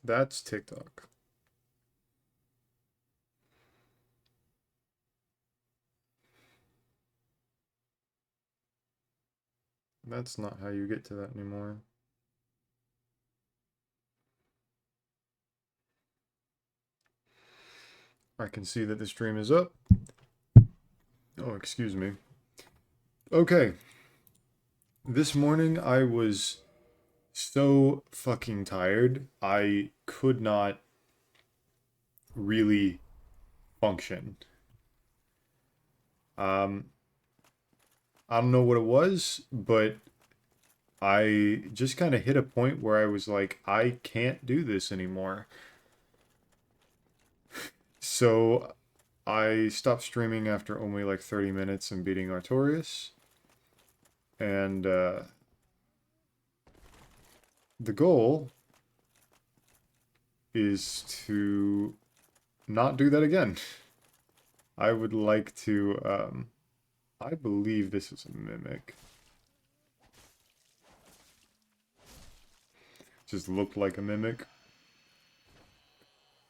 That's TikTok. That's not how you get to that anymore. I can see that the stream is up. Oh, excuse me. Okay. This morning I was so fucking tired. I could not really function. Um, I don't know what it was, but I just kind of hit a point where I was like, I can't do this anymore. So I stopped streaming after only like 30 minutes and beating Artorias. And the goal is to not do that again. I would like to, I believe this is a mimic. Just looked like a mimic.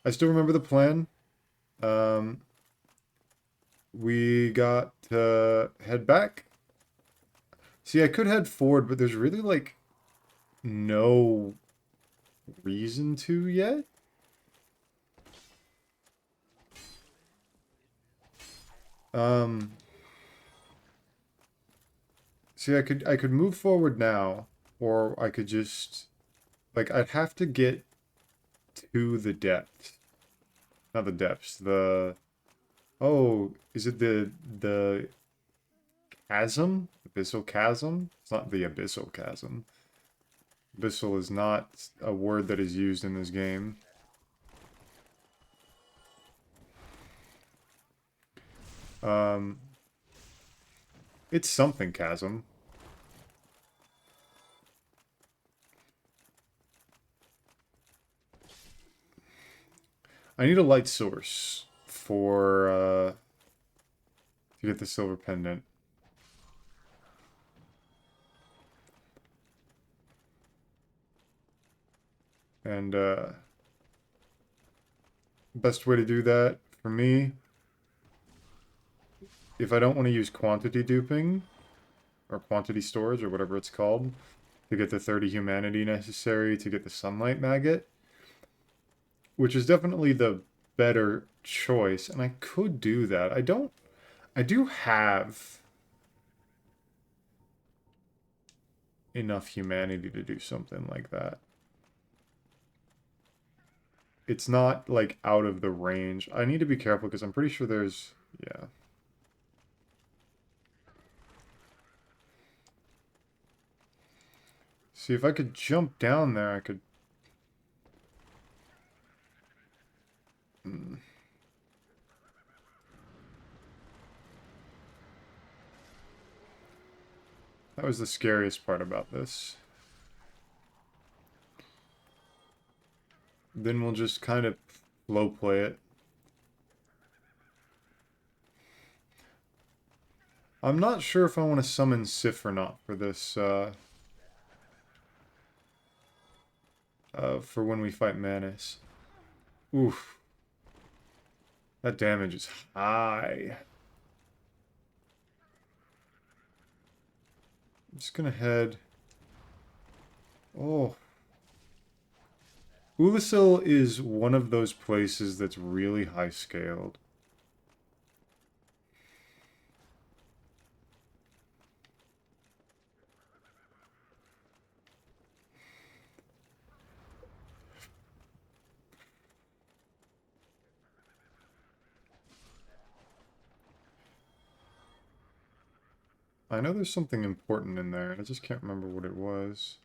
I still remember the plan. Um, we got to head back. See, I could head forward, but there's really like no reason to yet. Um, see, I could move forward now, or I could just like I'd have to get to the depths. Not the depths, the oh, is it the chasm? Abyssal chasm? It's not the abyssal chasm. Abyssal is not a word that is used in this game. Um, it's something chasm. I need a light source for to get the silver pendant. And best way to do that for me, if I don't want to use quantity duping or quantity storage or whatever it's called to get the 30 humanity necessary to get the sunlight maggot, which is definitely the better choice, and I could do that. I do have enough humanity to do something like that. It's not like out of the range. I need to be careful because I'm pretty sure there's, yeah. See, if I could jump down there, I could... Hmm. That was the scariest part about this. Then we'll just kind of low play it. I'm not sure if I want to summon Sif or not for this, for when we fight Manus. Oof. That damage is high. I'm just gonna head... Oh. Ulasil is one of those places that's really high scaled. I know there's something important in there. I just can't remember what it was.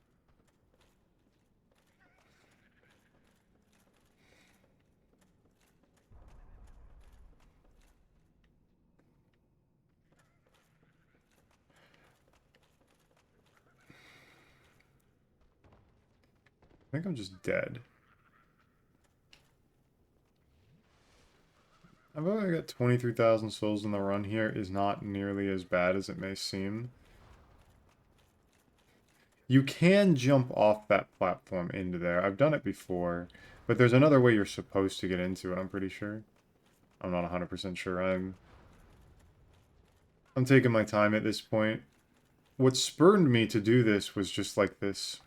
I think I'm just dead. I've only got 23,000 souls in the run here is not nearly as bad as it may seem. You can jump off that platform into there. I've done it before, but there's another way you're supposed to get into it, I'm pretty sure. I'm not 100% sure. I'm taking my time at this point. What spurred me to do this was just like this.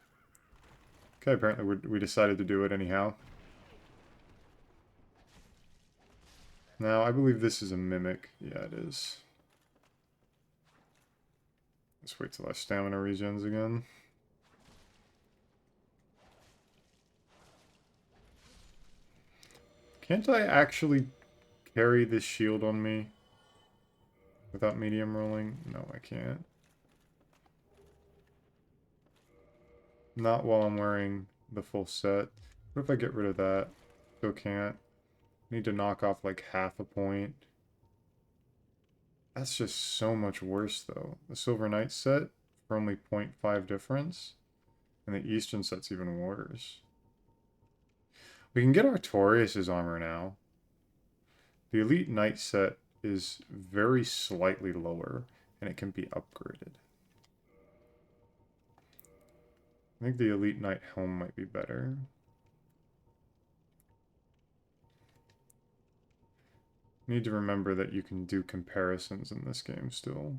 Okay, apparently we decided to do it anyhow. Now, I believe this is a mimic. Yeah, it is. Let's wait till our stamina regens again. Can't I actually carry this shield on me without medium rolling? No, I can't. Not while I'm wearing the full set. What if I get rid of that? Still can't. Need to knock off like half a point. That's just so much worse though. The Silver Knight set for only 0.5 difference. And the Eastern set's even worse. We can get Artorias' armor now. The Elite Knight set is very slightly lower, and it can be upgraded. I think the Elite Knight helm might be better. Need to remember that you can do comparisons in this game still.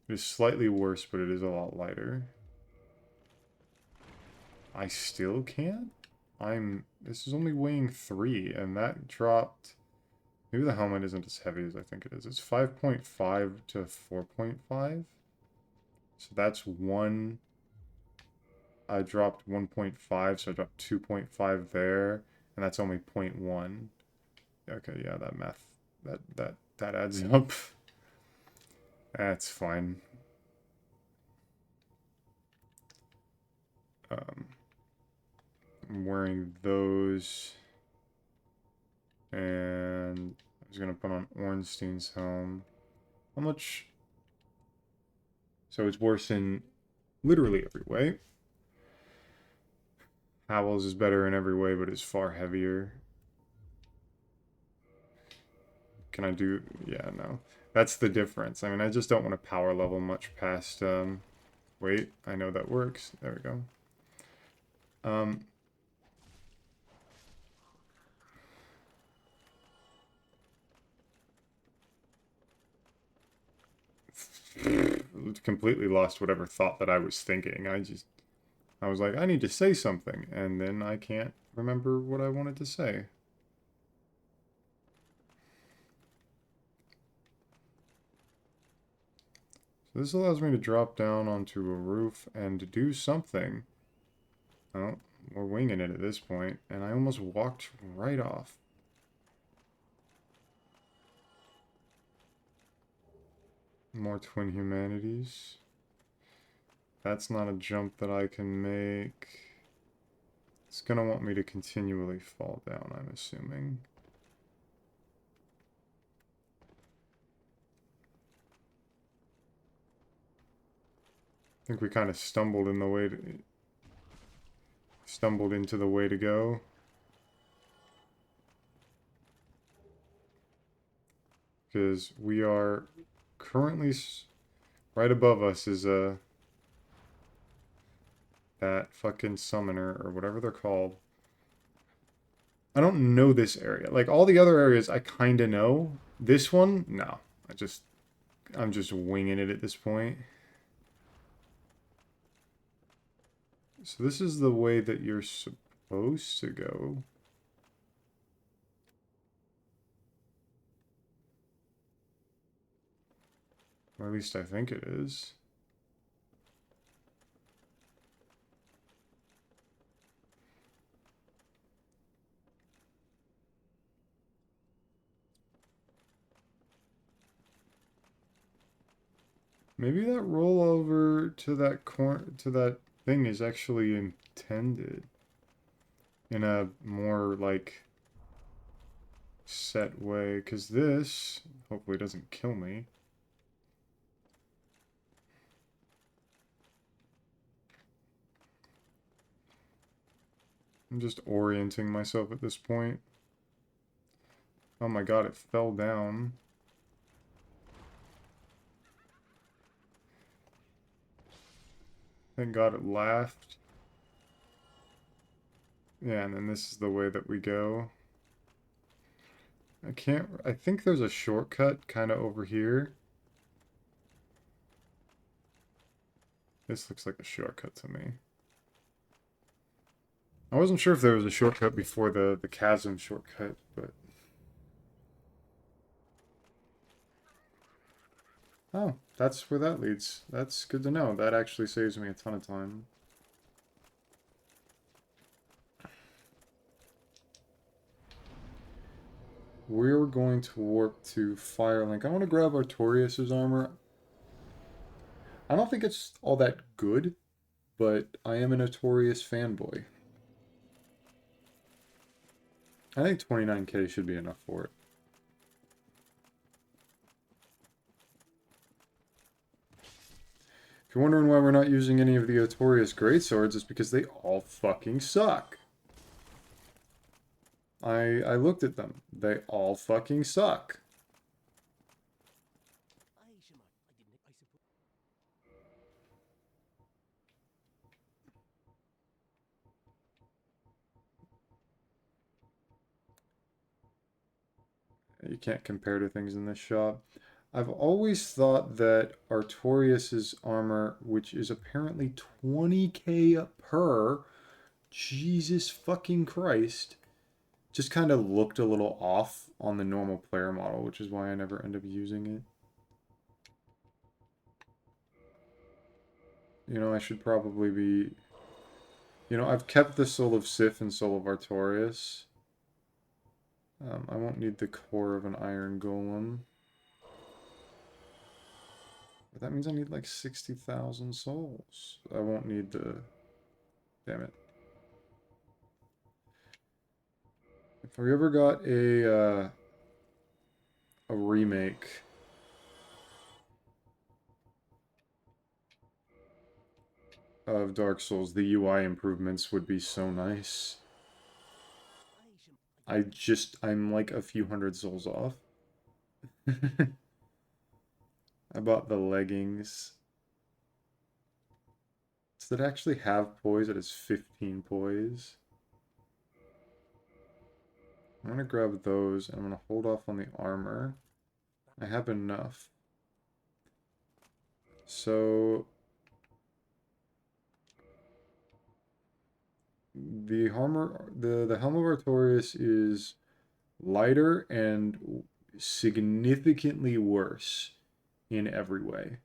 It is slightly worse, but it is a lot lighter. I still can't? This is only weighing 3, and that dropped... Maybe the helmet isn't as heavy as I think it is. It's 5.5 to 4.5. So that's 1. I dropped 1.5, so I dropped 2.5 there, and that's only 0.1. Okay, yeah, that math, that adds up. That's fine. I'm wearing those, and I was gonna put on Ornstein's helm. How much? So it's worse in literally every way. Howell's is better in every way, but is far heavier. Can I do... Yeah, no. That's the difference. I mean, I just don't want to power level much past... Wait, I know that works. There we go. Completely lost whatever thought that I was thinking. I was like, I need to say something, and then I can't remember what I wanted to say. So this allows me to drop down onto a roof and do something. Oh, we're winging it at this point, and I almost walked right off. More twin humanities. That's not a jump that I can make. It's gonna want me to continually fall down, I'm assuming. I think we kind of stumbled in the way to... Stumbled into the way to go. Because we are currently... Right above us is that fucking summoner, or whatever they're called. I don't know this area. Like, all the other areas I kind of know. This one, no. I'm just winging it at this point. So this is the way that you're supposed to go. Or at least I think it is. Maybe that rollover to that thing is actually intended in a more like set way, because this hopefully doesn't kill me. I'm just orienting myself at this point. Oh my god, it fell down. Thank God it laughed. Yeah, and then this is the way that we go. I think there's a shortcut kind of over here. This looks like a shortcut to me. I wasn't sure if there was a shortcut before the chasm shortcut, but... Oh, that's where that leads. That's good to know. That actually saves me a ton of time. We're going to warp to Firelink. I want to grab Artorias' armor. I don't think it's all that good, but I am an Artorias fanboy. I think 29k should be enough for it. If you're wondering why we're not using any of the Artorias greatswords, it's because they all fucking suck. I looked at them. They all fucking suck. You can't compare to things in this shop. I've always thought that Artorias' armor, which is apparently 20k per, Jesus fucking Christ, just kind of looked a little off on the normal player model, which is why I never end up using it. You know, I should probably be... You know, I've kept the Soul of Sif and Soul of Artorias. I won't need the core of an Iron Golem. But that means I need like 60,000 souls. I won't need the... Damn it. If we ever got a remake of Dark Souls, the UI improvements would be so nice. I'm like a few hundred souls off. I bought the leggings. Does it actually have poise? It has 15 poise. I'm gonna grab those, and I'm gonna hold off on the armor. I have enough. So... The the Helm of Artorias is lighter and significantly worse in every way.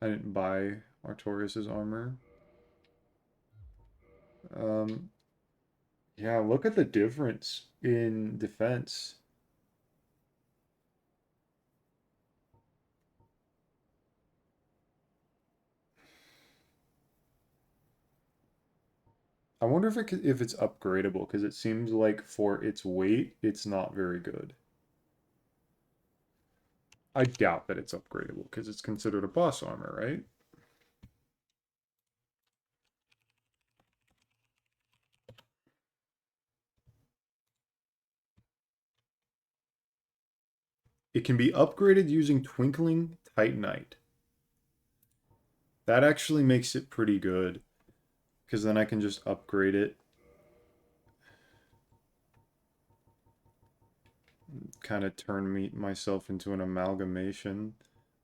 I didn't buy Artorias' armor. Um, yeah, look at the difference in defense. I wonder if it's upgradable, because it seems like for its weight, it's not very good. I doubt that it's upgradable, because it's considered a boss armor, right? It can be upgraded using Twinkling Titanite. That actually makes it pretty good, because then I can just upgrade it. Kind of turn myself into an amalgamation.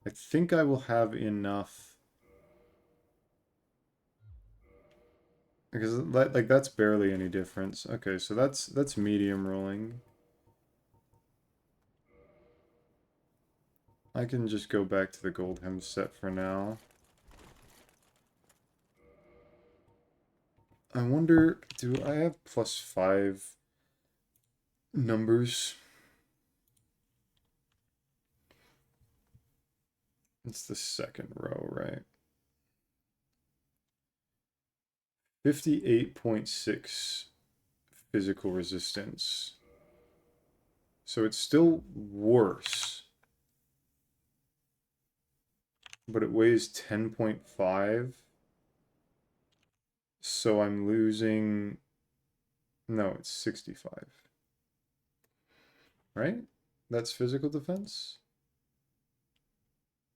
I think I will have enough. Because like that's barely any difference. Okay, so that's medium rolling. I can just go back to the gold hem set for now. I wonder, do I have +5 numbers? It's the second row, right? 58.6 physical resistance. So it's still worse. But it weighs 10.5. So I'm losing... No, it's 65. right? That's physical defense?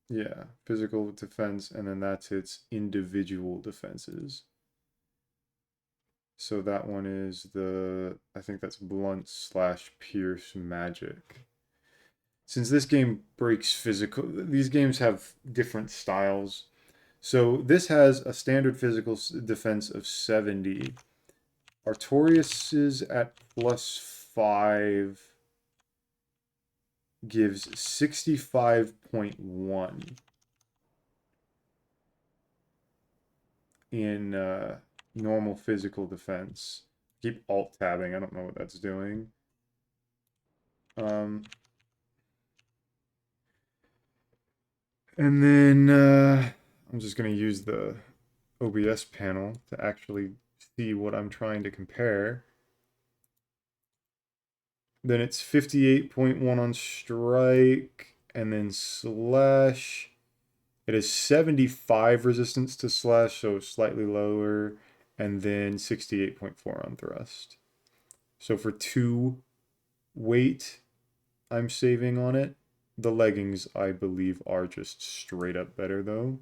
Yeah, physical defense, and then that's its individual defenses. So that one is I think that's blunt slash pierce magic. Since this game breaks physical, these games have different styles. So this has a standard physical defense of 70. Artorias's at +5 gives 65.1 in normal physical defense. Keep alt tabbing. I don't know what that's doing. Um, and then I'm just going to use the OBS panel to actually see what I'm trying to compare. Then it's 58.1 on strike, and then slash. It has 75 resistance to slash, so slightly lower, and then 68.4 on thrust. So for 2 weight, I'm saving on it. The leggings, I believe, are just straight up better, though.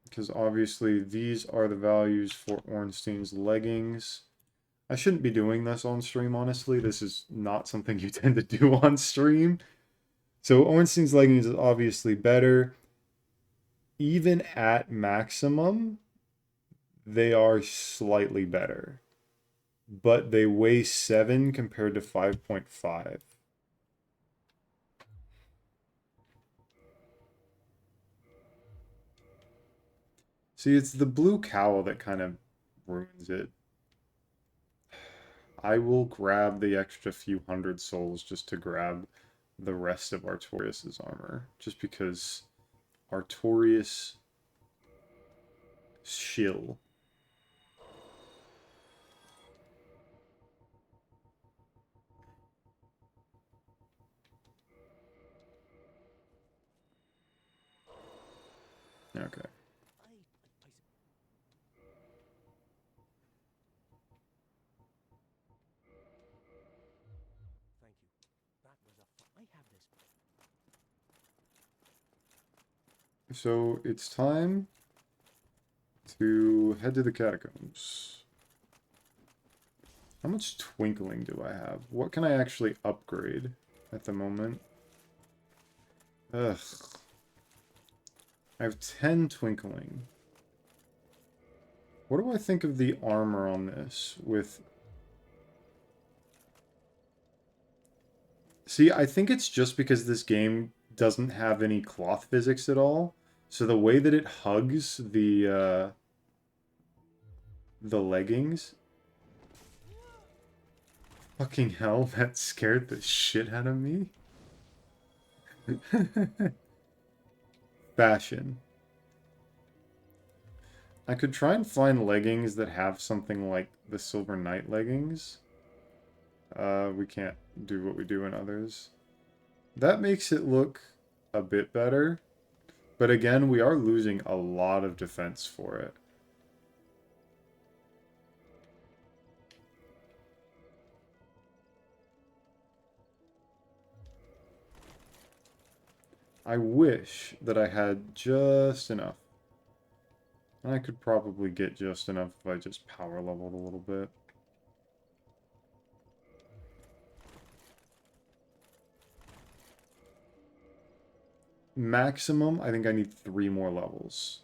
Because obviously these are the values for Ornstein's leggings. I shouldn't be doing this on stream, honestly. This is not something you tend to do on stream. So Ornstein's leggings is obviously better. Even at maximum, they are slightly better. But they weigh 7 compared to 5.5. See, it's the blue cowl that kind of ruins it. I will grab the extra few hundred souls just to grab the rest of Artorias' armor. Just because Artorias shill. Okay. So it's time to head to the catacombs. How much twinkling do I have? What can I actually upgrade at the moment? Ugh. I have 10 twinkling. What do I think of the armor on this with... See, I think it's just because this game doesn't have any cloth physics at all. So the way that it hugs the leggings... Fucking hell, that scared the shit out of me. Fashion. I could try and find leggings that have something like the Silver Knight leggings. We can't do what we do in others. That makes it look a bit better. But again, we are losing a lot of defense for it. I wish that I had just enough. And I could probably get just enough if I just power leveled a little bit. Maximum, I think I need 3 more levels.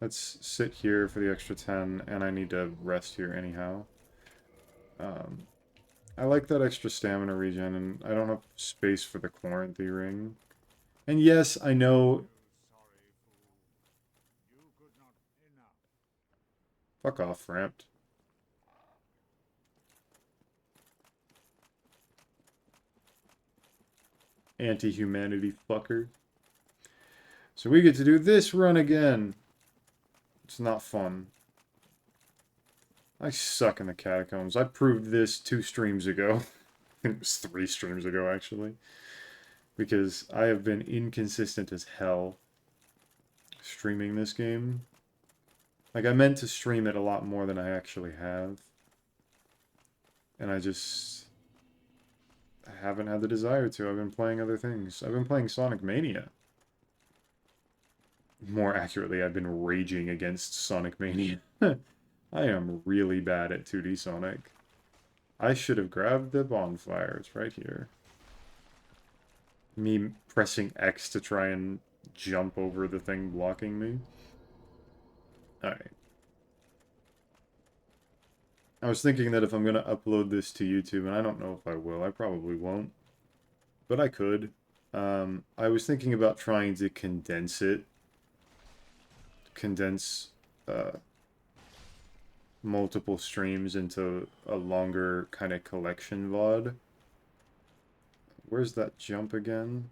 Let's sit here for the extra 10, and I need to rest here anyhow. I like that extra stamina regen, and I don't have space for the Quaranthy ring. And yes, I know... Fuck off, Ramped. Anti-humanity fucker. So we get to do this run again. It's not fun. I suck in the catacombs. I proved this 2 streams ago. I think it was 3 streams ago, actually. Because I have been inconsistent as hell streaming this game. Like, I meant to stream it a lot more than I actually have. And I haven't had the desire to. I've been playing other things. I've been playing Sonic Mania. More accurately, I've been raging against Sonic Mania. I am really bad at 2D Sonic. I should have grabbed the bonfire. It's right here. Me pressing X to try and jump over the thing blocking me. Alright. I was thinking that if I'm going to upload this to YouTube, and I don't know if I will, I probably won't, but I could. I was thinking about trying to condense multiple streams into a longer kind of collection VOD. Where's that jump again?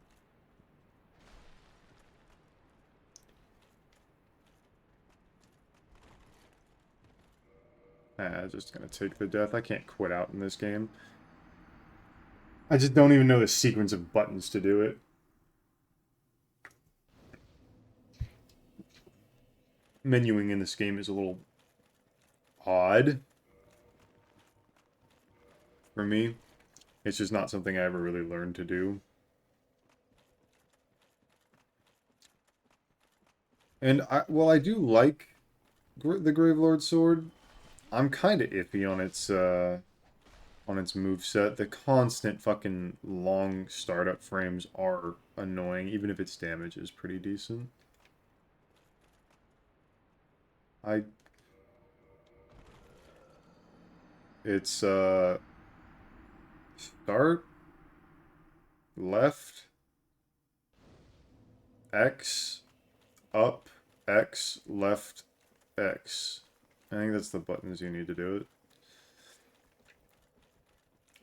Just gonna take the death. I can't quit out in this game. I just don't even know the sequence of buttons to do it. Menuing in this game is a little odd for me. It's just not something I ever really learned to do. And while I do like the Gravelord sword, I'm kind of iffy on its moveset. The constant fucking long startup frames are annoying, even if its damage is pretty decent. It's start, left, X, up, X, left, X. I think that's the buttons you need to do it.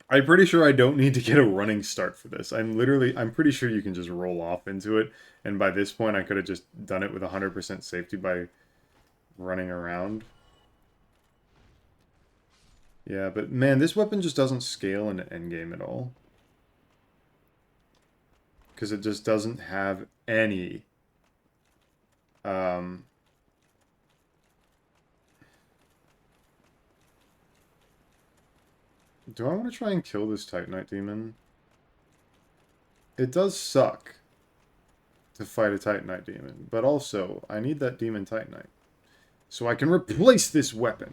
I'm pretty sure I don't need to get a running start for this. I'm pretty sure you can just roll off into it, and by this point I could have just done it with 100% safety by running around. Yeah, but man, this weapon just doesn't scale in endgame at all. Because it just doesn't have any do I want to try and kill this Titanite demon? It does suck to fight a Titanite demon, but also, I need that demon Titanite. So I can replace this weapon.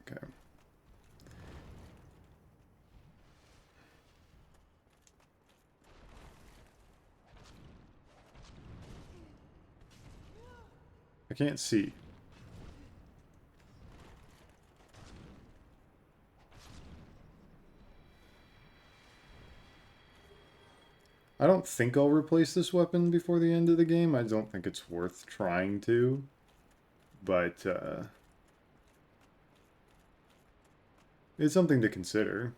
Okay. I can't see. I don't think I'll replace this weapon before the end of the game. I don't think it's worth trying to. But, it's something to consider.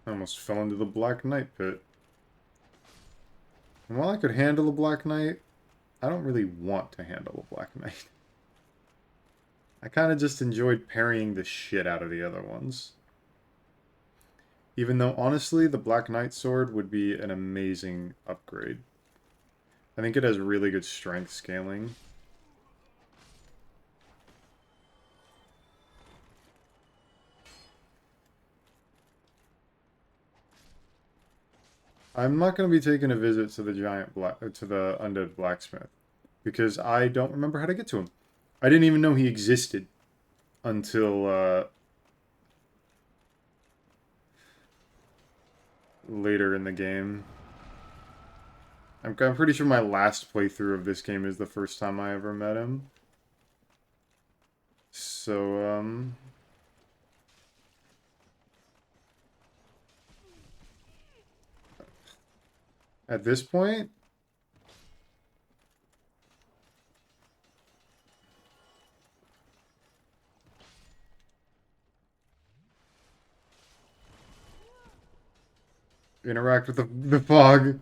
I almost fell into the Black Knight pit. And while I could handle a Black Knight, I don't really want to handle a Black Knight. I kind of just enjoyed parrying the shit out of the other ones. Even though, honestly, the Black Knight sword would be an amazing upgrade. I think it has really good strength scaling. I'm not going to be taking a visit to the undead blacksmith because I don't remember how to get to him. I didn't even know he existed until later in the game. I'm pretty sure my last playthrough of this game is the first time I ever met him. So, at this point, interact with the fog.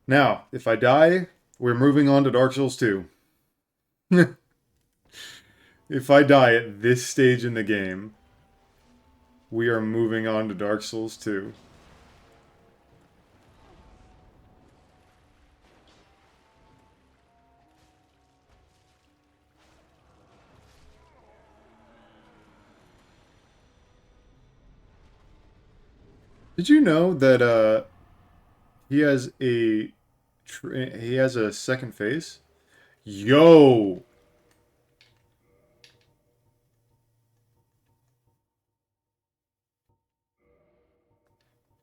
Now, if I die, we're moving on to Dark Souls 2. If I die at this stage in the game, we are moving on to Dark Souls 2. Did you know that he has a second face? Yo!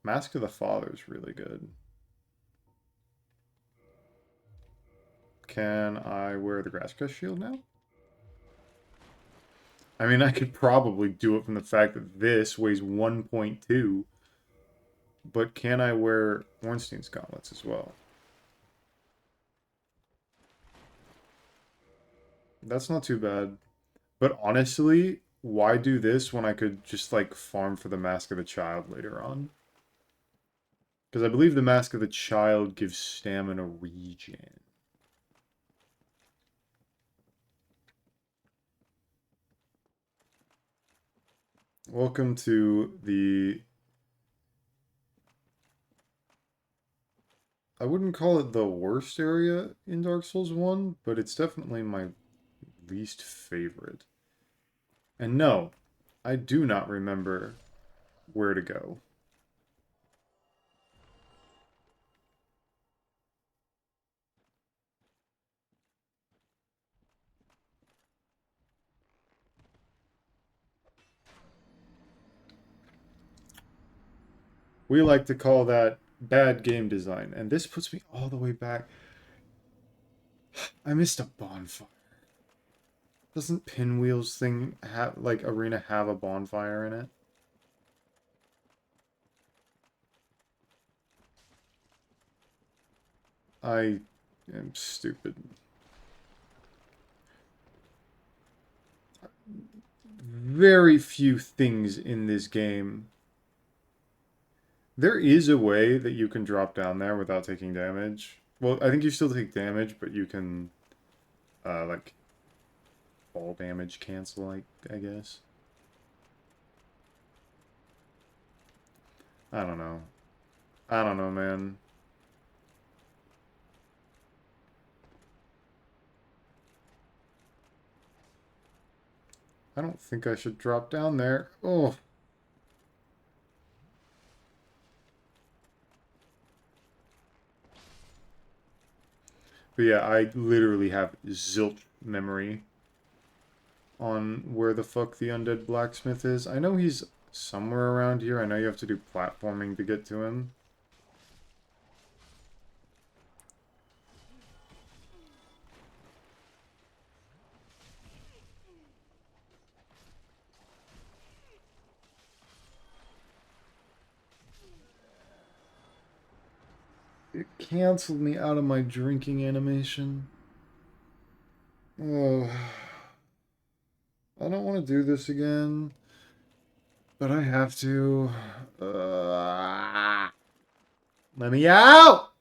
Mask of the Father is really good. Can I wear the Grass Crest shield now? I mean, I could probably do it from the fact that this weighs 1.2, but can I wear Ornstein's gauntlets as well? That's not too bad. But honestly, why do this when I could just, like, farm for the Mask of the Child later on? Because I believe the Mask of the Child gives stamina regen. Welcome to the... I wouldn't call it the worst area in Dark Souls 1, but it's definitely my least favorite. And no, I do not remember where to go. We like to call that bad game design, and this puts me all the way back. I missed a bonfire. Doesn't Pinwheel's thing have, like, arena have a bonfire in it? I am stupid. Very few things in this game. There is a way that you can drop down there without taking damage. Well, I think you still take damage, but you can, like, fall damage cancel, I guess. I don't know. I don't know, man. I don't think I should drop down there. Oh. But yeah, I literally have zilch memory on where the fuck the undead blacksmith is. I know he's somewhere around here. I know you have to do platforming to get to him. It canceled me out of my drinking animation. Oh, I don't want to do this again, but I have to. Let me out!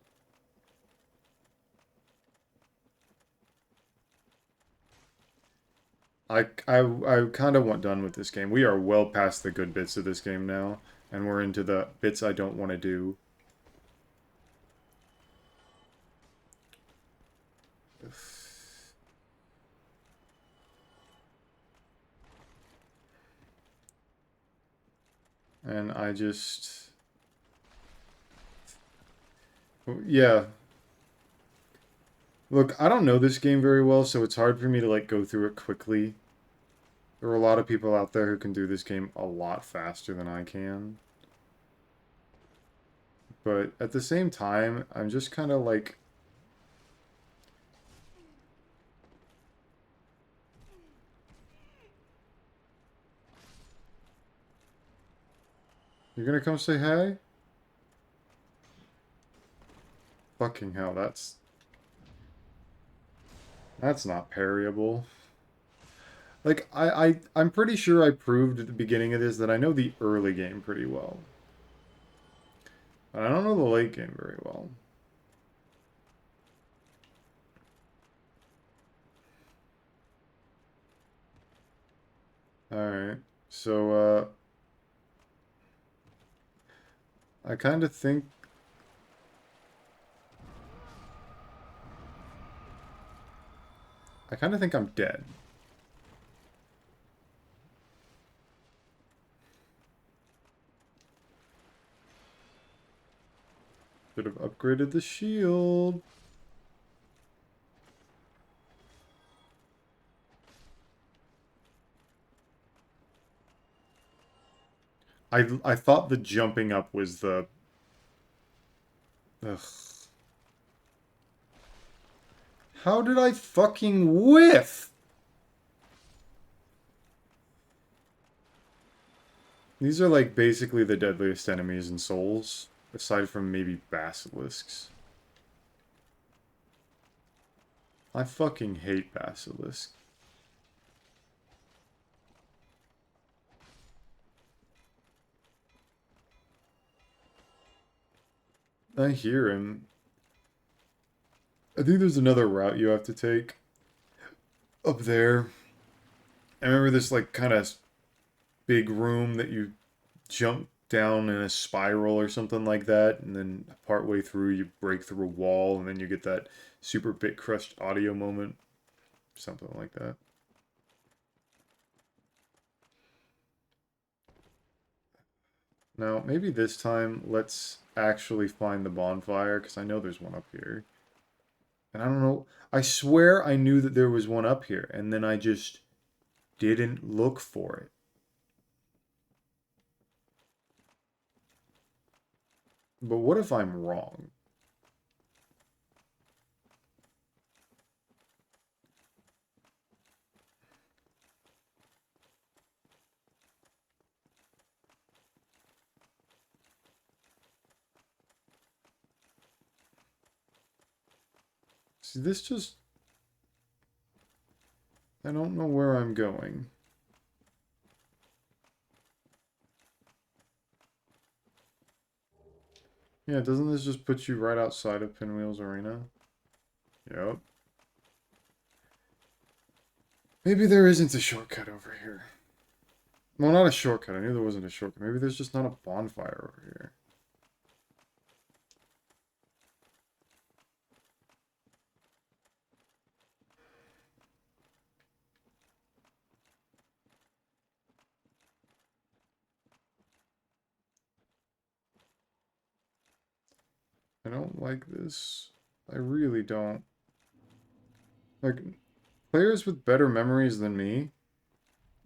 I kind of want done with this game. We are well past the good bits of this game now, and we're into the bits I don't want to do. And I just... Yeah. Look, I don't know this game very well, so it's hard for me to, like, go through it quickly. There are a lot of people out there who can do this game a lot faster than I can. But at the same time, I'm just kind of like... You're gonna come say hi? Fucking hell, that's not parryable. Like, I'm pretty sure I proved at the beginning of this that I know the early game pretty well. But I don't know the late game very well. Alright. So, I kind of think... I kind of think I'm dead. Should have upgraded the shield. I thought the jumping up was the... Ugh. How did I fucking whiff? These are like basically the deadliest enemies in Souls, aside from maybe basilisks. I fucking hate basilisks. I hear him. I think there's another route you have to take up there. I remember this like kind of big room that you jump down in a spiral or something like that, and then partway through you break through a wall, and then you get that super bit crushed audio moment, something like that. Now, maybe this time let's actually find the bonfire, because I know there's one up here. And I don't know, I swear I knew that there was one up here, and then I just didn't look for it. But what if I'm wrong? See, this just... I don't know where I'm going. Yeah, doesn't this just put you right outside of Pinwheel's Arena? Yep. Maybe there isn't a shortcut over here. Well, not a shortcut. I knew there wasn't a shortcut. Maybe there's just not a bonfire over here. I don't like this. I really don't. Like, players with better memories than me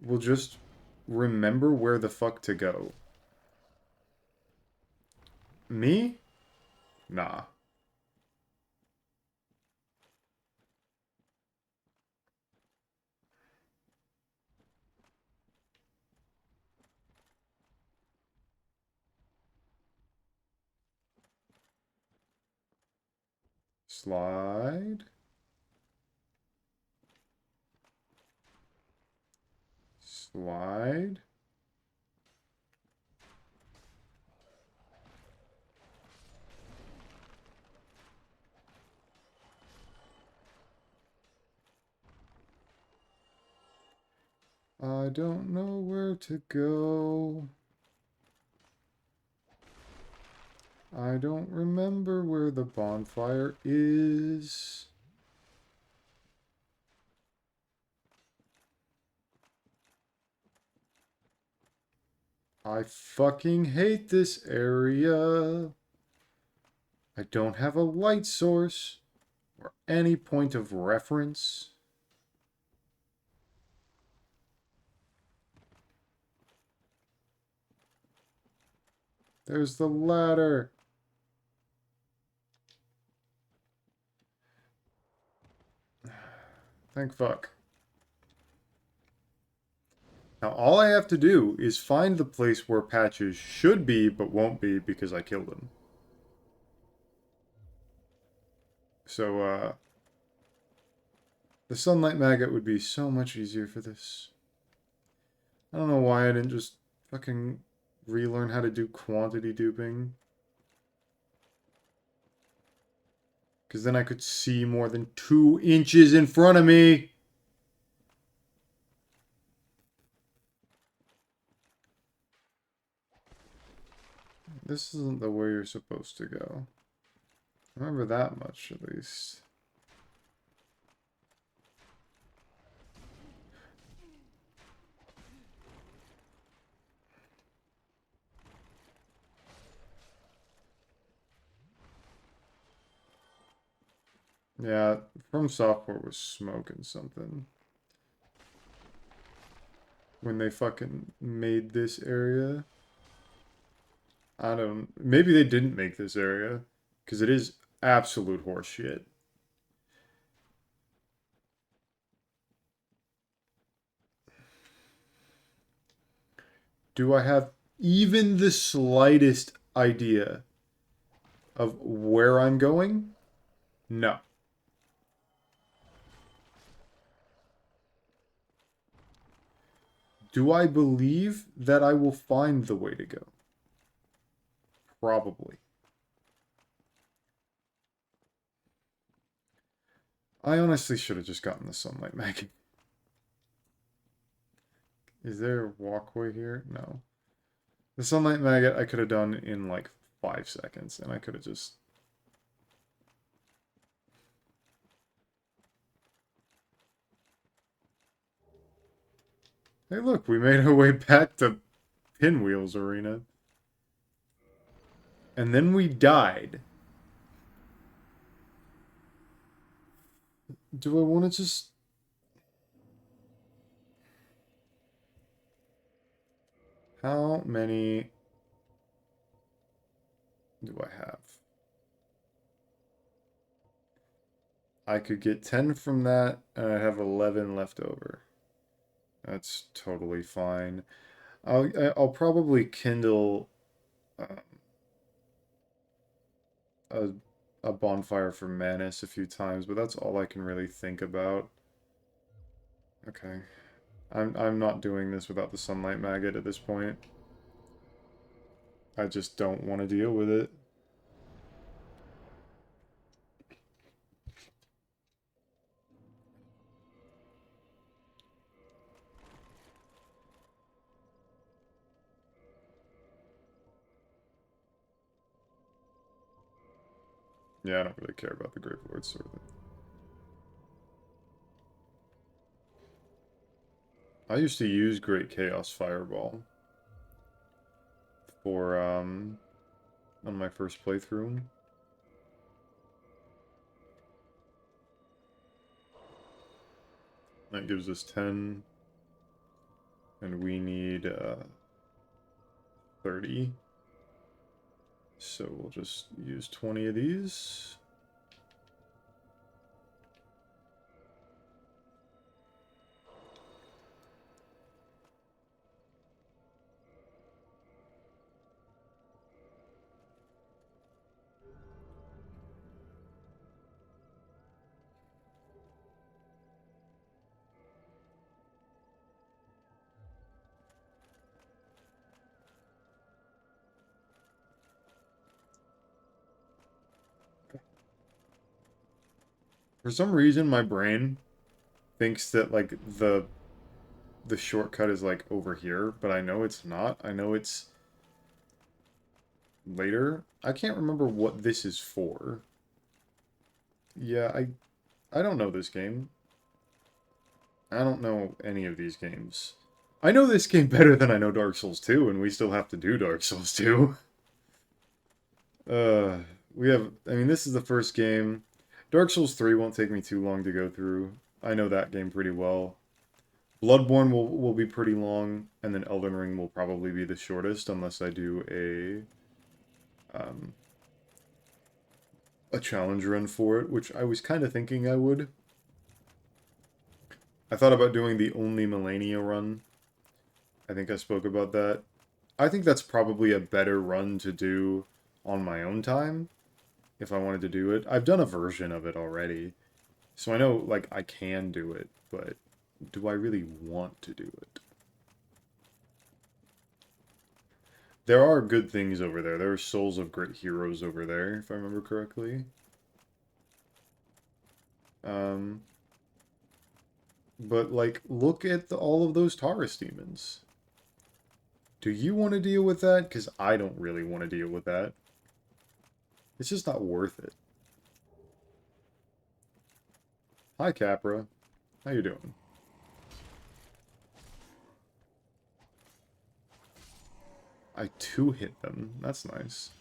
will just remember where the fuck to go. Me? Nah. Slide. Slide. I don't know where to go. I don't remember where the bonfire is. I fucking hate this area. I don't have a light source or any point of reference. There's the ladder. Thank fuck. Now all I have to do is find the place where Patches should be but won't be because I killed him. So, the Sunlight Maggot would be so much easier for this. I don't know why I didn't just fucking relearn how to do quantity duping. Because then I could see more than 2 inches in front of me. This isn't the way you're supposed to go. Remember that much, at least. Yeah, From Software was smoking something. When they fucking made this area. I don't... Maybe they didn't make this area. Because it is absolute horseshit. Do I have even the slightest idea of where I'm going? No. Do I believe that I will find the way to go? Probably. I honestly should have just gotten the sunlight magnet. Is there a walkway here? No. The sunlight maggot I could have done in like 5 seconds, and I could have just... Hey look, we made our way back to Pinwheel's arena. And then we died. Do I want to just... How many do I have? I could get 10 from that, and I have 11 left over. That's totally fine. I'll probably kindle uh, a a bonfire for Manus a few times, but that's all I can really think about. Okay. I'm not doing this without the sunlight maggot at this point. I just don't want to deal with it. Yeah, I don't really care about the Grave Lord Sword. I used to use Great Chaos Fireball for on my first playthrough. That gives us 10, and we need 30. So we'll just use 20 of these. For some reason, my brain thinks that like the shortcut is like over here, but I know it's not. I know it's later. I can't remember what this is for. Yeah, I don't know this game. I don't know any of these games. I know this game better than I know Dark Souls 2, and we still have to do Dark Souls 2. Uh, we have, I mean, this is the first game. Dark Souls 3 won't take me too long to go through. I know that game pretty well. Bloodborne will be pretty long, and then Elden Ring will probably be the shortest, unless I do a challenge run for it, which I was kind of thinking I would. I thought about doing the only Melania run. I think I spoke about that. I think that's probably a better run to do on my own time, if I wanted to do it. I've done a version of it already, so I know, like, I can do it, but do I really want to do it? There are good things over there. There are souls of great heroes over there, if I remember correctly. Um, but, like, look at all of those Taurus demons. Do you want to deal with that? Because I don't really want to deal with that. It's just not worth it. Hi, Capra. How you doing? I two-hit them. That's nice.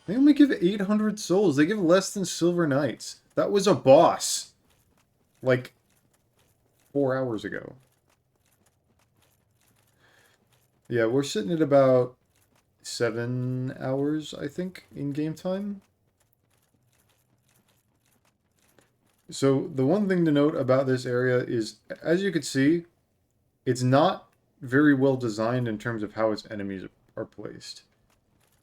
They only give 800 souls. They give less than Silver Knights. That was a boss. Like, 4 hours ago. Yeah, we're sitting at about 7 hours, I think, in game time. So, the one thing to note about this area is, as you can see, it's not very well designed in terms of how its enemies are placed.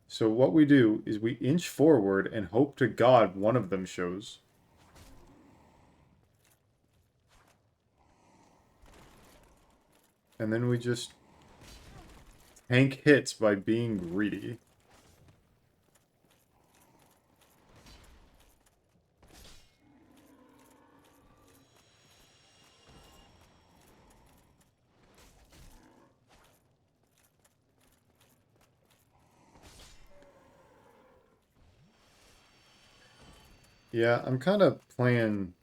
So what we do is we inch forward and hope to God one of them shows. And then we just tank hits by being greedy. Yeah, I'm kind of playing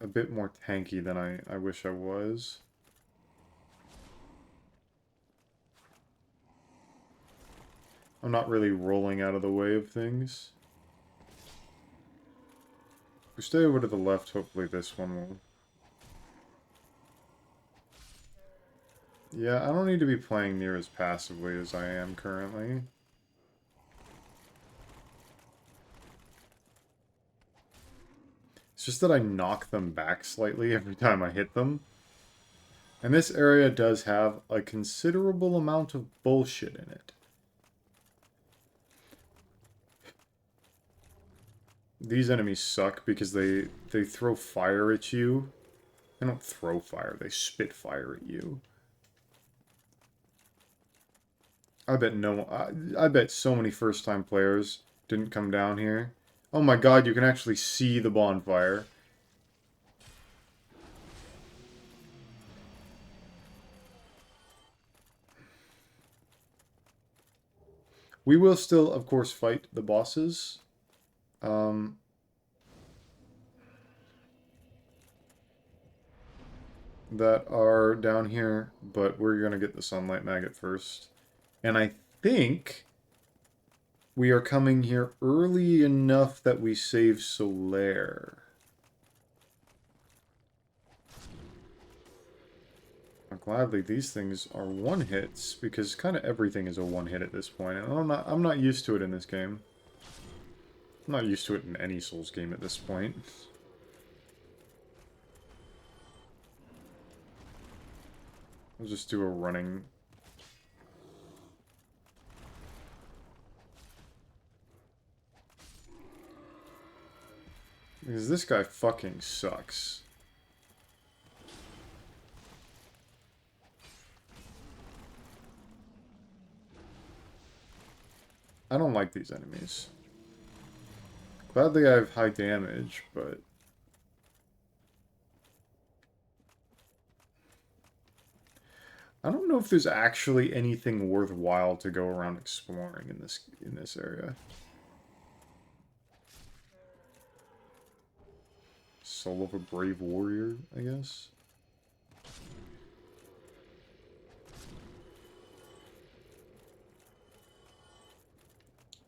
a bit more tanky than I wish I was. I'm not really rolling out of the way of things. If we stay over to the left, hopefully this one will... Yeah, I don't need to be playing near as passively as I am currently. It's just that I knock them back slightly every time I hit them. And this area does have a considerable amount of bullshit in it. These enemies suck because they throw fire at you. They don't throw fire, they spit fire at you. I bet so many first-time players didn't come down here. Oh my god, you can actually see the bonfire. We will still, of course, fight the bosses. That are down here, but we're gonna get the sunlight maggot first. And I think we are coming here early enough that we save Solaire. Gladly, these things are one-hits, because kind of everything is a one-hit at this point, and I'm not used to it in this game. I'm not used to it in any Souls game at this point. I'll just do a running... Because this guy fucking sucks. I don't like these enemies. Gladly I have high damage, but... I don't know if there's actually anything worthwhile to go around exploring in this area. Soul of a Brave Warrior, I guess?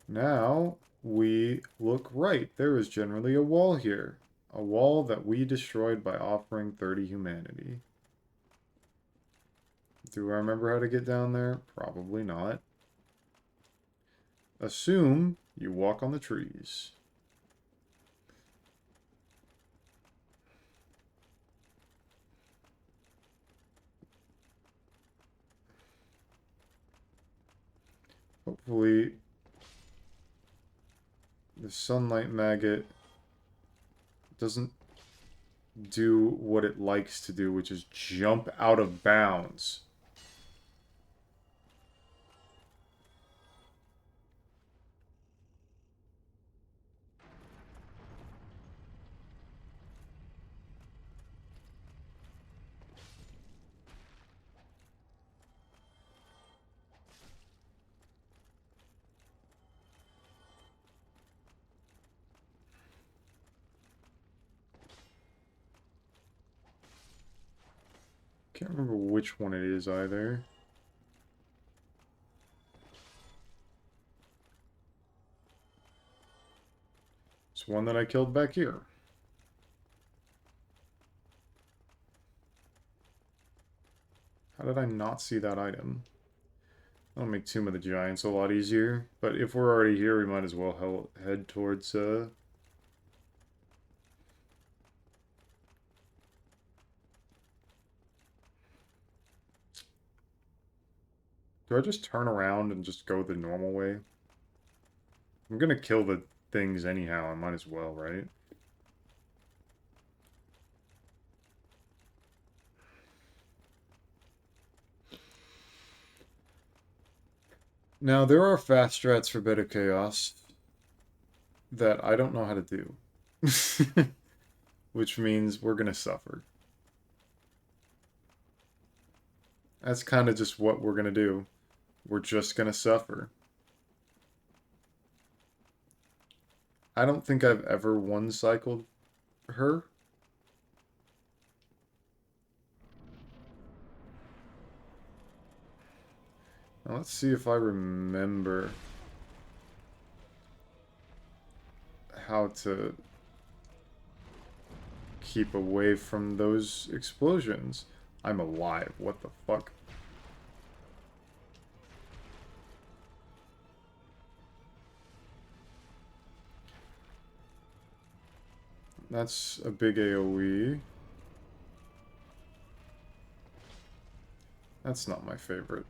Now, we look right. There is generally a wall here. A wall that we destroyed by offering 30 humanity. Do I remember how to get down there? Probably not. Assume you walk on the trees. Hopefully, the sunlight maggot doesn't do what it likes to do, which is jump out of bounds. Can't remember which one it is either. It's one that I killed back here. How did I not see that item? That'll make Tomb of the Giants a lot easier. But if we're already here, we might as well head towards, Do I just turn around and just go the normal way? I'm gonna kill the things anyhow, I might as well, right? Now, there are fast strats for Bed of Chaos that I don't know how to do. Which means we're gonna suffer. That's kind of just what we're gonna do. We're just gonna suffer. I don't think I've ever one-cycled her. Now let's see if I remember how to keep away from those explosions. I'm alive. What the fuck? That's a big AoE. That's not my favorite.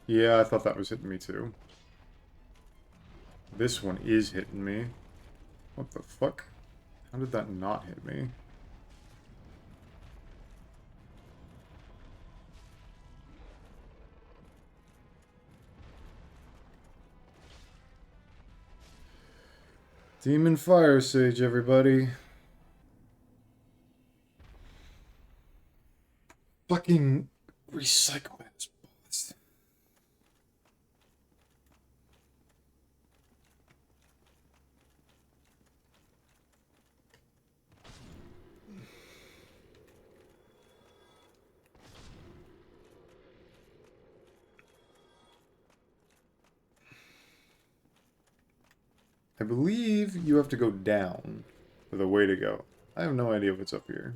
Yeah, I thought that was hitting me too. This one is hitting me. What the fuck? How did that not hit me? Demon Fire Sage, everybody. Fucking recycle this boss. I believe you have to go down for the way to go. I have no idea what's up here.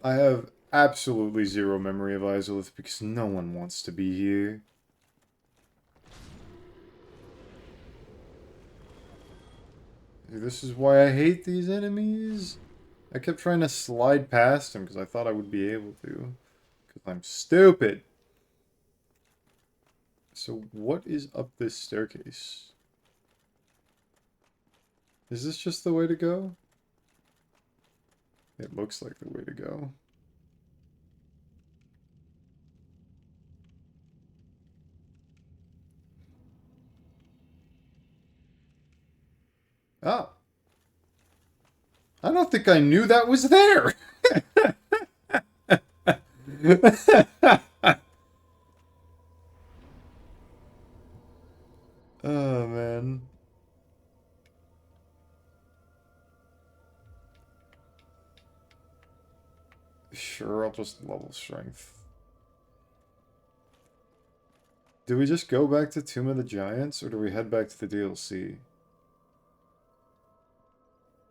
I have absolutely zero memory of Izalith because no one wants to be here. This is why I hate these enemies. I kept trying to slide past them because I thought I would be able to. Because I'm stupid. So what is up this staircase? Is this just the way to go? It looks like the way to go. Oh. I don't think I knew that was there. Oh, man. Sure, I'll just level strength. Do we just go back to Tomb of the Giants, or do we head back to the DLC?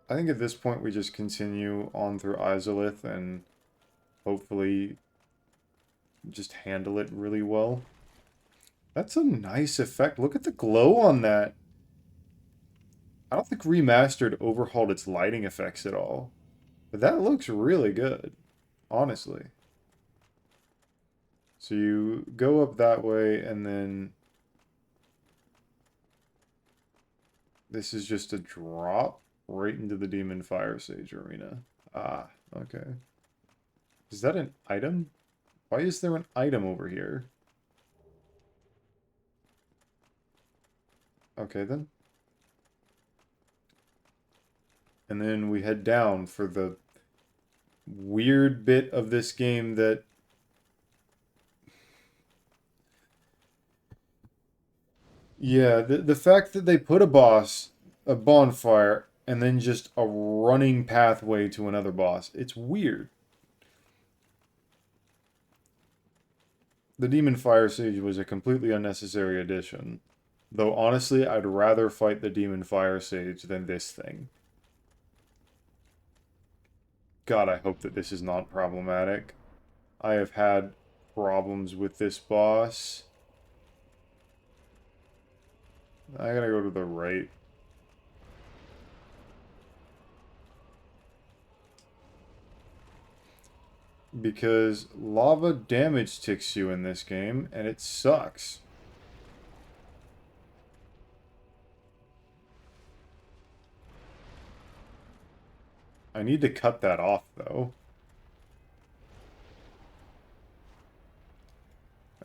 I think at this point we just continue on through Izalith and hopefully just handle it really well. That's a nice effect. Look at the glow on that. I don't think Remastered overhauled its lighting effects at all. But that looks really good, honestly. So you go up that way, and then this is just a drop. right into the Demon Fire Sage Arena. Ah, okay. Is that an item? Why is there an item over here? Okay, then. And then we head down for the weird bit of this game that... Yeah, the fact that they put a bonfire, and then just a running pathway to another boss, it's weird. The Demon Fire Sage was a completely unnecessary addition. Though honestly, I'd rather fight the Demon Fire Sage than this thing. God, I hope that this is not problematic. I have had problems with this boss. I gotta go to the right. Because lava damage ticks you in this game, and it sucks. I need to cut that off, though.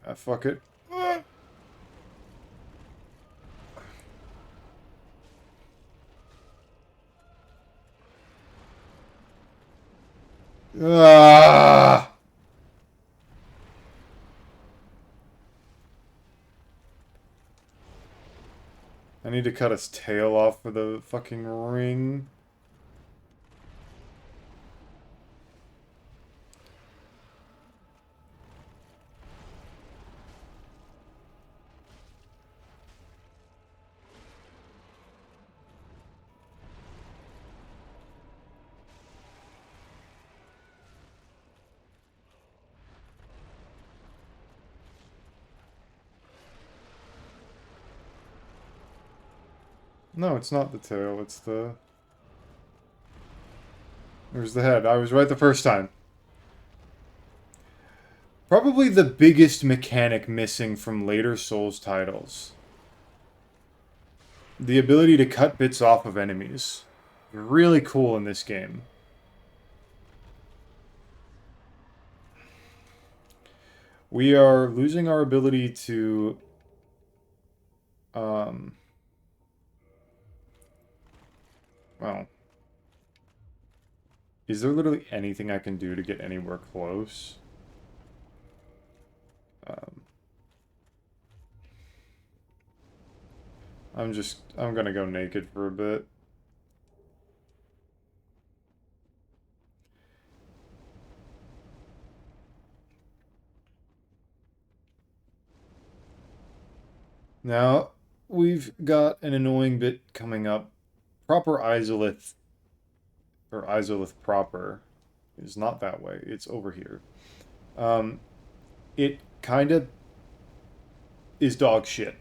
Ah, fuck it. Ah! I need to cut its tail off for the fucking ring. No, it's not the tail, it's the... There's the head. I was right the first time. Probably the biggest mechanic missing from later Souls titles. The ability to cut bits off of enemies. Really cool in this game. We are losing our ability to... Well... Is there literally anything I can do to get anywhere close? I'm gonna go naked for a bit. Now, we've got an annoying bit coming up. Proper Izolith, or Izolith proper, is not that way. It's over here. It kind of is dog shit.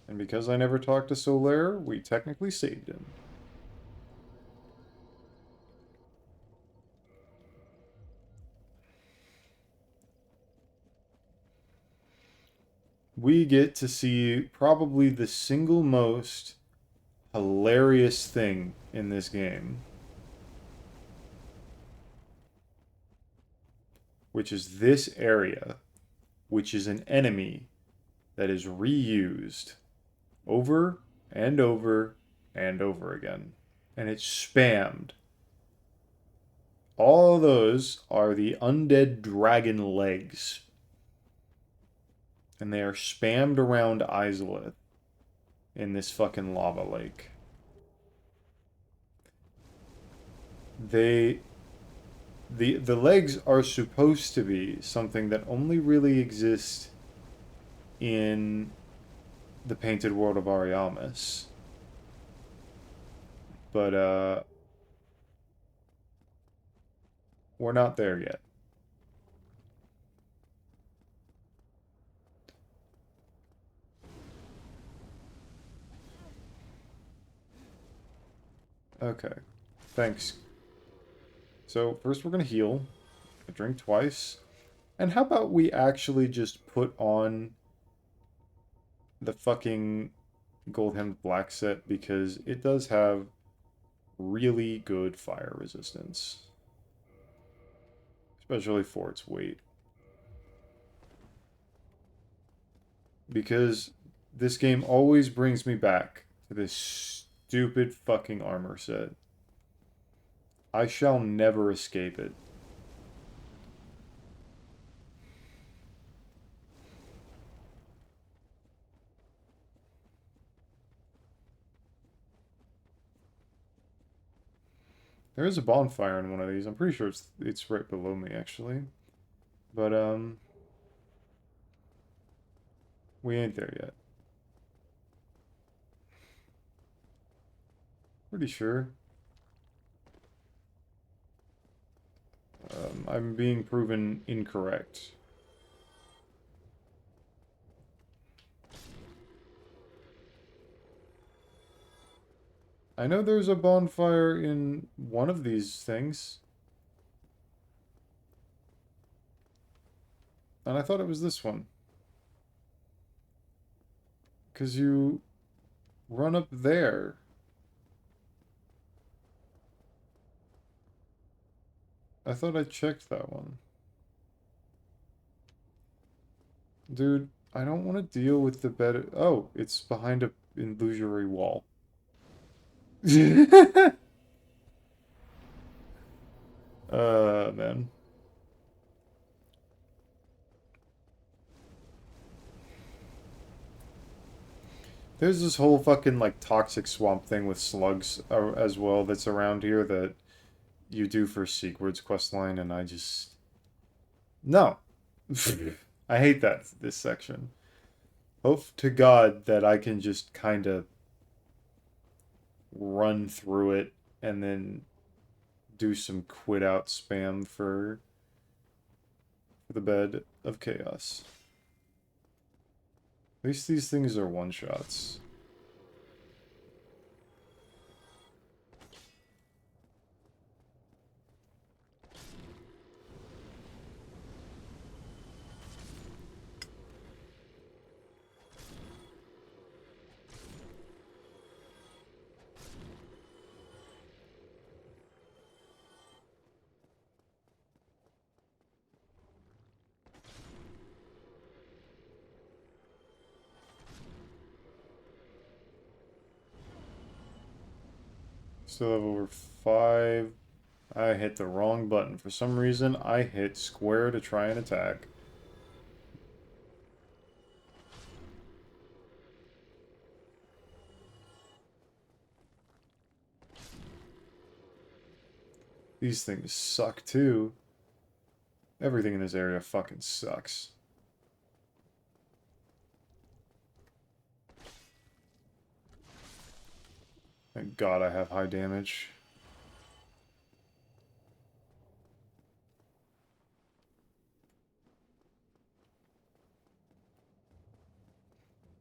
And because I never talked to Solaire, we technically saved him. We get to see probably the single most hilarious thing in this game. Which is this area, which is an enemy that is reused over and over and over again. And it's spammed. All of those are the undead dragon legs. And they are spammed around Izolith in this fucking lava lake. The legs are supposed to be something that only really exists in the Painted World of Ariamis. But, we're not there yet. Okay. Thanks. So first we're gonna heal. Drink twice. And how about we actually just put on the fucking Gold Hemmed Black set because it does have really good fire resistance. Especially for its weight. Because this game always brings me back to this stupid fucking armor set. I shall never escape it. There is a bonfire in one of these. I'm pretty sure it's right below me actually. But we ain't there yet. Pretty sure. I'm being proven incorrect. I know there's a bonfire in one of these things. And I thought it was this one. Because you run up there. I thought I checked that one. Dude, I don't want to deal with the bed. Oh, it's behind a illusory wall. Man. There's this whole fucking, like, toxic swamp thing with slugs as well that's around here that you do for Sigurd's questline, and I just... No. I hate this section. Hope to God that I can just kind of run through it and then do some quit out spam for the bed of chaos. At least these things are one-shots. Still have over 5. I hit the wrong button. For some reason, I hit square to try and attack. These things suck too. Everything in this area fucking sucks. Thank God I have high damage.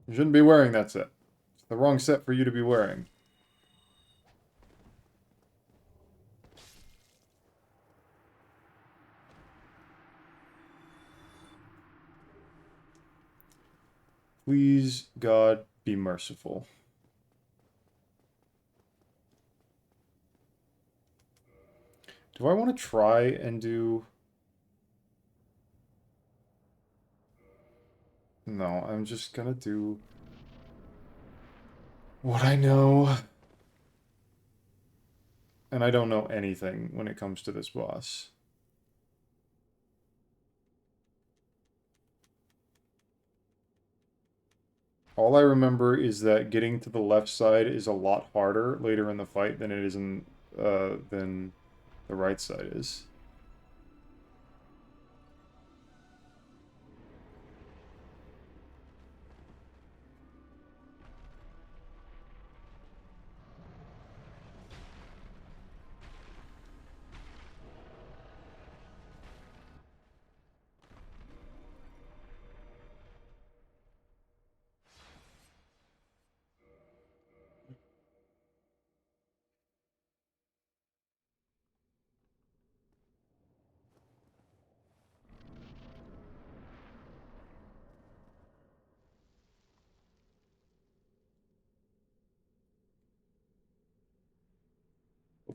You shouldn't be wearing that set. It's the wrong set for you to be wearing. Please, God, be merciful. Do I want to try and do... No, I'm just gonna do what I know. And I don't know anything when it comes to this boss. All I remember is that getting to the left side is a lot harder later in the fight than it is than the right side is.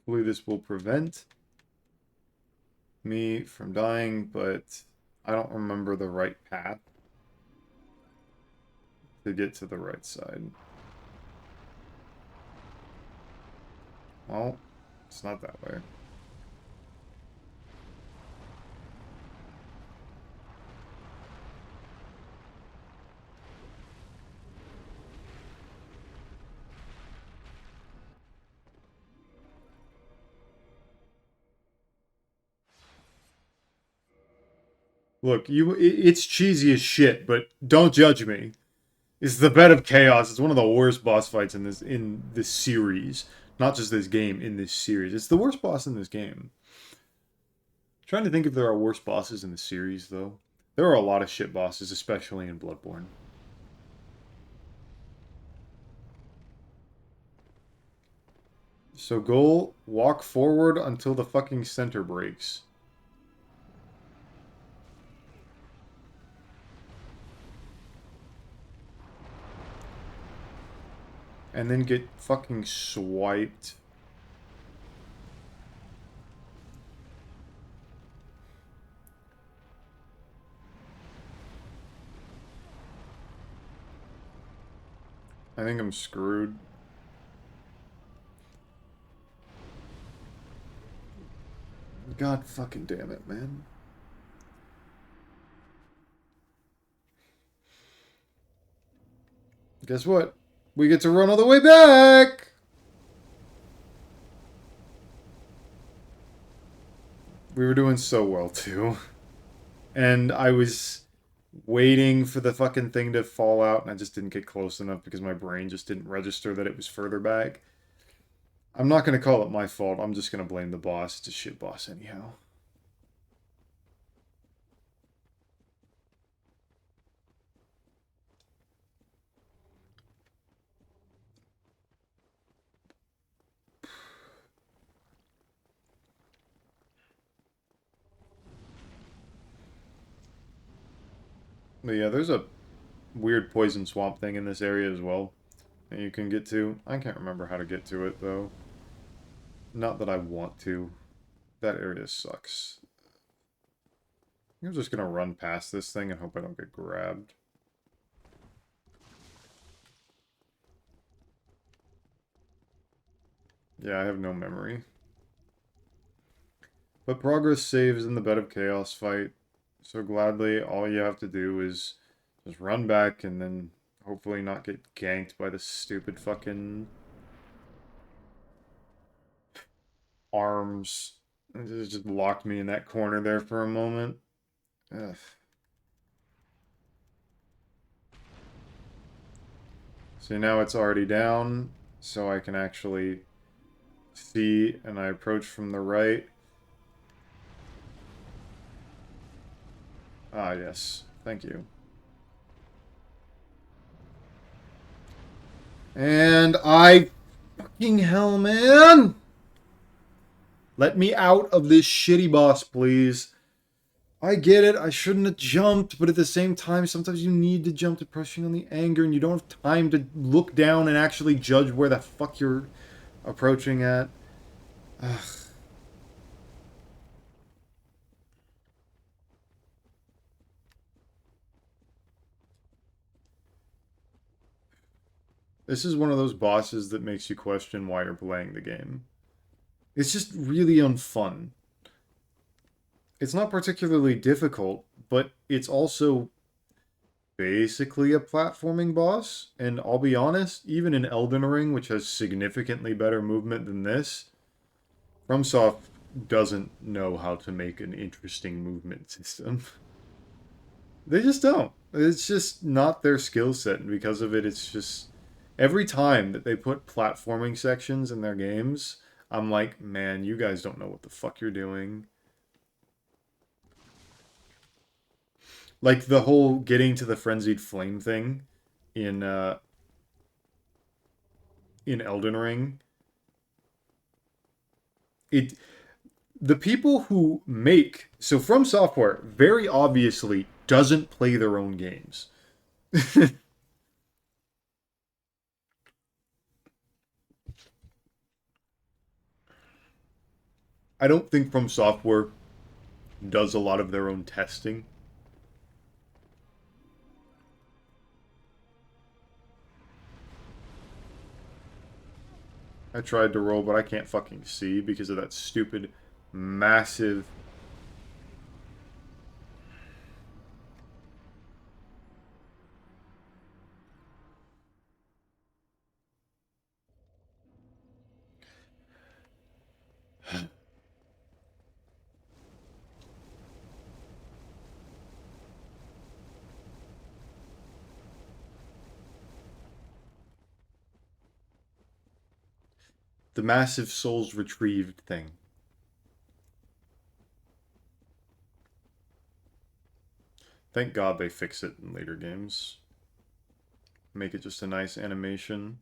Hopefully this will prevent me from dying, but I don't remember the right path to get to the right side. Well, it's not that way. Look, it's cheesy as shit, but don't judge me. It's the Bed of Chaos. It's one of the worst boss fights in this series. Not just this game, in this series. It's the worst boss in this game. I'm trying to think if there are worse bosses in the series, though. There are a lot of shit bosses, especially in Bloodborne. So goal, walk forward until the fucking center breaks. And then get fucking swiped. I think I'm screwed. God fucking damn it, man. Guess what? We get to run all the way back! We were doing so well, too. And I was waiting for the fucking thing to fall out, and I just didn't get close enough because my brain just didn't register that it was further back. I'm not going to call it my fault. I'm just going to blame the boss. It's a shit boss anyhow. But yeah, there's a weird poison swamp thing in this area as well that you can get to. I can't remember how to get to it, though. Not that I want to. That area sucks. I'm just gonna run past this thing and hope I don't get grabbed. Yeah, I have no memory. But progress saves in the Bed of Chaos fight. So gladly, all you have to do is just run back and then hopefully not get ganked by the stupid fucking arms. It just locked me in that corner there for a moment. Ugh. So now it's already down, so I can actually see, and I approach from the right. Ah, yes. Thank you. And fucking hell, man! Let me out of this shitty boss, please. I get it, I shouldn't have jumped, but at the same time, sometimes you need to jump to pushing on the anger, and you don't have time to look down and actually judge where the fuck you're approaching at. Ugh. This is one of those bosses that makes you question why you're playing the game. It's just really unfun. It's not particularly difficult, but it's also basically a platforming boss. And I'll be honest, even in Elden Ring, which has significantly better movement than this, FromSoft doesn't know how to make an interesting movement system. They just don't. It's just not their skill set, and because of it, it's just every time that they put platforming sections in their games, I'm like, man, you guys don't know what the fuck you're doing. Like the whole getting to the frenzied flame thing in Elden Ring. It the people who make From Software very obviously doesn't play their own games. I don't think From Software does a lot of their own testing. I tried to roll, but I can't fucking see because of that stupid, massive... the massive souls retrieved thing. Thank God they fix it in later games. Make it just a nice animation.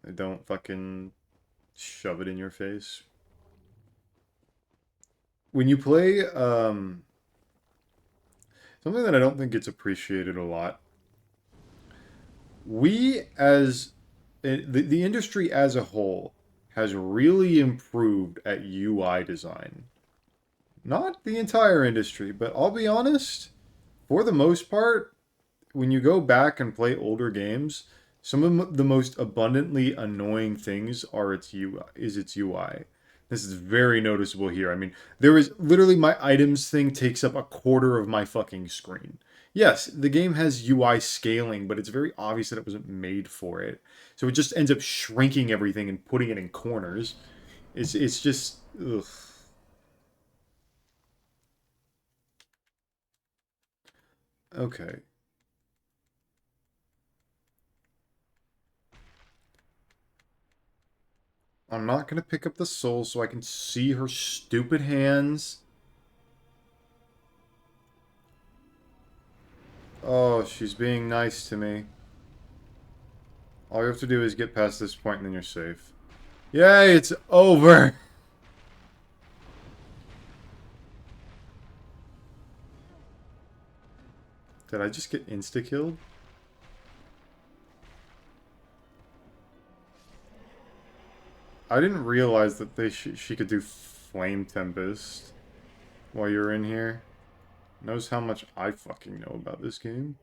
They don't fucking shove it in your face. When you play, something that I don't think gets appreciated a lot. We, as the industry as a whole, has really improved at UI design. Not the entire industry, but I'll be honest, for the most part, when you go back and play older games, some of the most abundantly annoying things are its UI. This is very noticeable here. I mean, there is literally my items thing takes up a quarter of my fucking screen. Yes, the game has UI scaling, but it's very obvious that it wasn't made for it. So it just ends up shrinking everything and putting it in corners. It's just ugh. Okay. I'm not gonna pick up the soul so I can see her stupid hands. Oh, she's being nice to me. All you have to do is get past this point and then you're safe. Yay, it's over! Did I just get insta-killed? I didn't realize that she could do Flame Tempest while you're in here. Knows how much I fucking know about this game.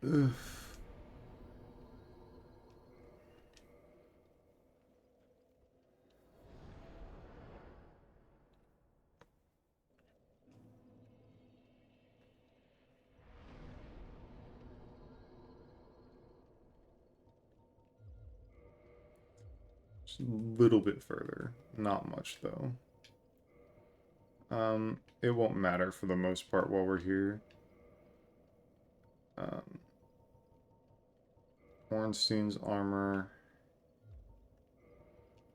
Ugh. Just a little bit further. Not much, though. It won't matter for the most part while we're here. Ornstein's armor.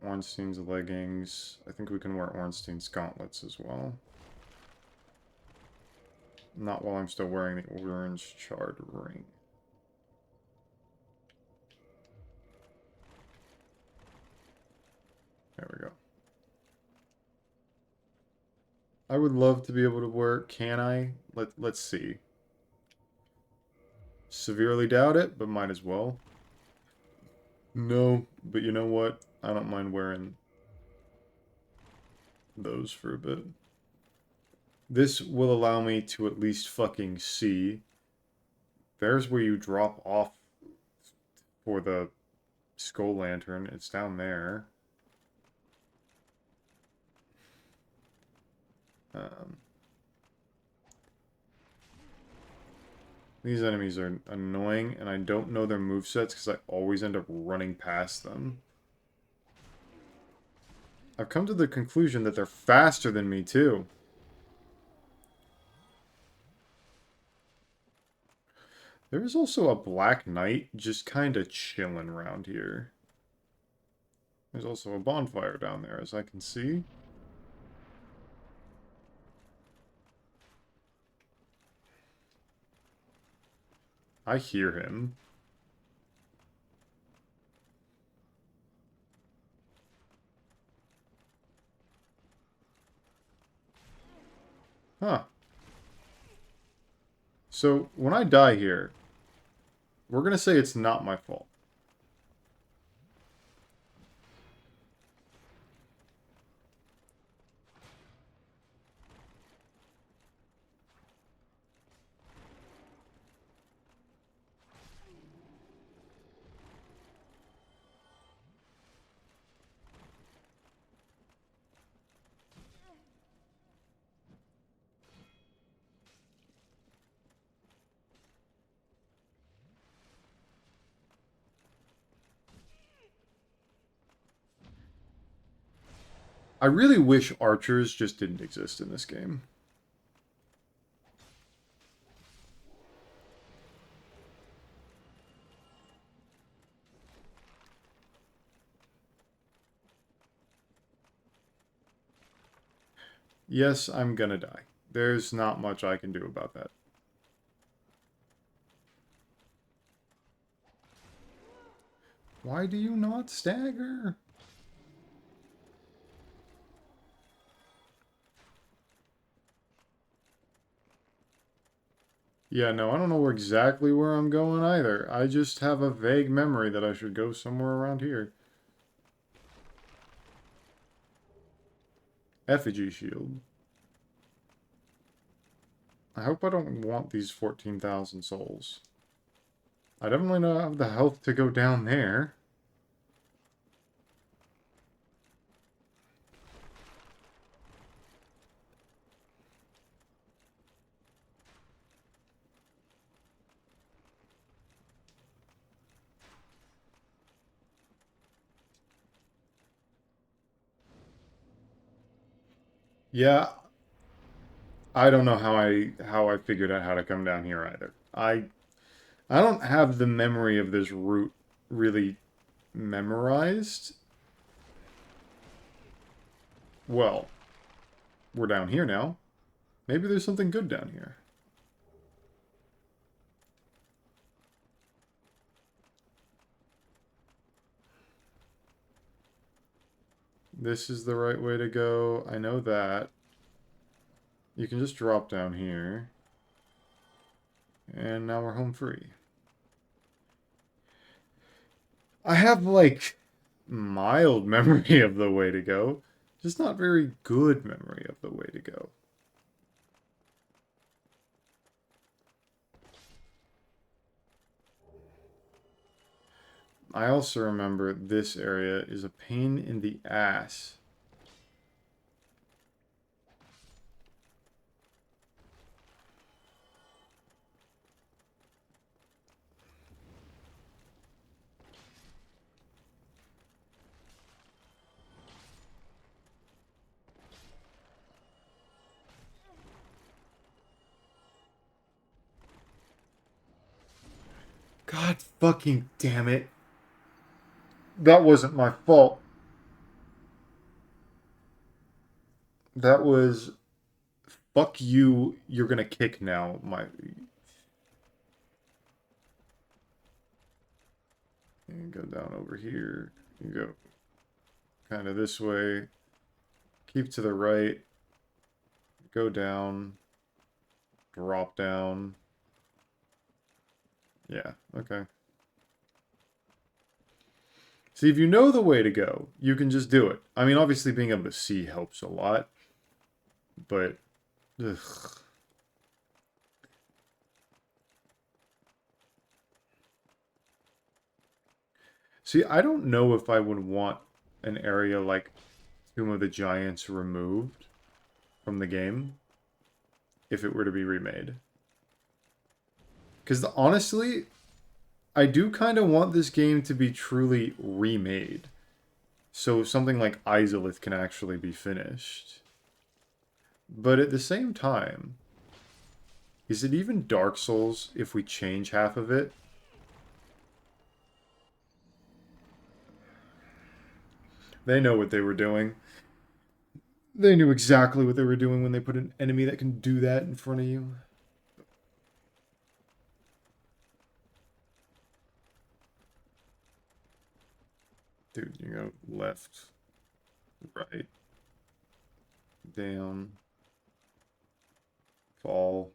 Ornstein's leggings. I think we can wear Ornstein's gauntlets as well. Not while I'm still wearing the orange charred ring. There we go. I would love to be able to wear... Can I? Let's see. Severely doubt it, but might as well. No, but you know what? I don't mind wearing those for a bit. This will allow me to at least fucking see. There's where you drop off for the skull lantern. It's down there. These enemies are annoying, and I don't know their movesets because I always end up running past them. I've come to the conclusion that they're faster than me, too. There is also a Black Knight just kind of chilling around here. There's also a bonfire down there, as I can see. I hear him. Huh. So, when I die here, we're going to say it's not my fault. I really wish archers just didn't exist in this game. Yes, I'm gonna die. There's not much I can do about that. Why do you not stagger? Yeah, no, I don't know exactly where I'm going either. I just have a vague memory that I should go somewhere around here. Effigy shield. I hope I don't want these 14,000 souls. I definitely don't have the health to go down there. Yeah, I don't know how I figured out how to come down here either. I don't have the memory of this route really memorized. Well, we're down here now. Maybe there's something good down here. This is the right way to go. I know that. You can just drop down here. And now we're home free. I have, like, mild memory of the way to go. Just not very good memory of the way to go. I also remember this area is a pain in the ass. God fucking damn it. That wasn't my fault. That was... Fuck you, you're gonna kick now. And go down over here. You go kind of this way. Keep to the right. Go down. Drop down. Yeah, okay. See, if you know the way to go, you can just do it. I mean, obviously being able to see helps a lot. But... Ugh. See, I don't know if I would want an area like Tomb of the Giants removed from the game if it were to be remade. Because honestly, I do kind of want this game to be truly remade. So something like Izalith can actually be finished. But at the same time, is it even Dark Souls if we change half of it? They know what they were doing. They knew exactly what they were doing when they put an enemy that can do that in front of you. Dude, you go left, right, down, fall.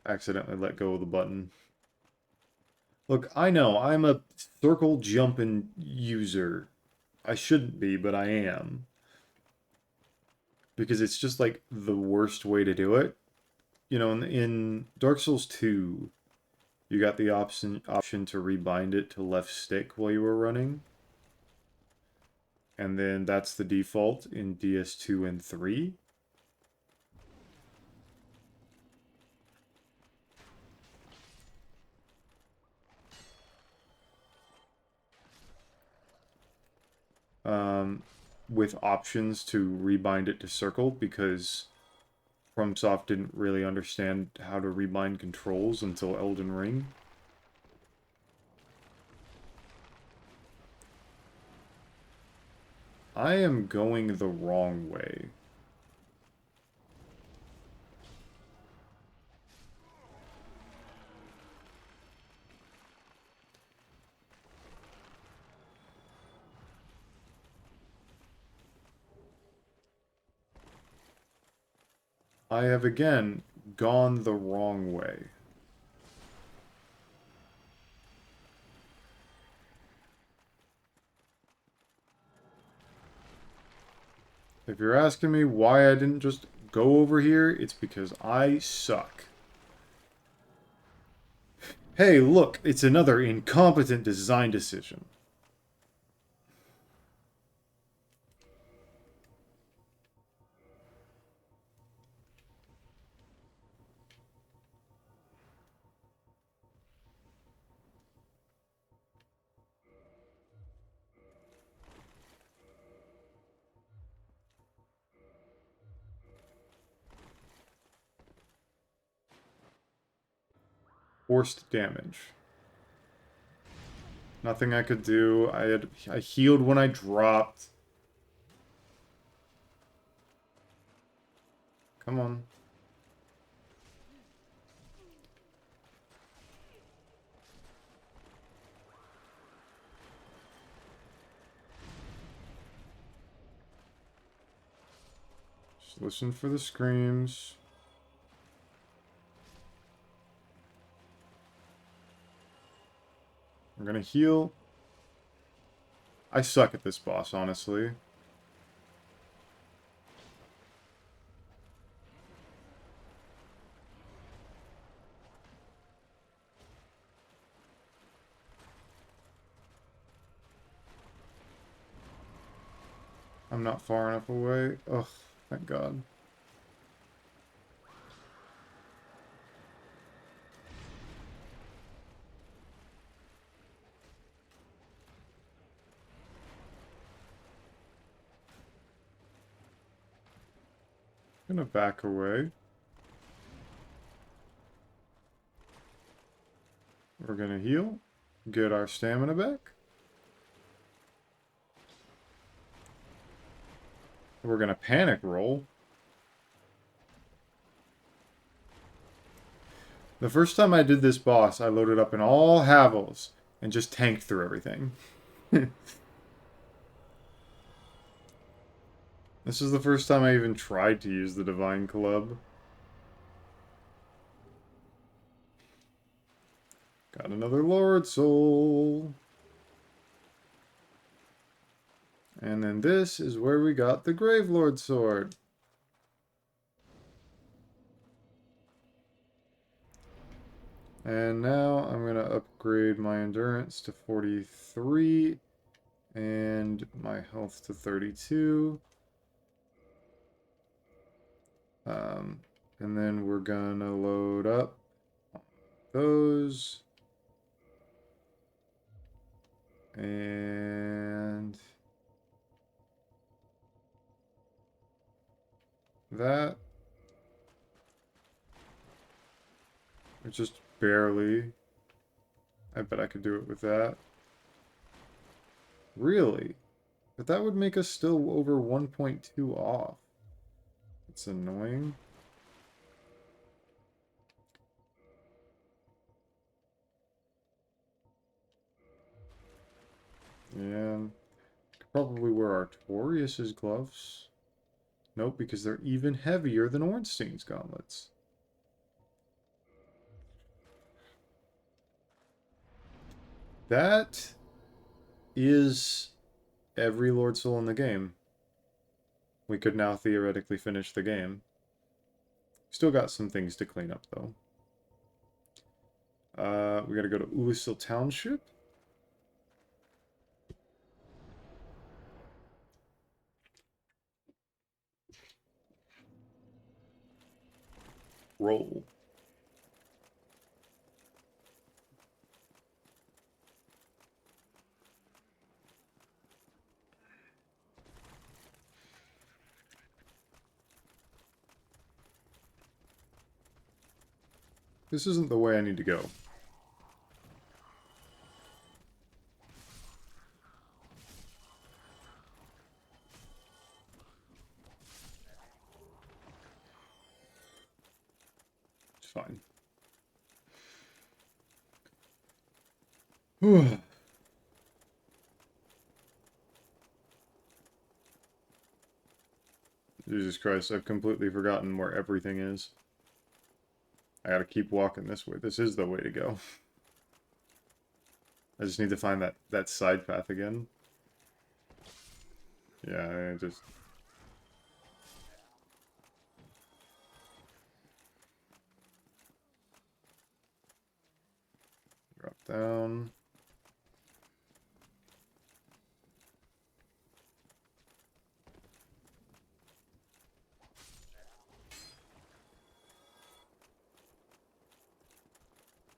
Accidentally let go of the button. Look, I know, I'm a circle jumping user. I shouldn't be, but I am. Because it's just like the worst way to do it. You know, in Dark Souls 2, you got the option to rebind it to left stick while you were running. And then that's the default in DS2 and 3. with options to rebind it to circle because FromSoft didn't really understand how to rebind controls until Elden Ring. I am going the wrong way. I have again gone the wrong way. If you're asking me why I didn't just go over here, it's because I suck. Hey, look, it's another incompetent design decision. Forced damage. Nothing I could do. I healed when I dropped. Come on. Just listen for the screams. I'm gonna heal. I suck at this boss, honestly. I'm not far enough away. Ugh, thank God. I'm gonna back away. We're gonna heal. Get our stamina back. We're gonna panic roll. The first time I did this boss, I loaded up in all Havels and just tanked through everything. This is the first time I even tried to use the Divine Club. Got another Lord Soul. And then this is where we got the Gravelord Sword. And now I'm going to upgrade my endurance to 43 and my health to 32. And then we're going to load up those. And that. It's just barely. I bet I could do it with that. Really? But that would make us still over 1.2 off. It's annoying. Yeah. Could probably wear Artorias' gloves. Nope, because they're even heavier than Ornstein's gauntlets. That is every Lord Soul in the game. We could now theoretically finish the game. Still got some things to clean up, though. We gotta go to Ulisil Township. Roll. This isn't the way I need to go. It's fine. Jesus Christ, I've completely forgotten where everything is. I gotta keep walking this way. This is the way to go. I just need to find that side path again. Yeah, I just... Drop down.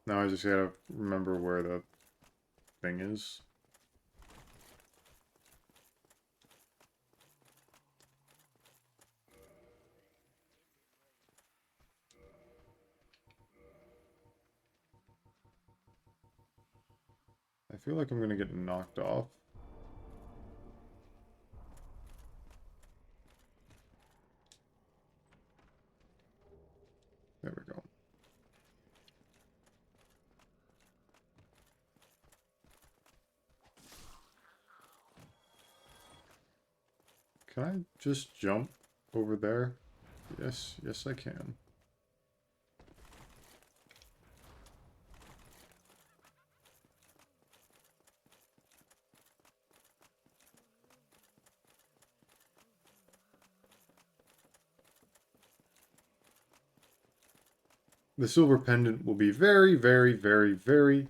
Now I just gotta remember where the thing is. I feel like I'm gonna get knocked off. There we go. Can I just jump over there? Yes, yes I can. The silver pendant will be very, very, very, very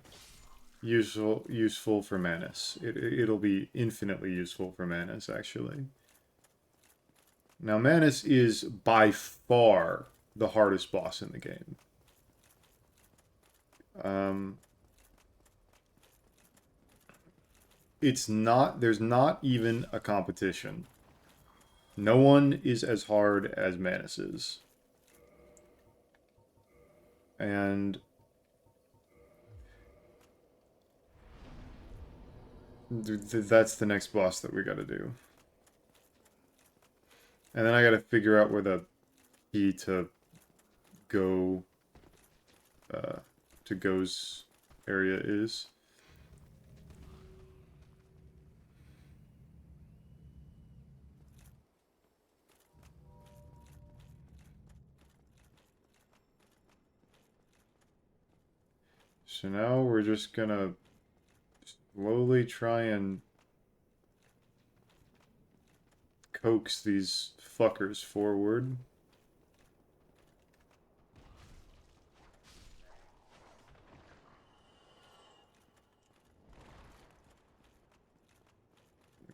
useful for Manus. It'll be infinitely useful for Manus, actually. Now, Manus is by far the hardest boss in the game. It's not, there's not even a competition. No one is as hard as Manus is. And that's the next boss that we gotta do. And then I gotta figure out where the key to go, to go's area is. So now we're just gonna slowly try and coax these fuckers forward.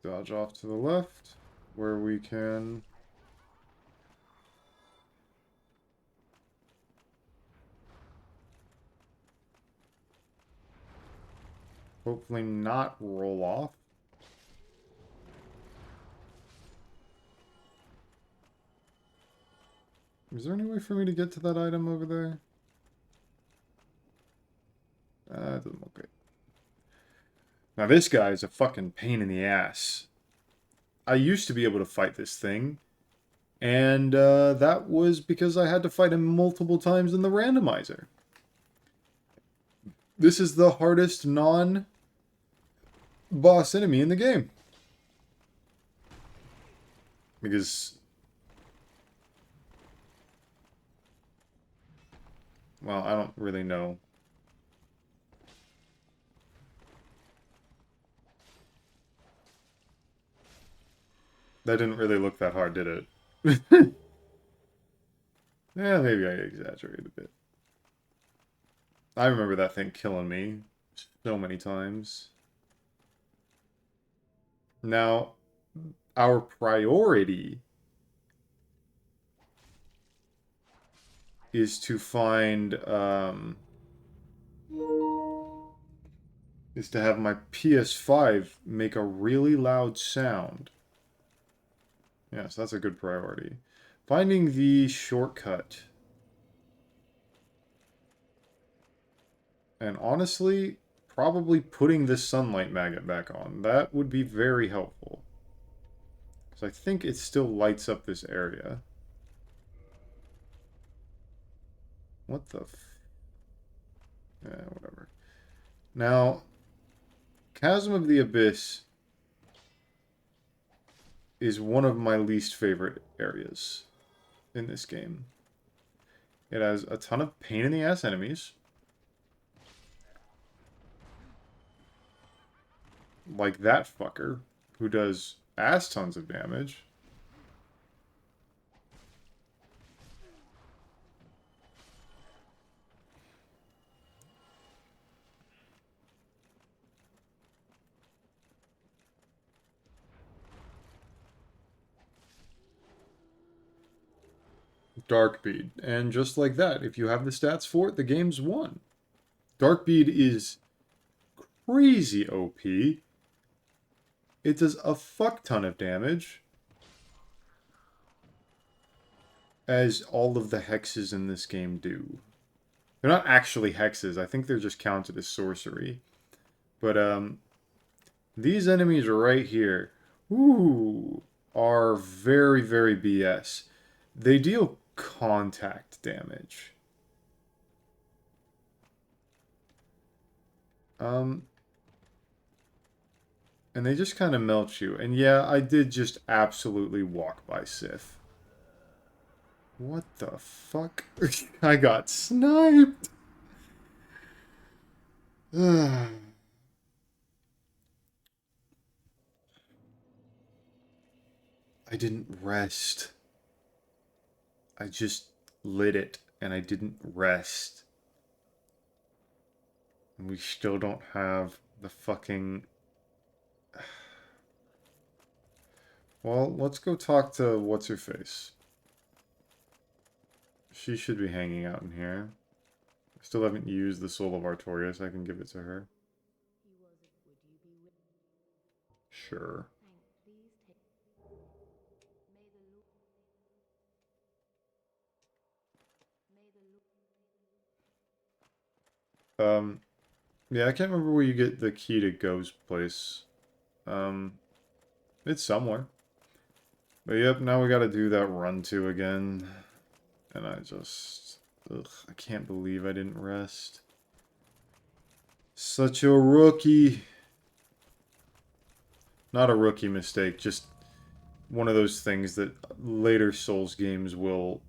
Dodge off to the left, where we can... hopefully not roll off. Is there any way for me to get to that item over there? It doesn't look good. Now this guy is a fucking pain in the ass. I used to be able to fight this thing, and that was because I had to fight him multiple times in the randomizer. This is the hardest non-boss enemy in the game. Because... well, I don't really know. That didn't really look that hard, did it? Yeah, maybe I exaggerated a bit. I remember that thing killing me so many times. Now, our priority is to find, is to have my PS5 make a really loud sound. Yes, that's a good priority. Finding the shortcut. And honestly, probably putting this sunlight magnet back on. That would be very helpful. Because I think it still lights up this area. What the yeah, whatever. Now, Chasm of the Abyss is one of my least favorite areas in this game. It has a ton of pain-in-the-ass enemies. Like that fucker, who does ass tons of damage. Darkbead. And just like that, if you have the stats for it, the game's won. Darkbead is crazy OP. It does a fuck ton of damage. As all of the hexes in this game do. They're not actually hexes. I think they're just counted as sorcery. But, these enemies right here, ooh, are very, very BS. They deal contact damage. And they just kind of melt you. And yeah, I did just absolutely walk by Sif. What the fuck? I got sniped! I didn't rest. I just lit it, and I didn't rest. And we still don't have the fucking... Well, let's go talk to What's-Her-Face. She should be hanging out in here. I still haven't used the Soul of Artorias. I can give it to her. Sure. Yeah, I can't remember where you get the key to Go's place. It's somewhere. But yep, now we gotta do that run to again. And I just... Ugh, I can't believe I didn't rest. Such a rookie. Not a rookie mistake, just one of those things that later Souls games will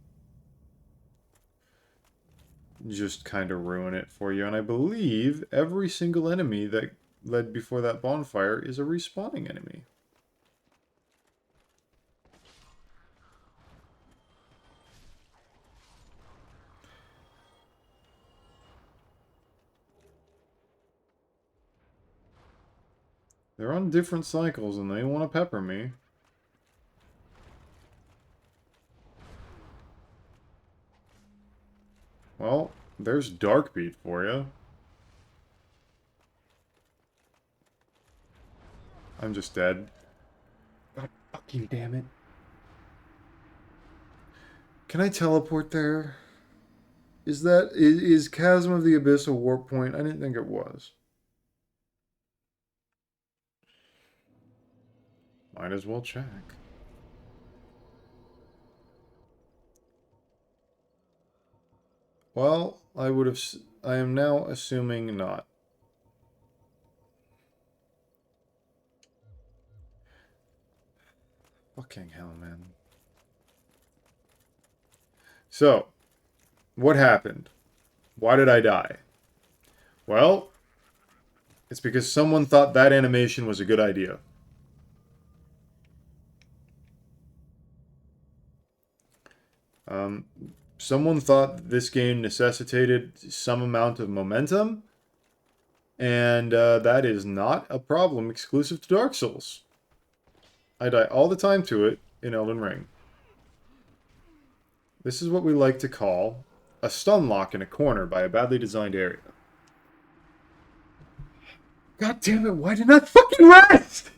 just kind of ruin it for you. And I believe every single enemy that led before that bonfire is a respawning enemy. They're on different cycles and they want to pepper me. Well, there's Darkbeat for you. I'm just dead. God fucking damn it. Can I teleport there? Is Chasm of the Abyss a warp point? I didn't think it was. Might as well check. Well, I am now assuming not. Fucking hell, man. So, what happened? Why did I die? Well, it's because someone thought that animation was a good idea. Someone thought this game necessitated some amount of momentum, and that is not a problem exclusive to Dark Souls. I die all the time to it in Elden Ring. This is what we like to call a stun lock in a corner by a badly designed area. God damn it, why didn't I fucking rest?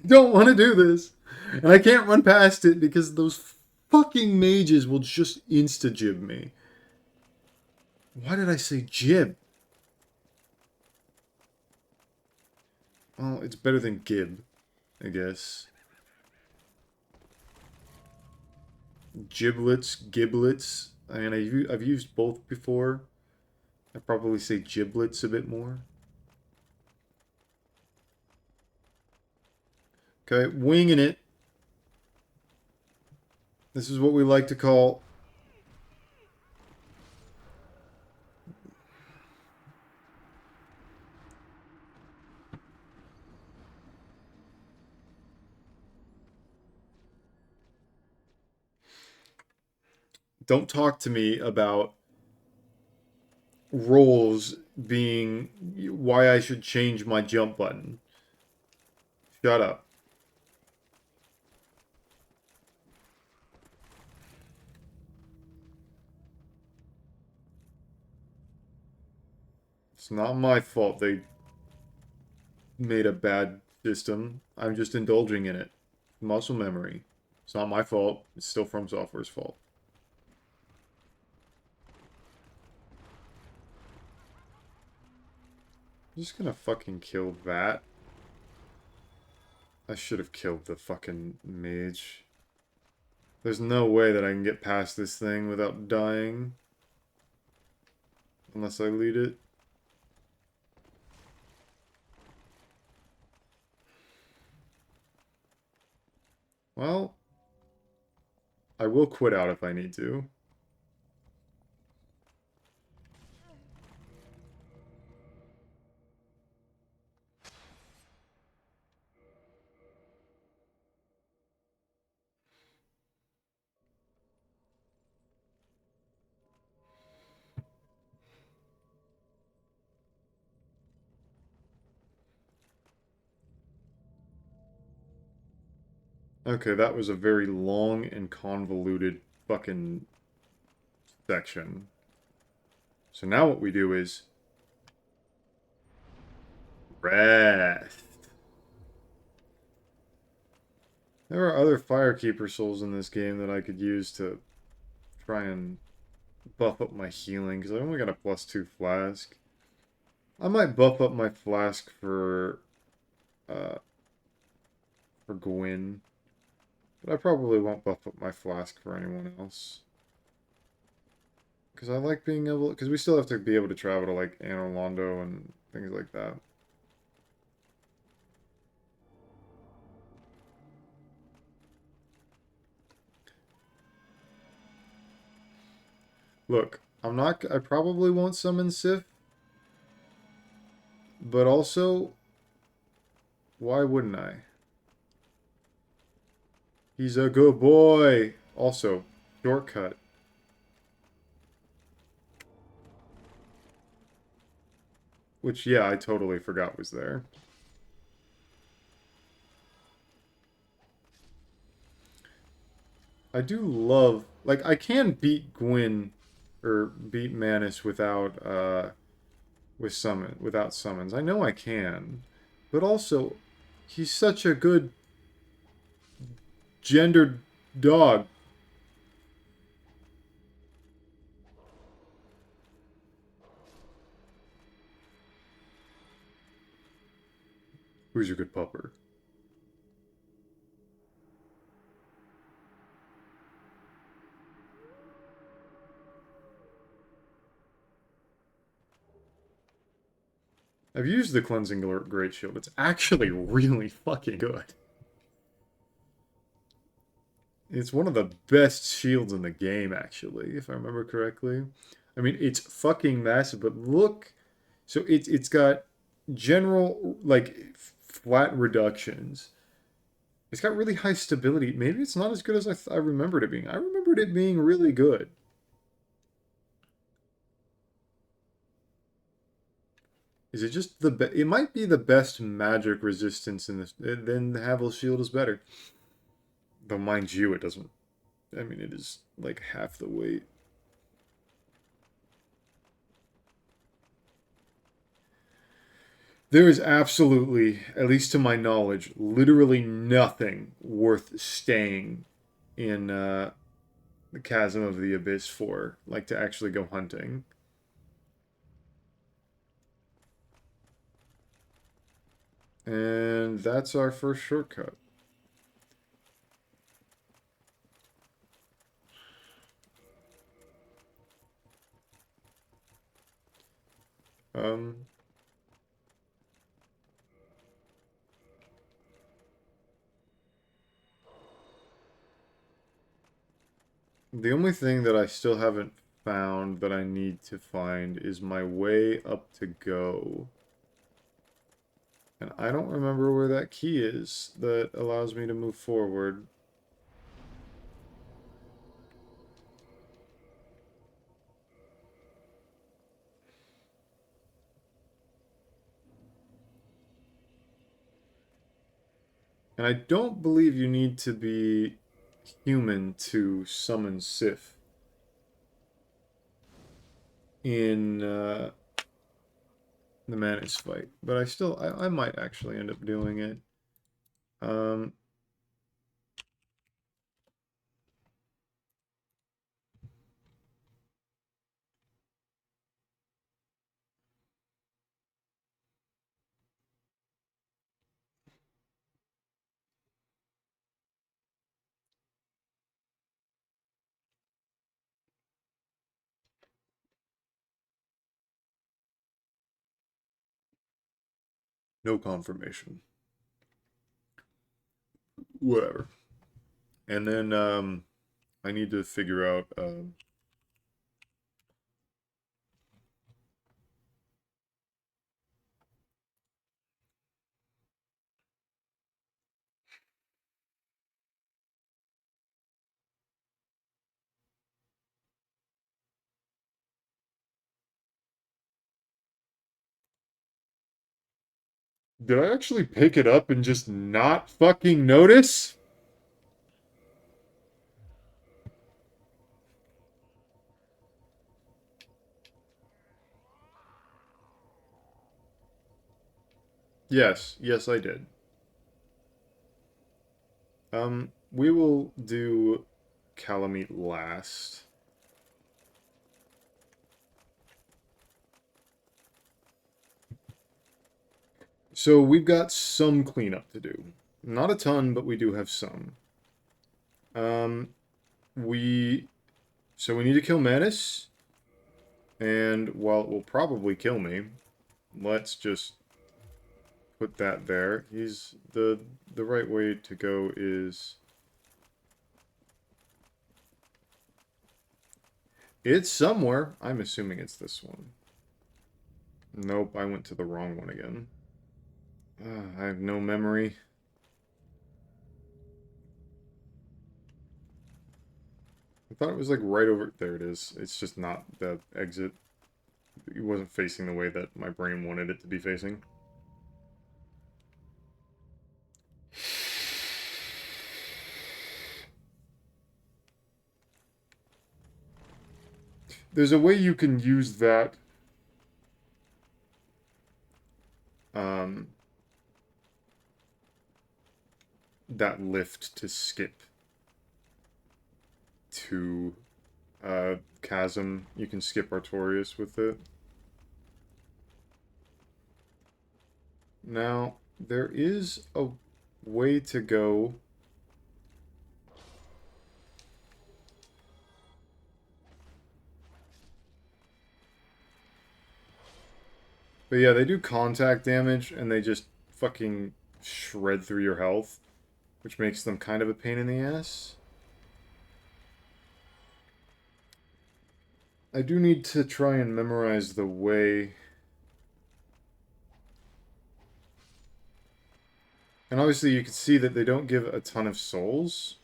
I don't want to do this. And I can't run past it because those fucking mages will just insta-jib me. Why did I say jib? Well, it's better than Gib, I guess. Giblets, giblets. I mean, I've used both before. I'd probably say giblets a bit more. Okay, winging it. This is what we like to call... Don't talk to me about rolls being why I should change my jump button. Shut up. It's not my fault they made a bad system. I'm just indulging in it. Muscle memory. It's not my fault. It's still From Software's fault. I'm just gonna fucking kill that. I should have killed the fucking mage. There's no way that I can get past this thing without dying. Unless I lead it. Well, I will quit out if I need to. Okay, that was a very long and convoluted fucking section. So now what we do is rest. There are other Firekeeper souls in this game that I could use to try and buff up my healing, because I only got a +2 flask. I might buff up my flask uh, for Gwyn, but I probably won't buff up my flask for anyone else. Because I like being able, because we still have to be able to travel to, like, Anor Londo and things like that. Look, I probably won't summon Sif, but also, why wouldn't I? He's a good boy! Also, shortcut. Which, yeah, I totally forgot was there. I do love... Like, I can beat Gwyn, or beat Manus without summons. I know I can. But also, he's such a good gendered dog. Who's your good pupper? I've used the Cleansing Great Shield. It's actually really fucking good. It's one of the best shields in the game, actually, if I remember correctly. I mean, it's fucking massive, but look. So it's got general, like, flat reductions. It's got really high stability. Maybe it's not as good as I remembered it being. I remembered it being really good. Is it just the best? It might be the best magic resistance in this. Then the Havel's Shield is better. Though, mind you, it doesn't. I mean, it is like half the weight. There is absolutely, at least to my knowledge, literally nothing worth staying in the Chasm of the Abyss for, like to actually go hunting. And that's our first shortcut. Um, the only thing that I still haven't found that I need to find is my way up to go. And I don't remember where that key is that allows me to move forward. And I don't believe you need to be human to summon Sif in the Manus fight. But I might actually end up doing it. Um, no confirmation. Whatever. And then I need to figure out did I actually pick it up and just not fucking notice? Yes, yes I did. We will do Calamite last. So we've got some cleanup to do. Not a ton, but we do have some. Um, we so we need to kill Manus, and while it will probably kill me, let's just put that there. He's the right way to go is it's somewhere. I'm assuming it's this one. Nope, I went to the wrong one again. I have no memory. I thought it was like right over there. It is. It's just not the exit. It wasn't facing the way that my brain wanted it to be facing. There's a way you can use that um, that lift to skip to Chasm. You can skip Artorias with it. Now, there is a way to go. But yeah, they do contact damage and they just fucking shred through your health, which makes them kind of a pain in the ass. I do need to try and memorize the way. And obviously you can see that they don't give a ton of souls.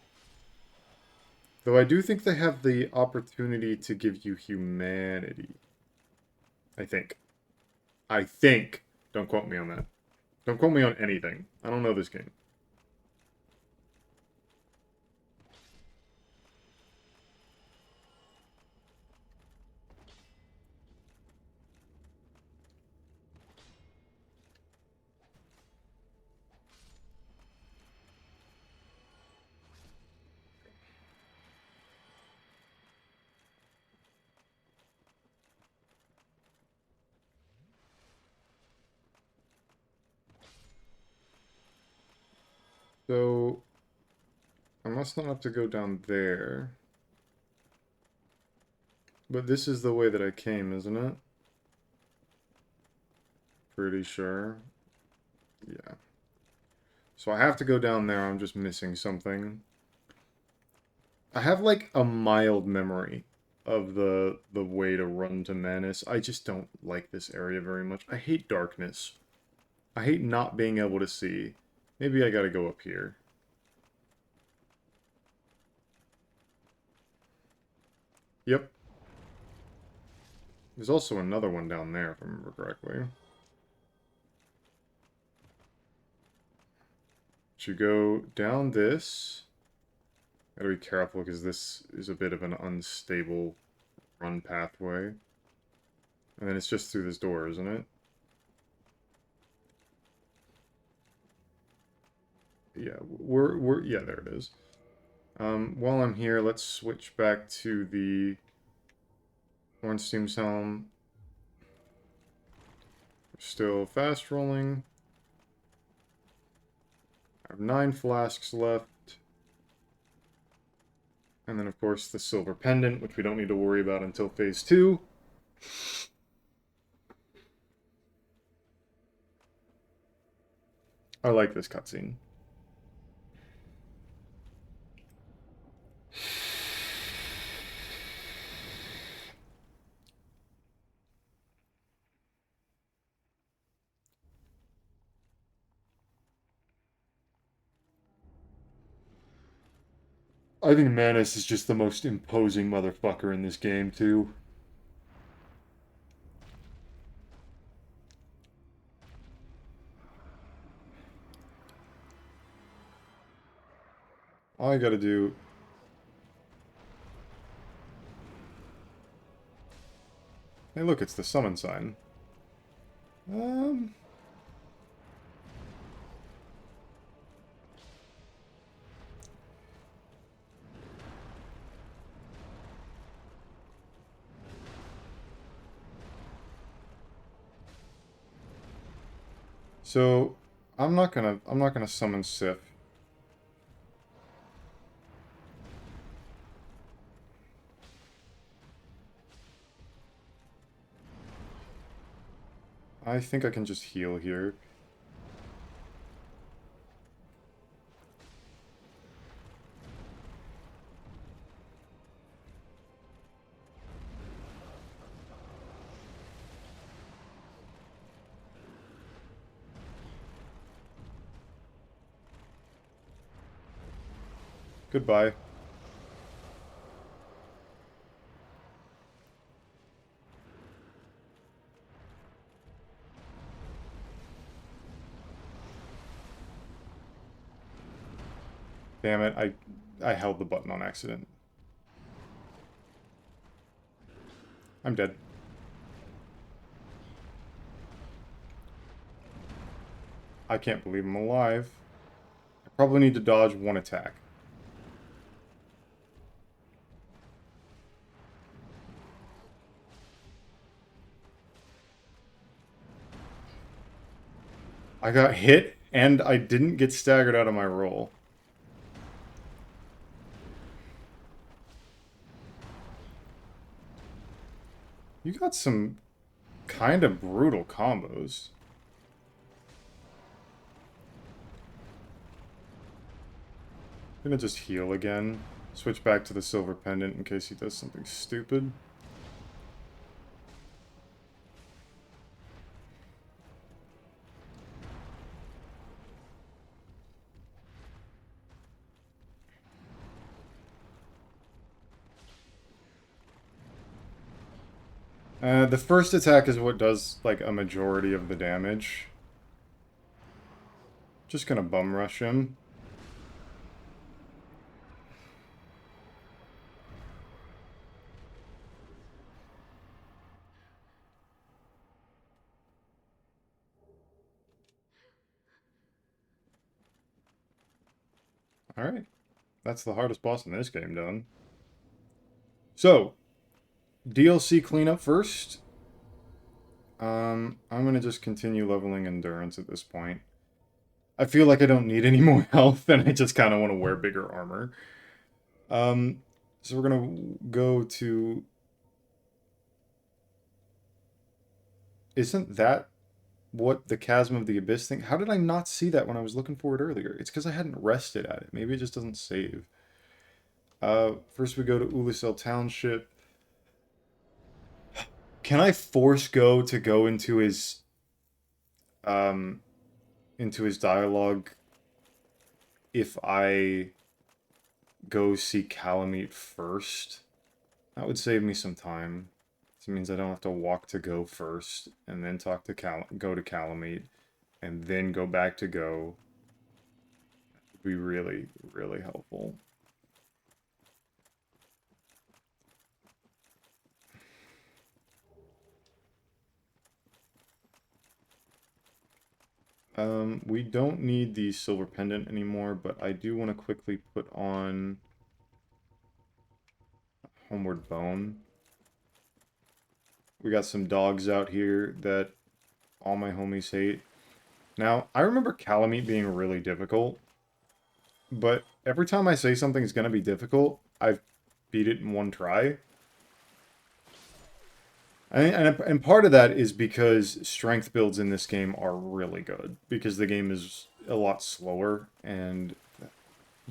Though I do think they have the opportunity to give you humanity. I think. I think. Don't quote me on that. Don't quote me on anything. I don't know this game. So, I must not have to go down there. But this is the way that I came, isn't it? Pretty sure. Yeah. So I have to go down there, I'm just missing something. I have like a mild memory of the way to run to Manus. I just don't like this area very much. I hate darkness. I hate not being able to see. Maybe I gotta go up here. Yep. There's also another one down there, if I remember correctly. Should go down this. Gotta be careful because this is a bit of an unstable run pathway. And then it's just through this door, isn't it? Yeah, yeah, there it is. While I'm here, let's switch back to the Hornsteam's Helm. We're still fast rolling. I have 9 flasks left. And then, of course, the silver pendant, which we don't need to worry about until phase 2. I like this cutscene. I think Manus is just the most imposing motherfucker in this game, too. All I gotta do... Hey, look, it's the summon sign. Um... So, I'm not gonna summon Sif. I think I can just heal here. Goodbye. Damn it, I held the button on accident. I'm dead. I can't believe I'm alive. I probably need to dodge one attack. I got hit, and I didn't get staggered out of my roll. You got some kind of brutal combos. I'm gonna just heal again. Switch back to the silver pendant in case he does something stupid. The first attack is what does, like, a majority of the damage. Just gonna bum rush him. Alright. That's the hardest boss in this game done. So, DLC cleanup first. I'm gonna just continue leveling endurance at this point. I feel like I don't need any more health, and I just kind of want to wear bigger armor. Um, so we're gonna go to. Isn't that what the Chasm of the Abyss thing? How did I not see that when I was looking for it earlier? It's because I hadn't rested at it. Maybe it just doesn't save. First we go to Ulusel Township. Can I force Go to go um into his dialogue if I go see Calamite first? That would save me some time. This means I don't have to walk to Go first and then talk to go to Calamite and then go back to Go. Would be really, really helpful. We don't need the silver pendant anymore, but I do want to quickly put on Homeward Bone. We got some dogs out here that all my homies hate. Now, I remember Calamite being really difficult, but every time I say something's gonna be difficult, I've beat it in one try. And part of that is because strength builds in this game are really good, because the game is a lot slower and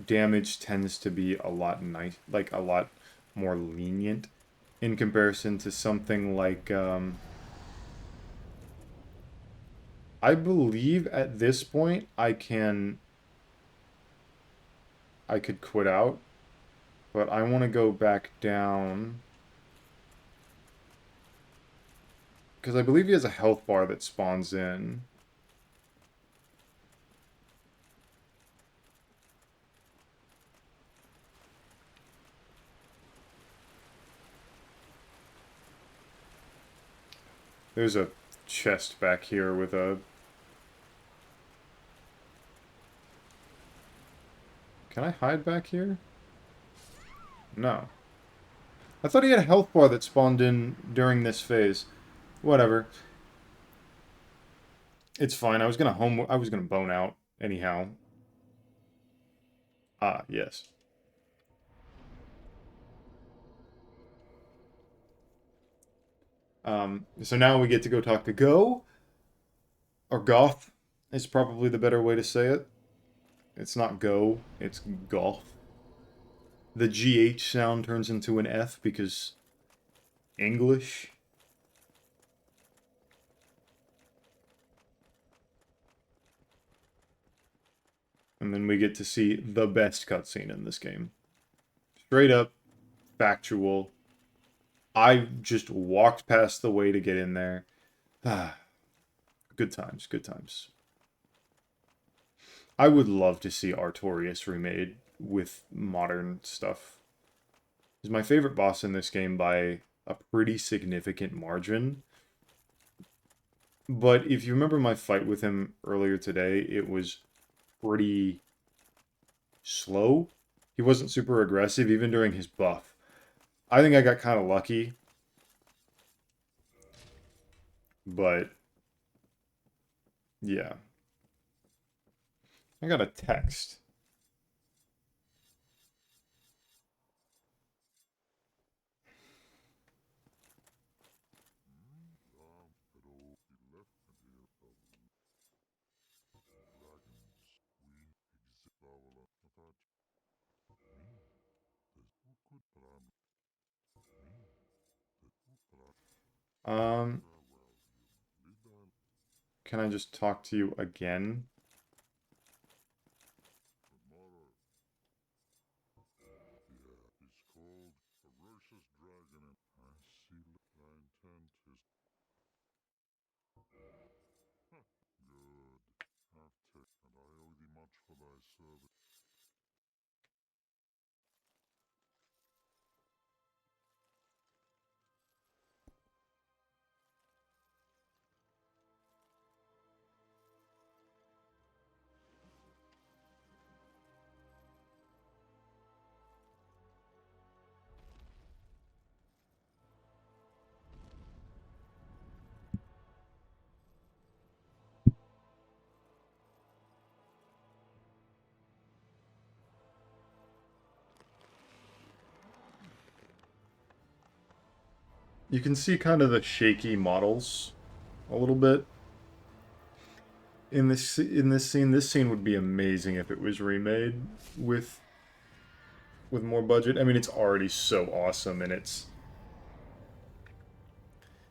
damage tends to be a lot like a lot more lenient in comparison to something like I believe at this point I could quit out, but I want to go back down because I believe he has a health bar that spawns in. There's a chest back here with a... Can I hide back here? No. I thought he had a health bar that spawned in during this phase. Whatever. It's fine. I was gonna bone out anyhow. Ah, yes. So now we get to go talk to Go, or Goth is probably the better way to say it. It's not Go, it's Goth. The GH sound turns into an F because English. And then we get to see the best cutscene in this game. Straight up, factual. I just walked past the way to get in there. Ah, good times, good times. I would love to see Artorias remade with modern stuff. He's my favorite boss in this game by a pretty significant margin. But if you remember my fight with him earlier today, it was pretty slow. He wasn't super aggressive even during his buff. I think I got kind of lucky, but yeah. I got a text. Um, can I just talk to you again? You can see kind of the shaky models a little bit in this scene. This scene would be amazing if it was remade with more budget. I mean, it's already so awesome, and it's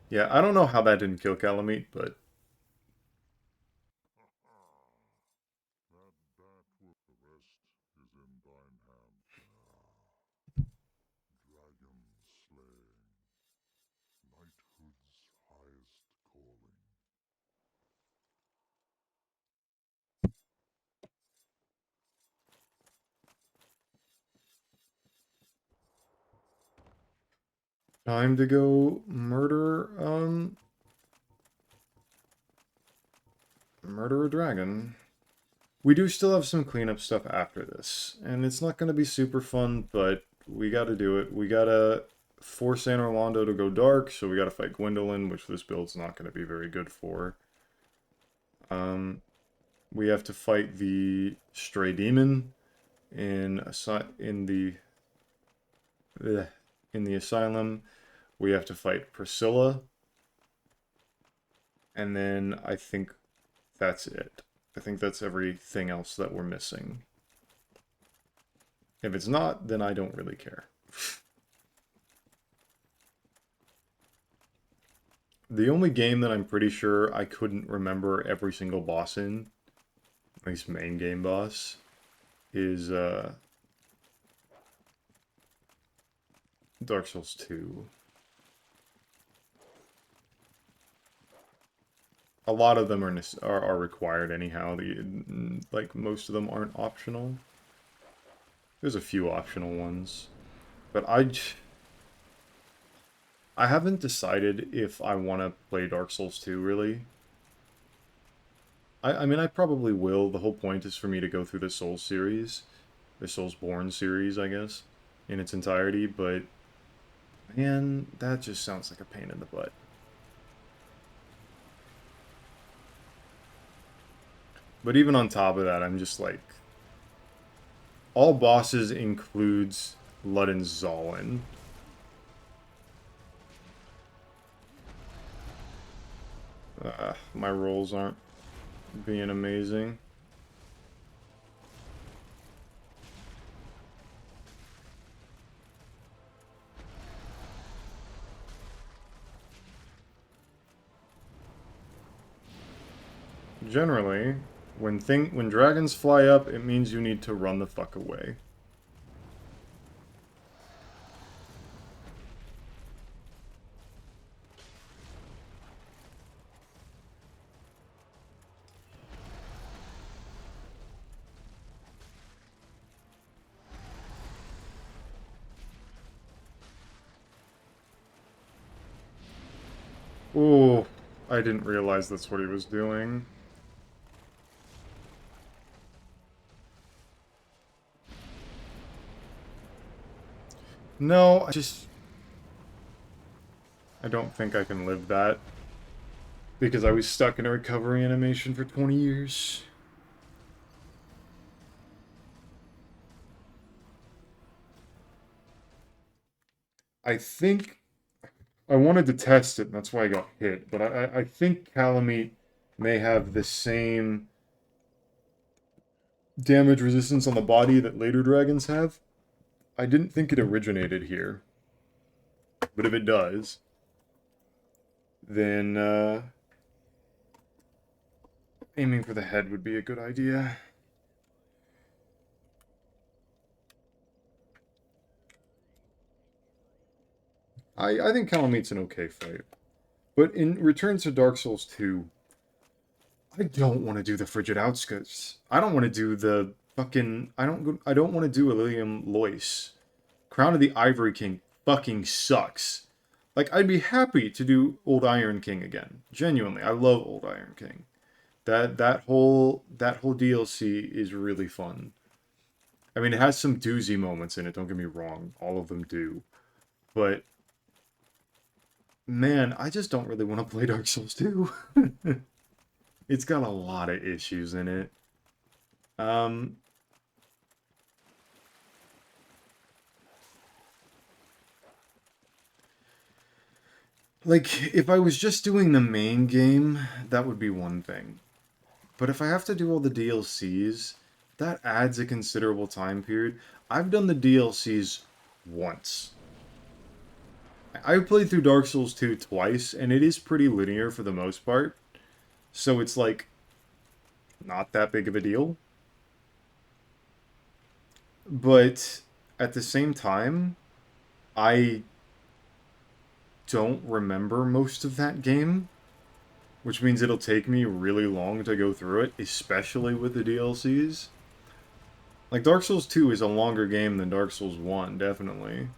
yeah. I don't know how that didn't kill Calamite, but time to go murder a dragon. We do still have some cleanup stuff after this, and it's not going to be super fun, but we got to do it. We got to force San Orlando to go dark, so we got to fight Gwendolyn, which this build's not going to be very good for. We have to fight the Stray Demon in the in the asylum. We have to fight Priscilla, and then I think that's it. I think that's everything else that we're missing. If it's not, then I don't really care. The only game that I'm pretty sure I couldn't remember every single boss in, at least main game boss, is Dark Souls 2. A lot of them are required anyhow. Like most of them aren't optional. There's a few optional ones, but I haven't decided if I want to play Dark Souls 2 really. I mean I probably will. The whole point is for me to go through the Souls series, the Soulsborne series, I guess, in its entirety, but man, that just sounds like a pain in the butt. But even on top of that, I'm just like, all bosses includes Ludden Zolin. My rolls aren't being amazing. Generally, when dragons fly up, it means you need to run the fuck away. Ooh, I didn't realize that's what he was doing. No, I don't think I can live that. Because I was stuck in a recovery animation for 20 years. I think I wanted to test it, and that's why I got hit. But I think Calamite may have the same damage resistance on the body that later dragons have. I didn't think it originated here. But if it does, then aiming for the head would be a good idea. I think Calamite's an okay fight. But in Return to Dark Souls 2, I don't want to do the Frigid Outskirts. I don't want to do the fucking... I don't want to do Ilium Lois. Crown of the Ivory King fucking sucks. Like, I'd be happy to do Old Iron King again. Genuinely, I love Old Iron King. That whole DLC is really fun. I mean, it has some doozy moments in it, don't get me wrong. All of them do. But, man, I just don't really want to play Dark Souls 2. It's got a lot of issues in it. Um, Like, if I was just doing the main game, that would be one thing. But if I have to do all the DLCs, that adds a considerable time period. I've done the DLCs once. I've played through Dark Souls 2 twice, and it is pretty linear for the most part. So it's like not that big of a deal. But at the same time, I don't remember most of that game, which means it'll take me really long to go through it, especially with the DLCs. Like Dark Souls 2 is a longer game than Dark Souls 1, definitely.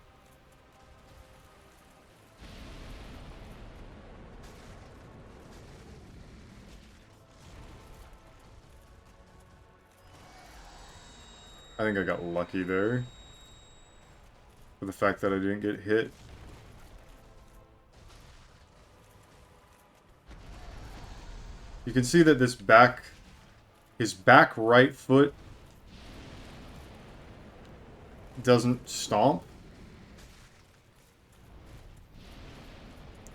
I think I got lucky there with the fact that I didn't get hit. You can see that his back right foot doesn't stomp.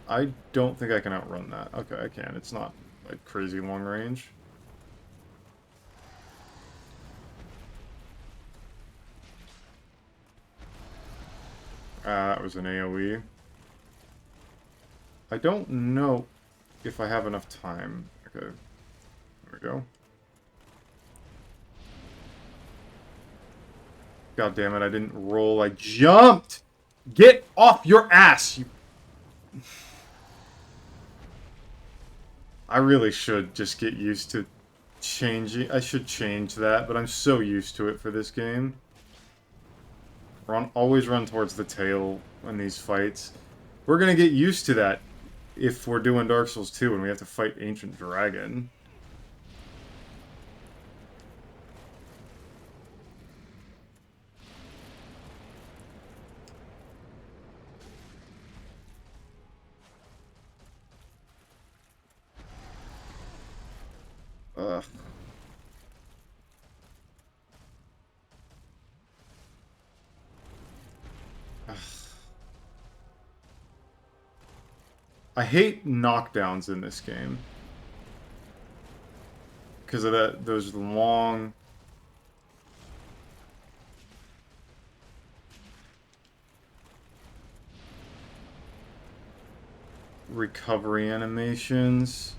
I don't think I can outrun that. Okay, I can. It's not like crazy long range. That was an AoE. I don't know if I have enough time. Okay, there we go. God damn it, I didn't roll. I jumped! Get off your ass! I really should just get used to changing. I should change that, but I'm so used to it for this game. Always run towards the tail in these fights. We're gonna get used to that if we're doing Dark Souls 2 and we have to fight Ancient Dragon. Ugh. Ugh. I hate knockdowns in this game. Because of those long... recovery animations.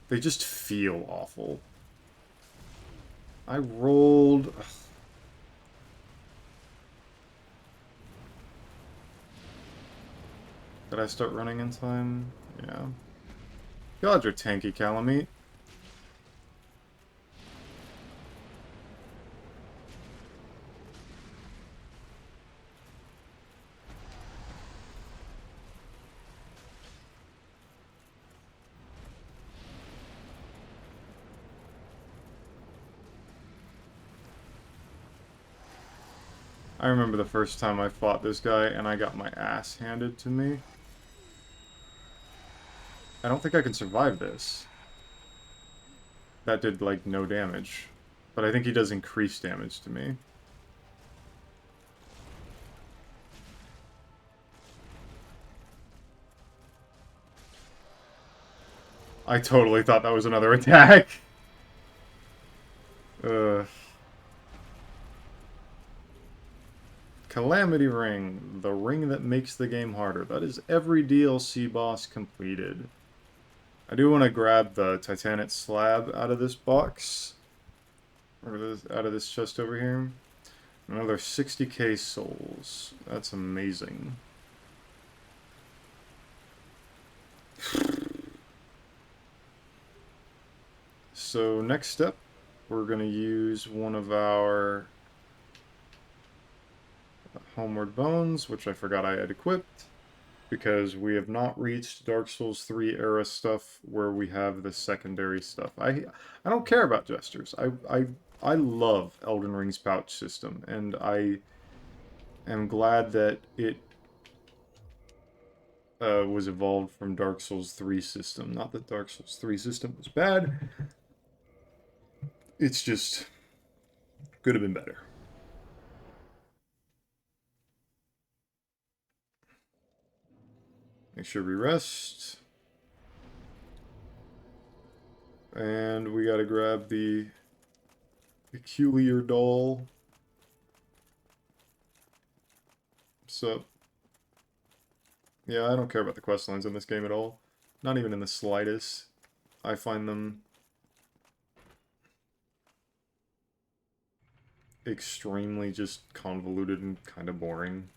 They just feel awful. I rolled... Ugh. Did I start running in time? Yeah. God, you're tanky, Calamite. I remember the first time I fought this guy and I got my ass handed to me. I don't think I can survive this. That did, like, no damage. But I think he does increase damage to me. I totally thought that was another attack. Calamity Ring, the ring that makes the game harder. That is every DLC boss completed. I do want to grab the Titanite slab out of this box. Or out of this chest over here. Another 60k souls. That's amazing. So next step, we're going to use one of our Homeward Bones, which I forgot I had equipped, because we have not reached Dark Souls 3 era stuff where we have the secondary stuff. I don't care about gestures. I love Elden Ring's pouch system, and I am glad that it was evolved from Dark Souls 3 system. Not that Dark Souls 3 system was bad. It's just could have been better. Make sure we rest. And we gotta grab the peculiar doll. So, yeah, I don't care about the quest lines in this game at all. Not even in the slightest. I find them extremely just convoluted and kind of boring.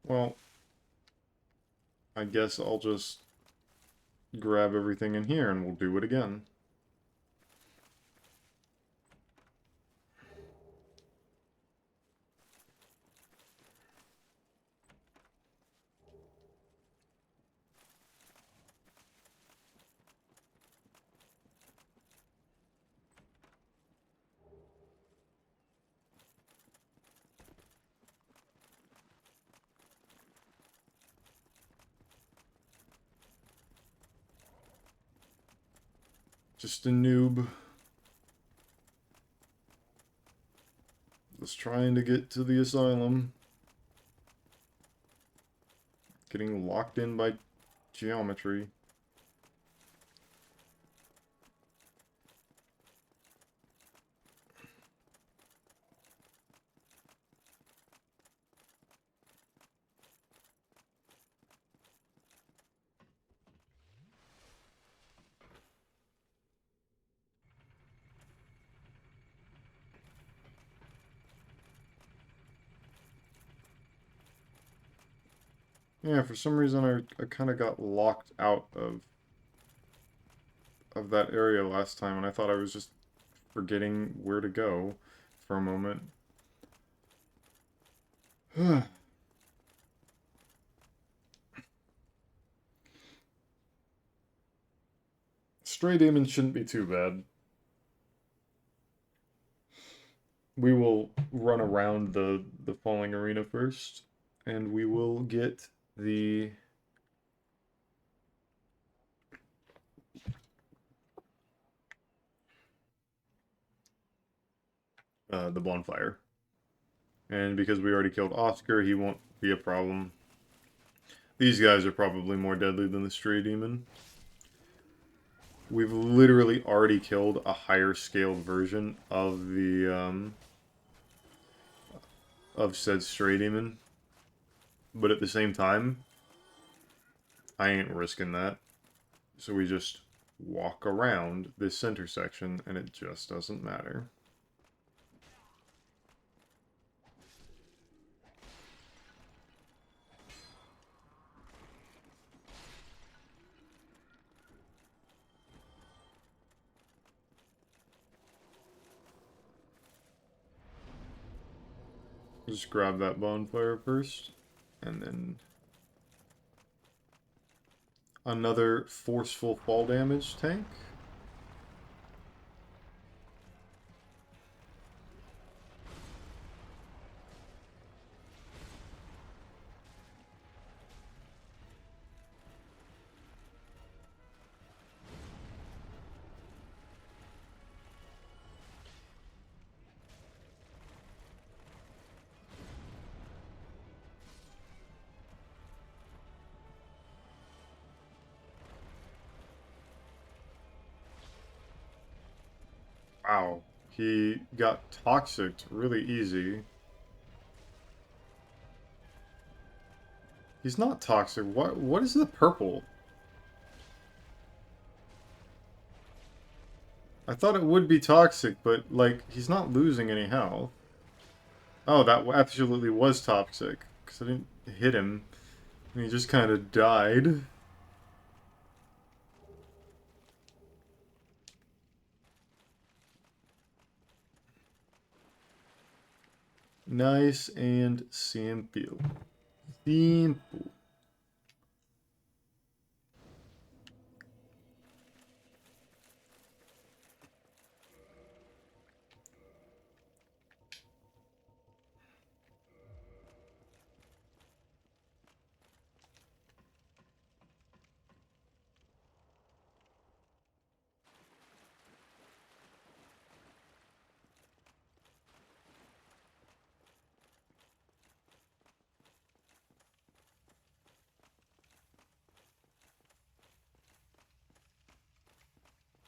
Well, I guess I'll just grab everything in here and we'll do it again. Just a noob. Just trying to get to the asylum. Getting locked in by geometry. Yeah, for some reason I kind of got locked out of that area last time, and I thought I was just forgetting where to go for a moment. Stray demons shouldn't be too bad. We will run around the falling arena first, and we will get the bonfire. And because we already killed Oscar, he won't be a problem. These guys are probably more deadly than the stray demon. We've literally already killed a higher scaled version of the of said stray demon. But at the same time, I ain't risking that. So we just walk around this center section and it just doesn't matter. Just grab that bonfire first, and then another forceful fall damage tank. Wow, he got toxic really easy. He's not toxic. What is the purple? I thought it would be toxic, but like he's not losing any health. Oh, that absolutely was toxic because I didn't hit him, and he just kind of died. Nice and simple. Simple.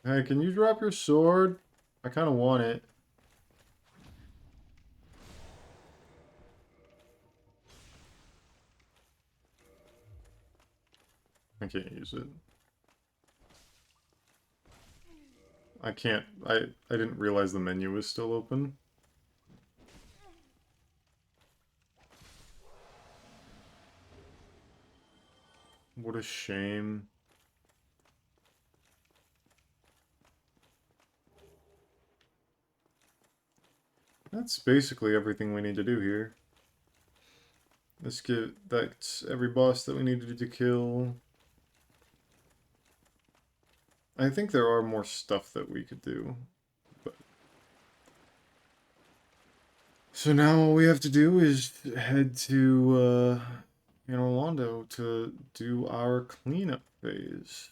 Hey, can you drop your sword? I kind of want it. I can't use it. I can't. I didn't realize the menu was still open. What a shame. That's basically everything we need to do here. Let's get... That's every boss that we needed to kill. I think there are more stuff that we could do. But... So now all we have to do is head to, Orlando to do our cleanup phase.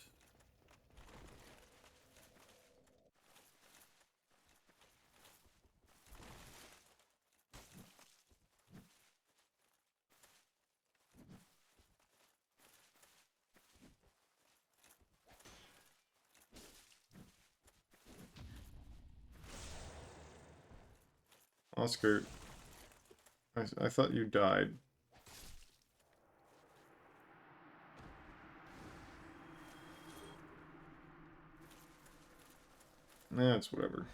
Oscar, I thought you died. Nah, it's whatever.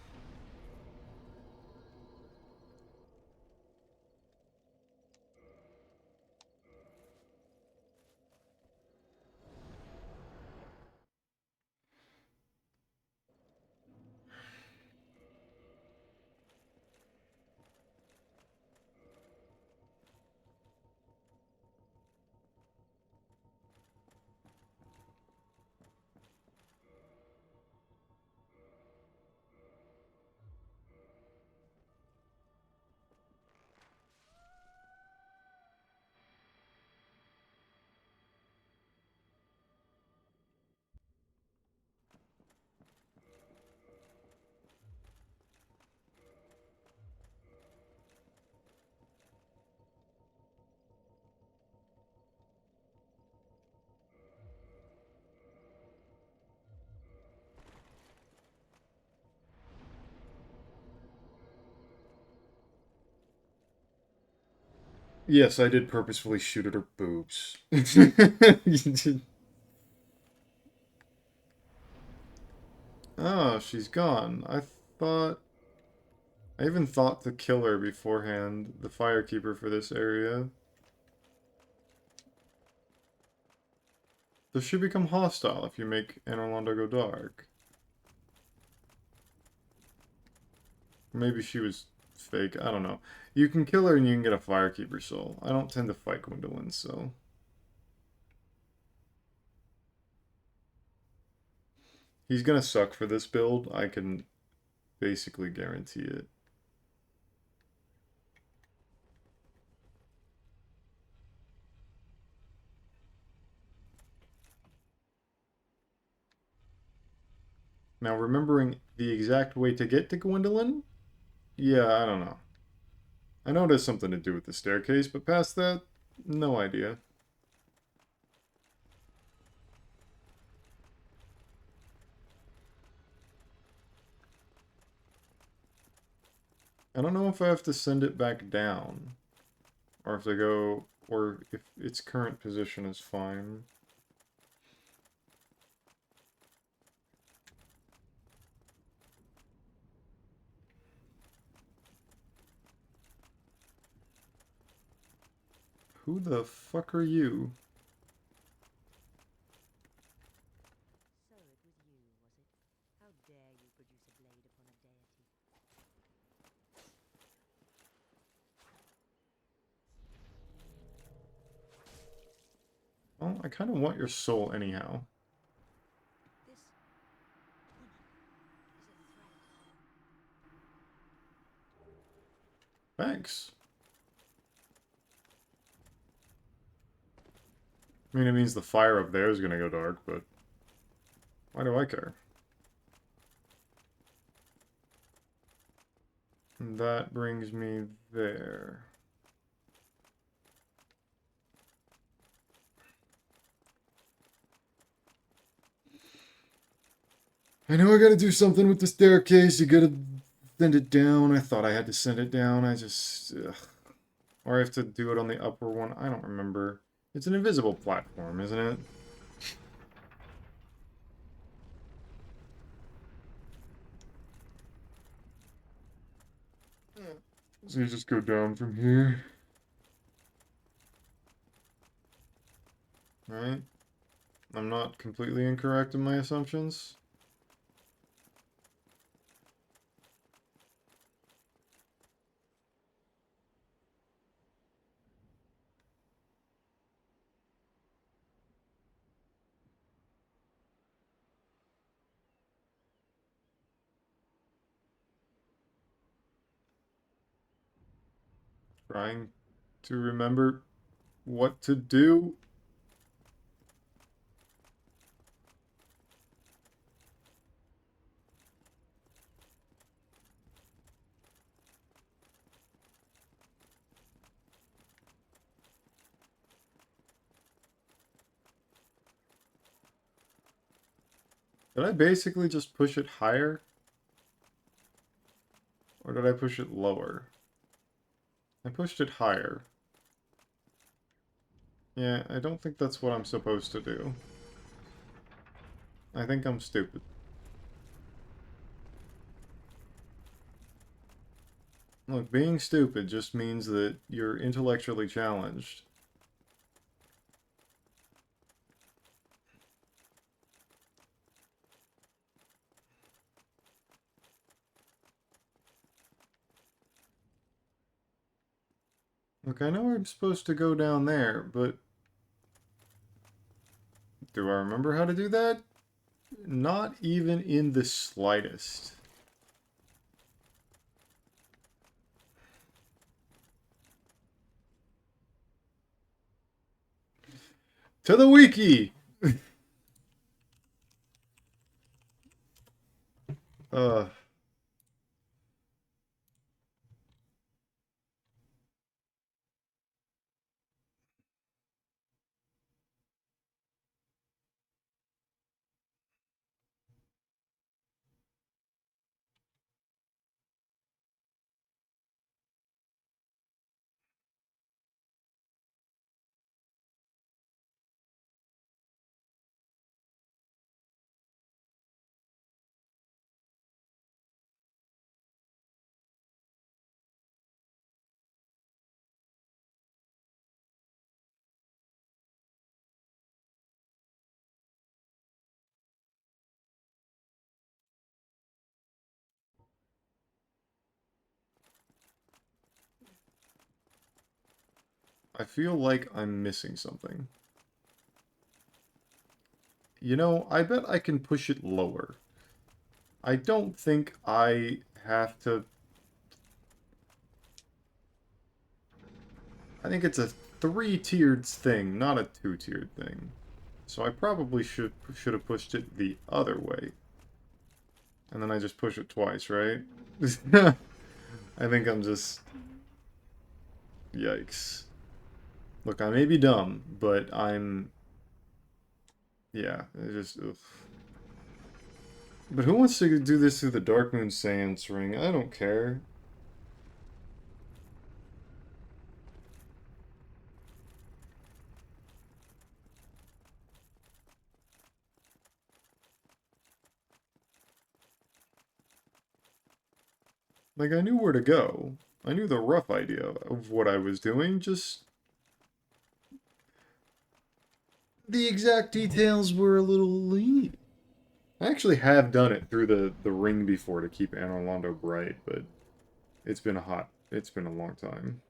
Yes, I did purposefully shoot at her boobs. Oh, she's gone. Thought... I even thought to kill her beforehand, the firekeeper for this area. Does she become hostile if you make Anorlando go dark? Maybe she was fake, I don't know. You can kill her and you can get a firekeeper soul. I don't tend to fight Gwendolyn, so... He's gonna suck for this build, I can basically guarantee it. Now, remembering the exact way to get to Gwendolyn? Yeah, I don't know. I know it has something to do with the staircase, but past that, no idea. I don't know if I have to send it back down. Or if they go... Or if its current position is fine. Who the fuck are you? So it was you, was it? How dare you produce a blade upon a deity? Well, I kind of want your soul anyhow. This woman is a threat. Thanks. I mean, it means the fire up there is gonna go dark, but... Why do I care? And that brings me there. I know I gotta do something with the staircase. You gotta send it down. I thought I had to send it down. I just... Ugh. Or I have to do it on the upper one. I don't remember. It's an invisible platform, isn't it? So you just go down from here. Right? I'm not completely incorrect in my assumptions. Trying to remember what to do. Did I basically just push it higher? Or did I push it lower? I pushed it higher. Yeah, I don't think that's what I'm supposed to do. I think I'm stupid. Look, being stupid just means that you're intellectually challenged. Look, I know I'm supposed to go down there, but... Do I remember how to do that? Not even in the slightest. To the wiki! uh... I feel like I'm missing something. You know, I bet I can push it lower. I don't think I have to... I think it's a three-tiered thing, not a two-tiered thing. So I probably should have pushed it the other way. And then I just push it twice, right? I think I'm just... Yikes. Look, I may be dumb, but I'm... Yeah, it just... Ugh. But who wants to do this through the Dark Moon Seance ring? I don't care. Like, I knew where to go. I knew the rough idea of what I was doing, just... The exact details were a little lean. I actually have done it through the ring before to keep Anor Londo bright, but it's been a long time.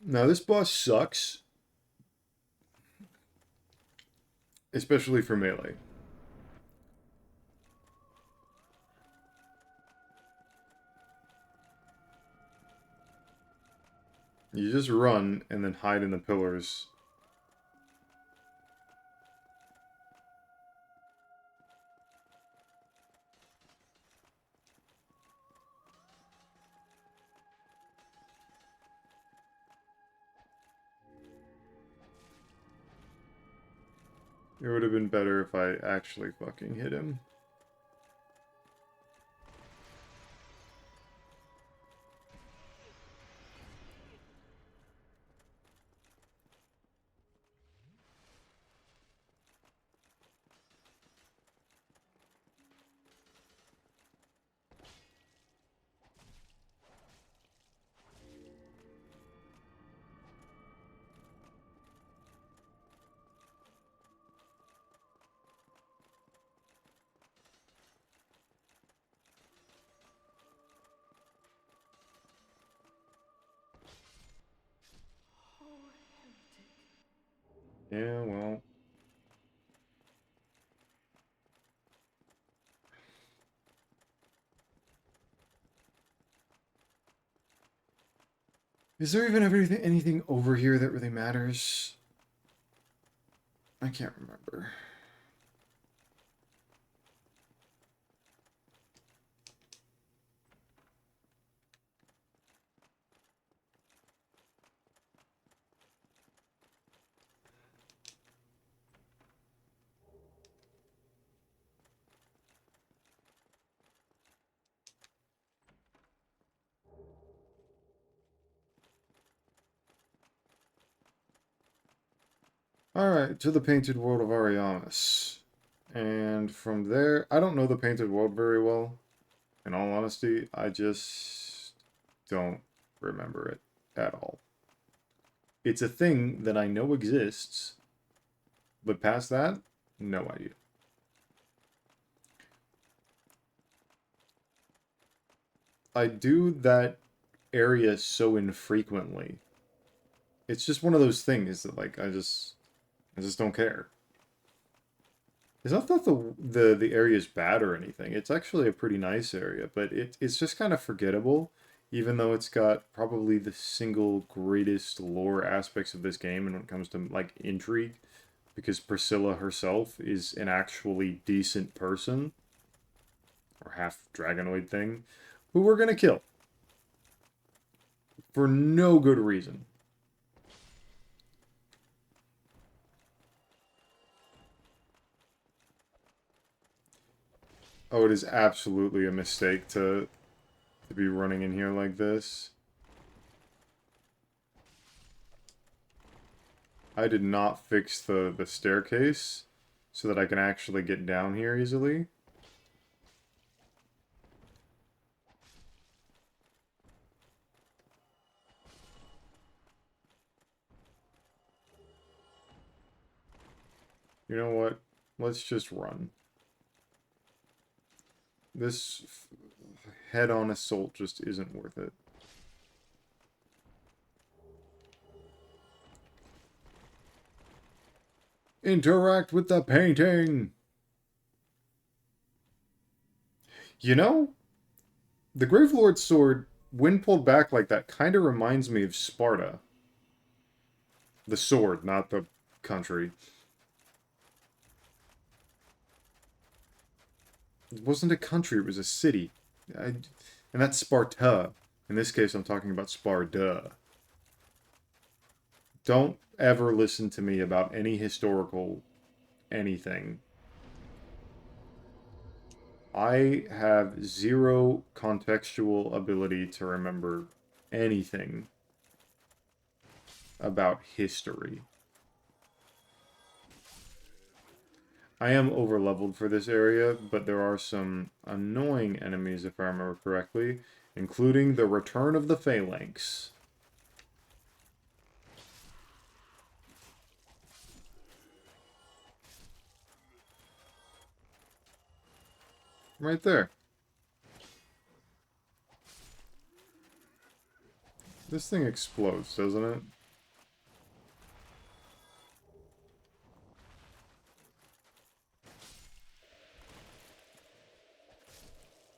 Now, this boss sucks, especially for melee. You just run and then hide in the pillars. It would have been better if I actually fucking hit him. Yeah, well. Is there even anything over here that really matters? I can't remember. Alright, to the Painted World of Ariamis. And from there, I don't know the Painted World very well. In all honesty, I just don't remember it at all. It's a thing that I know exists, but past that, no idea. I do that area so infrequently. It's just one of those things that like I just don't care. It's not that the area is bad or anything. It's actually a pretty nice area, but it's just kind of forgettable, even though it's got probably the single greatest lore aspects of this game and when it comes to like intrigue, because Priscilla herself is an actually decent person, or half dragonoid thing, who we're gonna kill. For no good reason. Oh, it is absolutely a mistake to be running in here like this. I did not fix the staircase so that I can actually get down here easily. You know what? Let's just run. This head-on assault just isn't worth it. Interact with the painting! You know, the Gravelord's sword, when pulled back like that, kind of reminds me of Sparta. The sword, not the country. It wasn't a country, it was a city. And that's Sparta. In this case, I'm talking about Sparta. Don't ever listen to me about any historical anything. I have zero contextual ability to remember anything about history. I am overleveled for this area, but there are some annoying enemies if I remember correctly, including the return of the Phalanx. Right there. This thing explodes, doesn't it?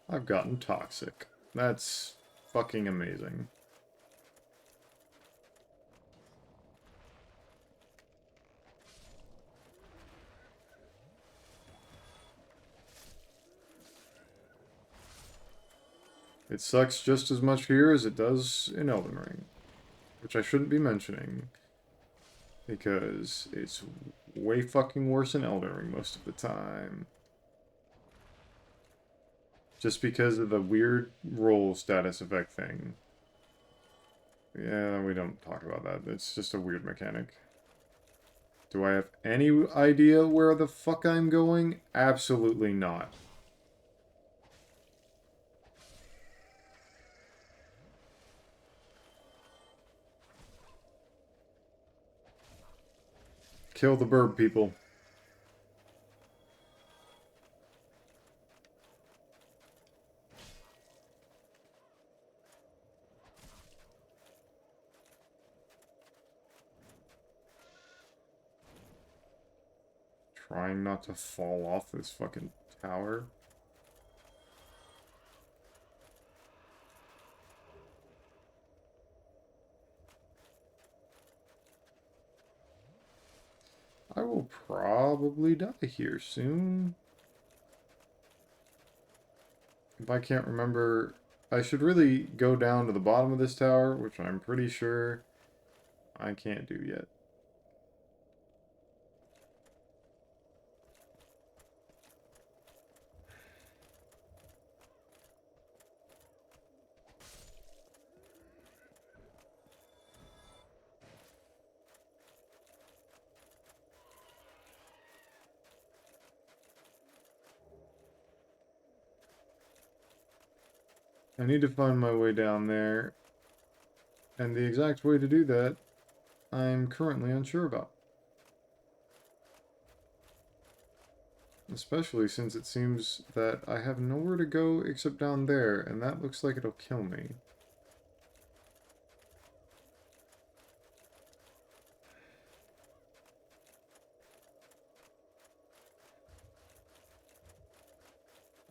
I've gotten toxic. That's fucking amazing. It sucks just as much here as it does in Elden Ring, which I shouldn't be mentioning. Because it's way fucking worse than Elden Ring most of the time. Just because of the weird roll status effect thing. Yeah, we don't talk about that. It's just a weird mechanic. Do I have any idea where the fuck I'm going? Absolutely not. Kill the bird people. Trying not to fall off this fucking tower. I will probably die here soon. If I can't remember, I should really go down to the bottom of this tower, which I'm pretty sure I can't do yet. I need to find my way down there, and the exact way to do that, I'm currently unsure about. Especially since it seems that I have nowhere to go except down there, and that looks like it'll kill me.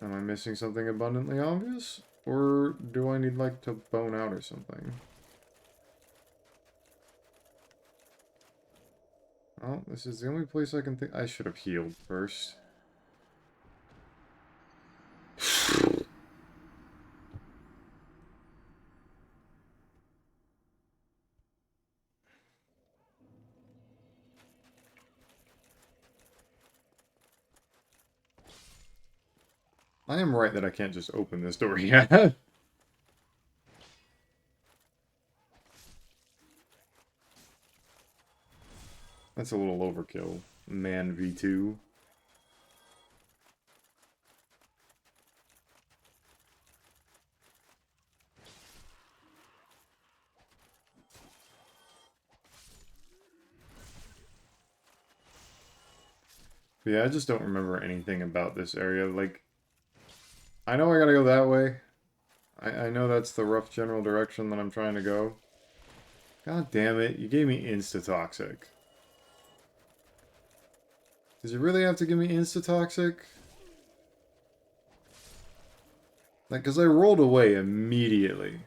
Am I missing something abundantly obvious? Or do I need, like, to bone out or something? Oh, this is the only place I can think. I should have healed first. I am right that I can't just open this door yet. That's a little overkill. Man V2. But yeah, I just don't remember anything about this area. Like, I know I gotta go that way. I know that's the rough general direction that I'm trying to go. God damn it, you gave me insta-toxic. Does it really have to give me insta-toxic? Like, because I rolled away immediately.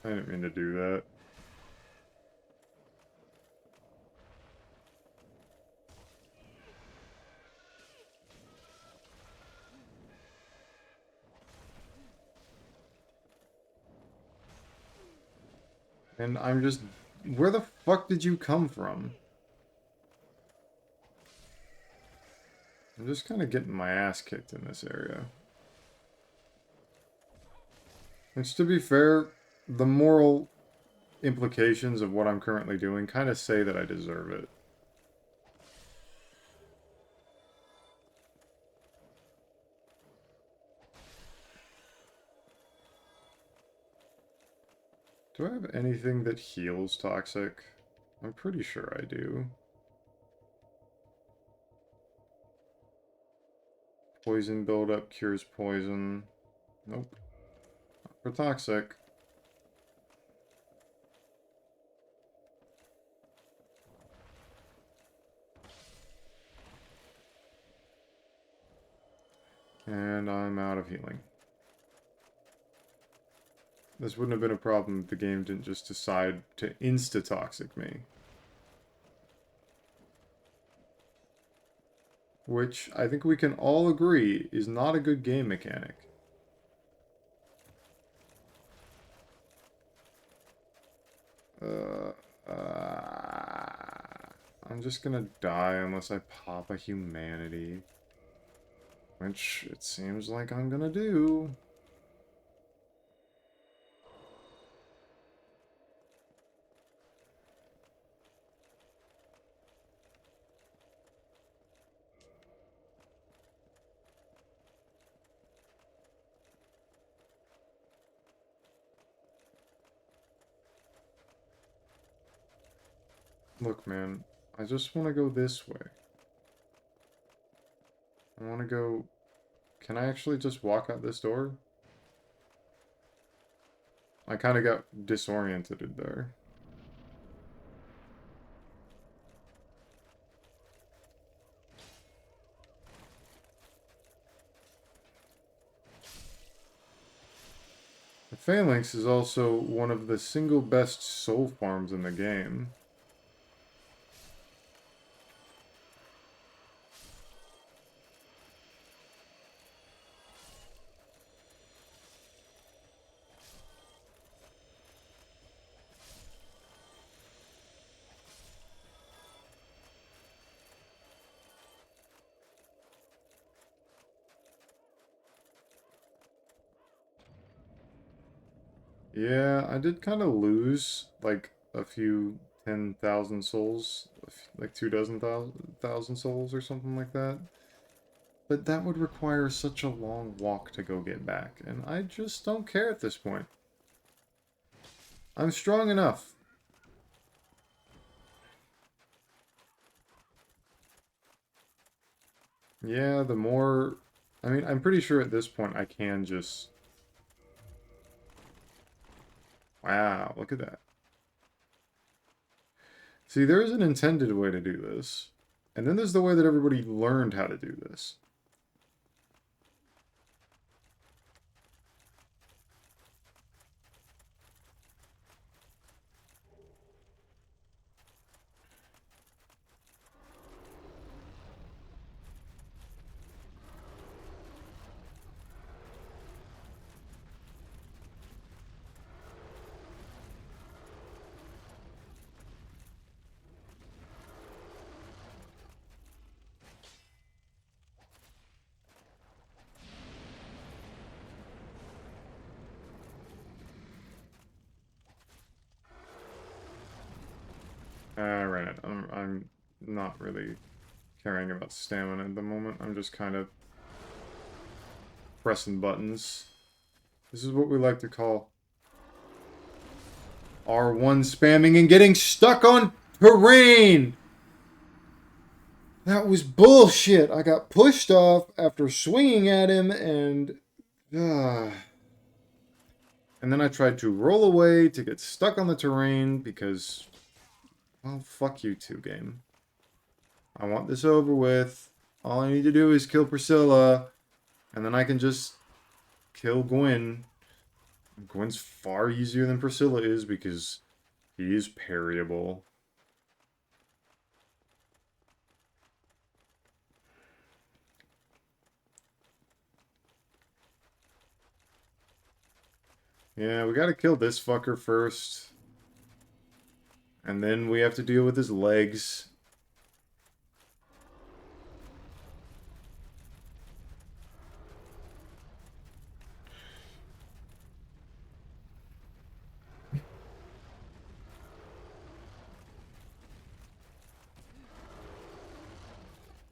I didn't mean to do that. And I'm just... Where the fuck did you come from? I'm just kind of getting my ass kicked in this area. Which, to be fair, the moral implications of what I'm currently doing kind of say that I deserve it. Do I have anything that heals toxic? I'm pretty sure I do. Poison buildup cures poison. Nope. Not for toxic. And I'm out of healing. This wouldn't have been a problem if the game didn't just decide to insta-toxic me. Which I think we can all agree is not a good game mechanic. Uh, I'm just gonna die unless I pop a humanity. Which it seems like I'm gonna do. Look, man, I just want to go this way. I want to go... Can I actually just walk out this door? I kind of got disoriented there. The Phalanx is also one of the single best soul farms in the game. Yeah, I did kind of lose, like, a few 10,000 souls. Like 24,000 souls or something like that. But that would require such a long walk to go get back, and I just don't care at this point. I'm strong enough. Yeah, the more... I mean, I'm pretty sure at this point I can just... Wow, look at that. See, there is an intended way to do this. And then there's the way that everybody learned how to do this. Alright, I'm not really caring about stamina at the moment. I'm just kind of pressing buttons. This is what we like to call R1 spamming and getting stuck on terrain! That was bullshit! I got pushed off after swinging at him and... And then I tried to roll away to get stuck on the terrain because... Well, fuck you too, game. I want this over with. All I need to do is kill Priscilla, and then I can just kill Gwyn. Gwyn's far easier than Priscilla is because he is parryable. Yeah, we gotta kill this fucker first. And then we have to deal with his legs.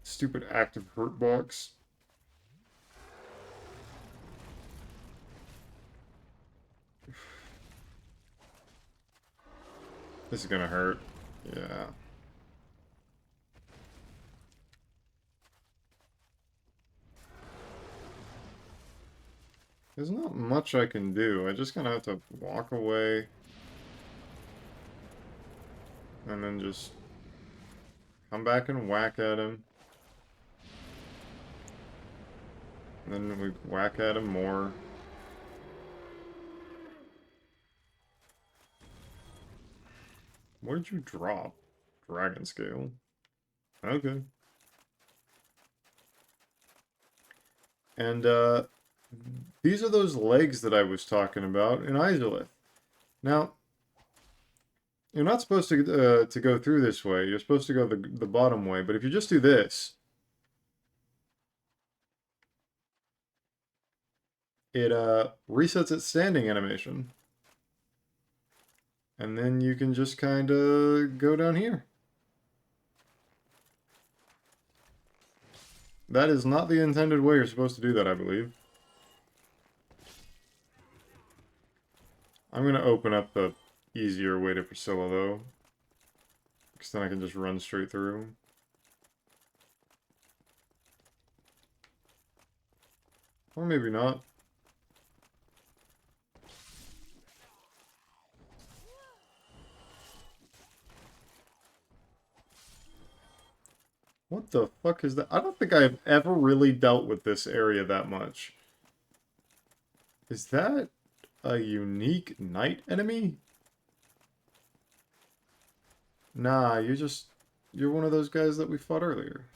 Stupid active hurt box. This is gonna hurt. Yeah. There's not much I can do. I just kind of have to walk away. And then just come back and whack at him. And then we whack at him more. What did you drop? Dragon scale. Okay. And, these are those legs that I was talking about in Izalith. Now, you're not supposed to go through this way. You're supposed to go the bottom way. But if you just do this, it resets its standing animation. And then you can just kind of go down here. That is not the intended way you're supposed to do that, I believe. I'm going to open up the easier way to Priscilla, though. Because then I can just run straight through. Or maybe not. What the fuck is that? I don't think I've ever really dealt with this area that much. Is that a unique knight enemy? Nah, you're one of those guys that we fought earlier.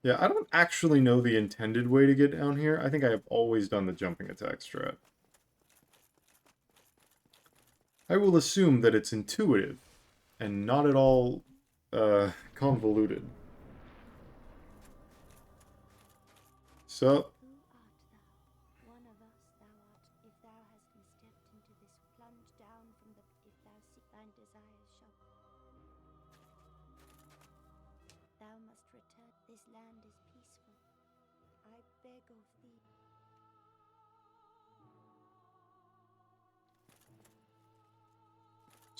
Yeah, I don't actually know the intended way to get down here. I think I have always done the jumping attack strat. I will assume that it's intuitive and not at all convoluted. So, Who art thou? One of us thou art, if thou hast been stepped into this plunge down from the if thou seek thine desires shall. Thou must return. This land is peaceful. I beg of thee.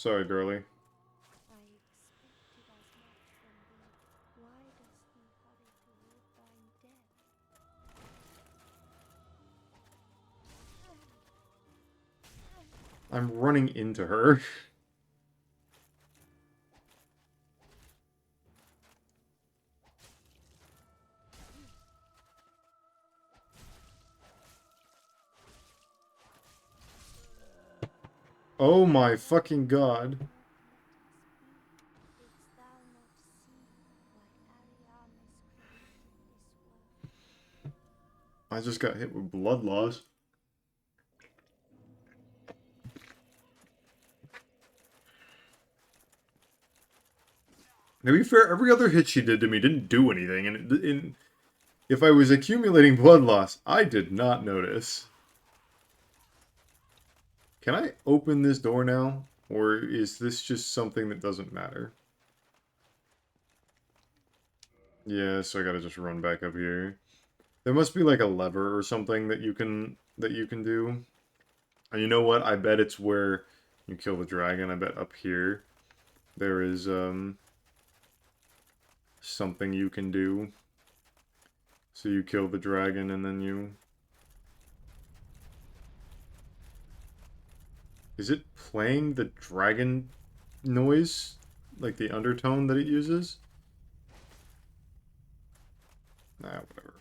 sorry, girlie. I expected as much from thee. Why dost thee hurry toward thine death? I'm running into her. Oh my fucking god. Didst thou not see why Ariamis created this world? I just got hit with blood loss. To be fair, every other hit she did to me didn't do anything, and if I was accumulating blood loss, I did not notice. Can I open this door now? Or is this just something that doesn't matter? Yeah, so I gotta just run back up here. There must be like a lever or something that you can do. And you know what? I bet it's where you kill the dragon. I bet up here there is something you can do. So you kill the dragon and then you... Is it playing the dragon noise? Like the undertone that it uses? Nah, whatever.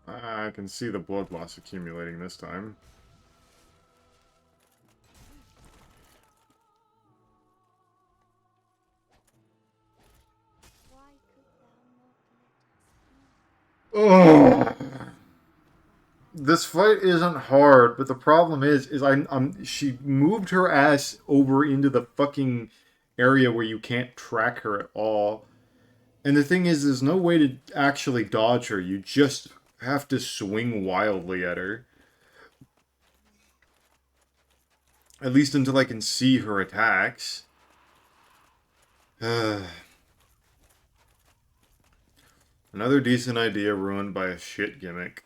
I can see the blood loss accumulating this time. Why could thou not let us be? Oh, this fight isn't hard, but the problem is she moved her ass over into the fucking area where you can't track her at all. And the thing is, there's no way to actually dodge her. You just have to swing wildly at her. At least until I can see her attacks. Another decent idea ruined by a shit gimmick.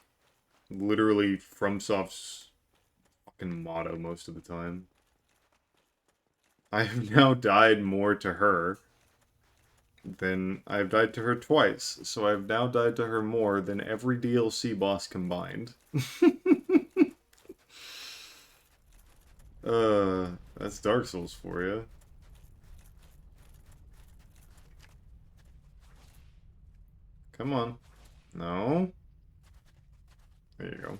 Literally FromSoft's fucking motto most of the time. I have now died more to her than I've died to her twice. So I've now died to her more than every DLC boss combined. That's Dark Souls for you. Come on. No. There you go.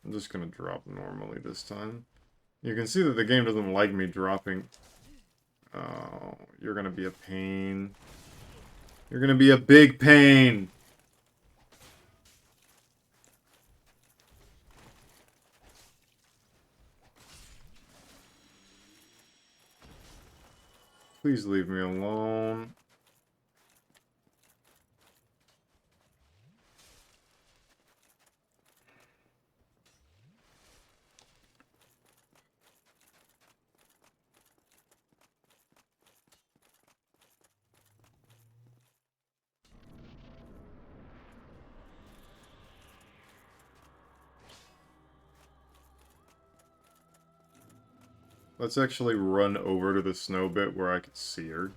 I'm just gonna drop normally this time. You can see that the game doesn't like me dropping. Oh, you're gonna be a pain. You're gonna be a big pain! Please leave me alone. Let's actually run over to the snow bit where I could see her.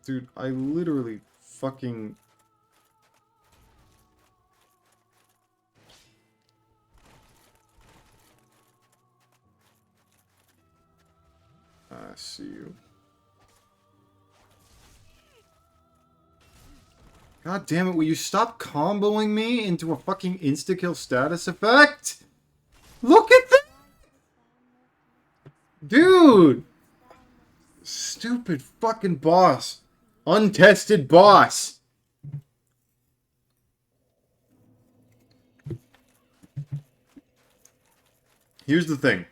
Dude, I literally fucking... I see you. God damn it, will you stop comboing me into a fucking insta-kill status effect? Look at that! Dude! Stupid fucking boss. Untested boss. Here's the thing.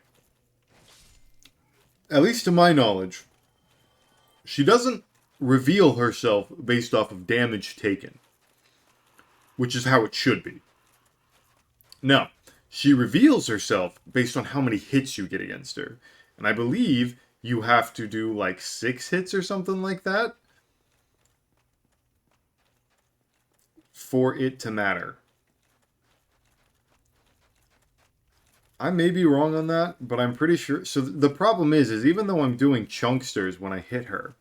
At least to my knowledge, she doesn't reveal herself based off of damage taken, which is how it should be. No, she reveals herself based on how many hits you get against her. And I believe you have to do like 6 hits or something like that for it to matter. I may be wrong on that, but I'm pretty sure. So the problem is even though I'm doing chunksters when I hit her,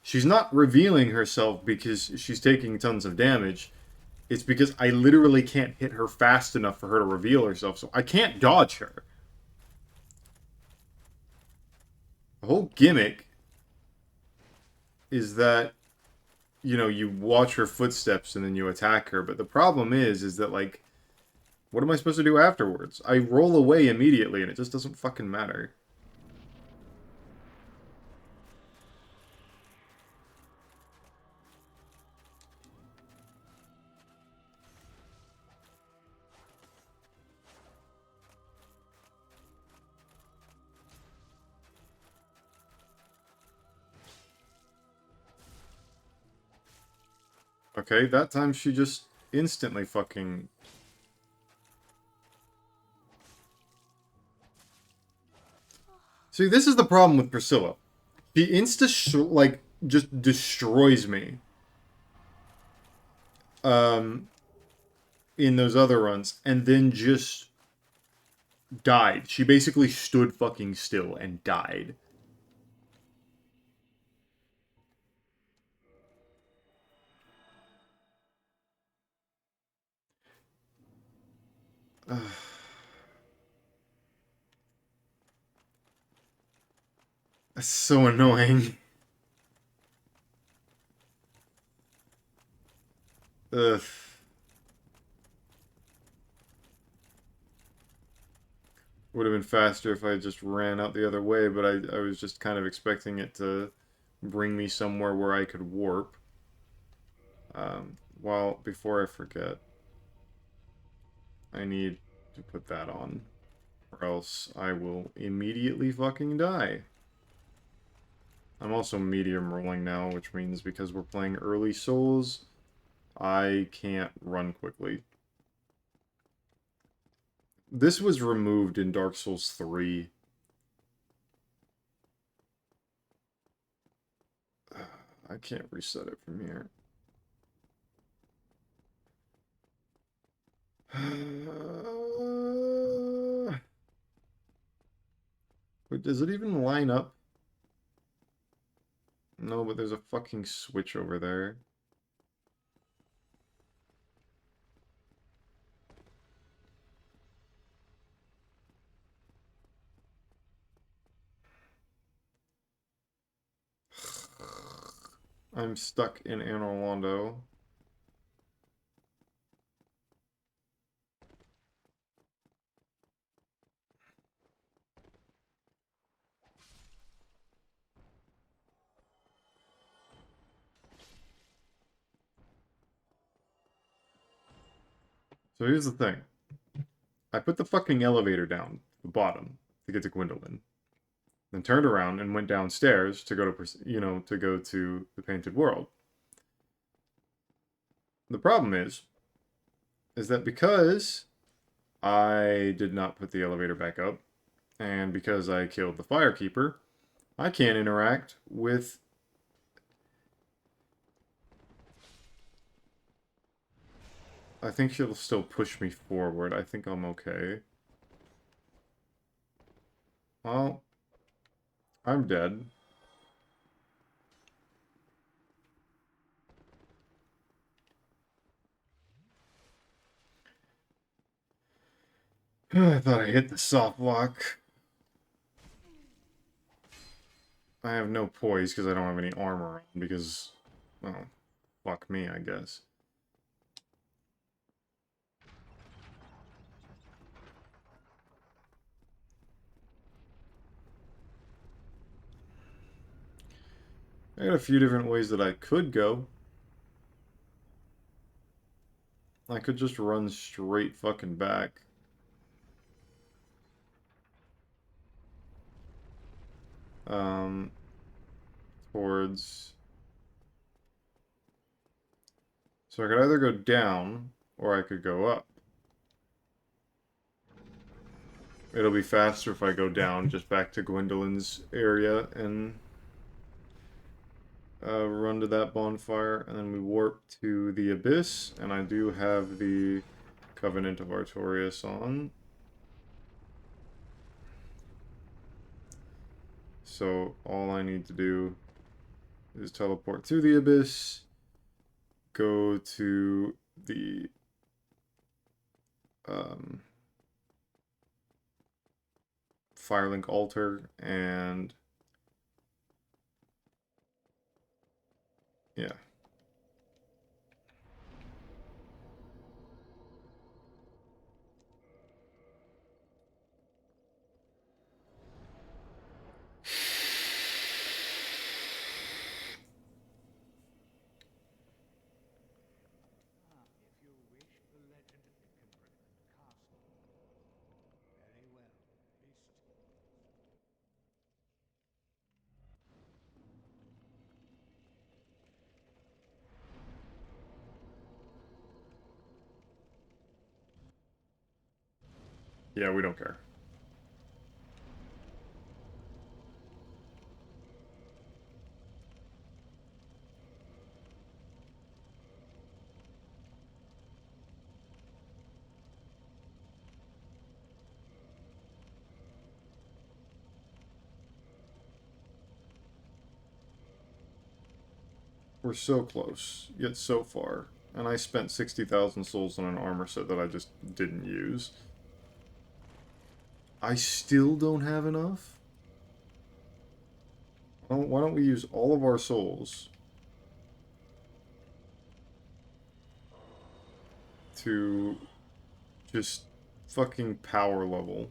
she's not revealing herself because she's taking tons of damage. It's because I literally can't hit her fast enough for her to reveal herself, so I can't dodge her. The whole gimmick is that, you know, you watch her footsteps and then you attack her, but the problem is that, like, what am I supposed to do afterwards? I roll away immediately and it just doesn't fucking matter. Okay, that time she just instantly fucking... See, this is the problem with Priscilla. She like, just destroys me. In those other runs, and then just died. She basically stood fucking still and died. That's so annoying. Ugh. Would have been faster if I just ran out the other way, but I was just kind of expecting it to bring me somewhere where I could warp. Well, before I forget, I need to put that on, or else I will immediately fucking die. I'm also medium rolling now, which means because we're playing early Souls, I can't run quickly. This was removed in Dark Souls 3. I can't reset it from here. Wait, does it even line up? No, but there's a fucking switch over there. I'm stuck in Anor Londo. So here's the thing. I put the fucking elevator down the bottom to get to Gwendolyn. Then turned around and went downstairs to go to the Painted World. The problem is that because I did not put the elevator back up, and because I killed the Firekeeper, I can't interact with... I think she'll still push me forward. I think I'm okay. Well, I'm dead. I thought I hit the soft lock. I have no poise because I don't have any armor on because, well, fuck me, I guess. I got a few different ways that I could go. I could just run straight fucking back. Um, towards... So I could either go down, or I could go up. It'll be faster if I go down, just back to Gwendolyn's area, and run to that bonfire, and then we warp to the Abyss, and I do have the Covenant of Artorias on. So all I need to do is teleport to the Abyss, go to the Firelink altar, and yeah. Yeah, we don't care. We're so close, yet so far. And I spent 60,000 souls on an armor set that I just didn't use. I still don't have enough? Why don't we use all of our souls to just fucking power level?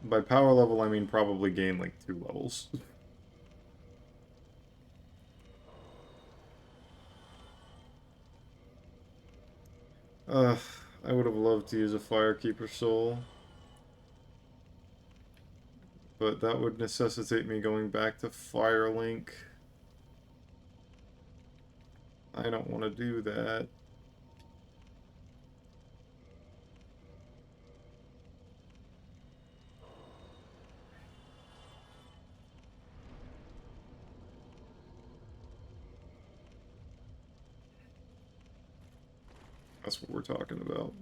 By power level, I mean probably gain like 2 levels. I would have loved to use a Firekeeper soul. but that would necessitate me going back to Firelink. I don't want to do that. That's what we're talking about.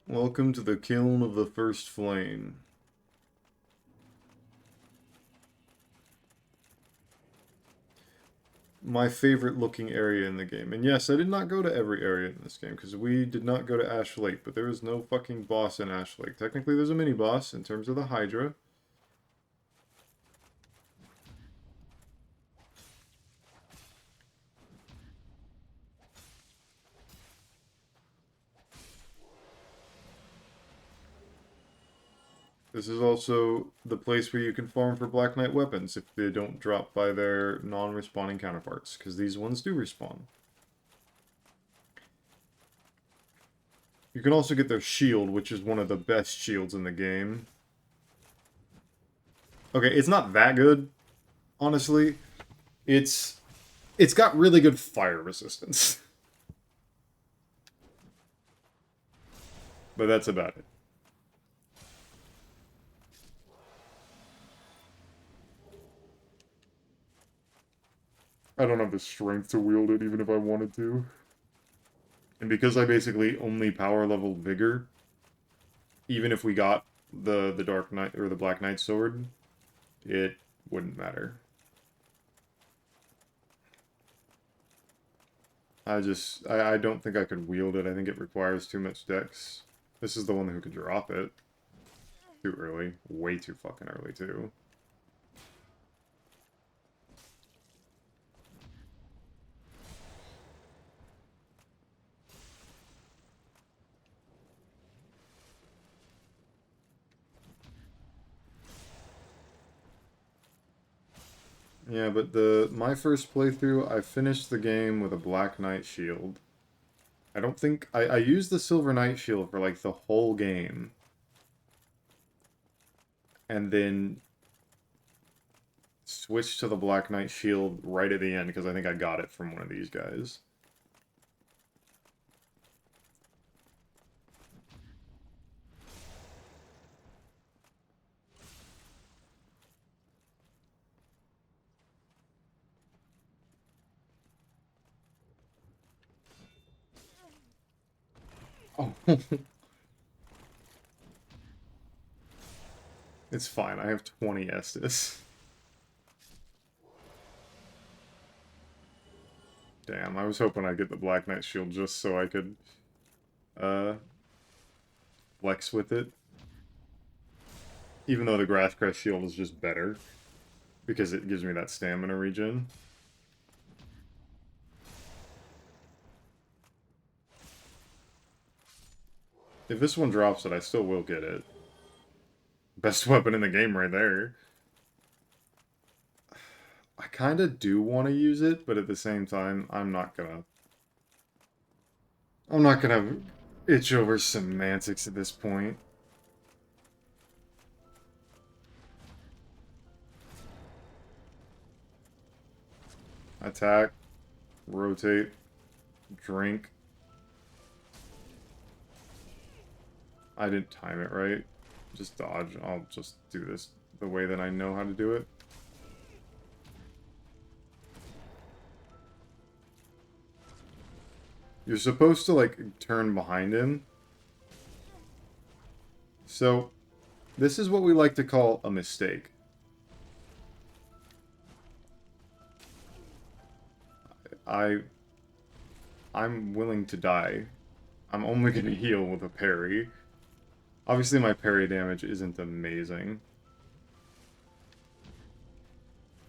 Welcome to the kiln of the first flame. My favorite looking area in the game. And yes, I did not go to every area in this game, because we did not go to Ash Lake, but there is no fucking boss in Ash Lake. Technically, there's a mini-boss in terms of the Hydra. This is also the place where you can farm for Black Knight weapons if they don't drop by their non-respawning counterparts, because these ones do respawn. You can also get their shield, which is one of the best shields in the game. Okay, it's not that good, honestly. It's got really good fire resistance. But that's about it. I don't have the strength to wield it even if I wanted to. And because I basically only power level Vigor, even if we got the Dark Knight or the Black Knight sword, it wouldn't matter. I don't think I could wield it. I think it requires too much dex. This is the one who could drop it. Too early. Way too fucking early, too. Yeah, but my first playthrough, I finished the game with a Black Knight shield. I don't think... I used the Silver Knight shield for, like, the whole game. And then switched to the Black Knight shield right at the end, because I think I got it from one of these guys. Oh. It's fine, I have 20 Estus. Damn, I was hoping I'd get the Black Knight shield just so I could, flex with it. Even though the Grass Crest shield is just better, because it gives me that stamina regen. If this one drops it, I still will get it. Best weapon in the game right there. I kind of do want to use it, but at the same time, I'm not gonna itch over semantics at this point. Attack, rotate, drink. I didn't time it right. Just dodge. I'll just do this the way that I know how to do it. You're supposed to, like, turn behind him. So, this is what we like to call a mistake. I'm willing to die. I'm only going to heal with a parry. Obviously, my parry damage isn't amazing.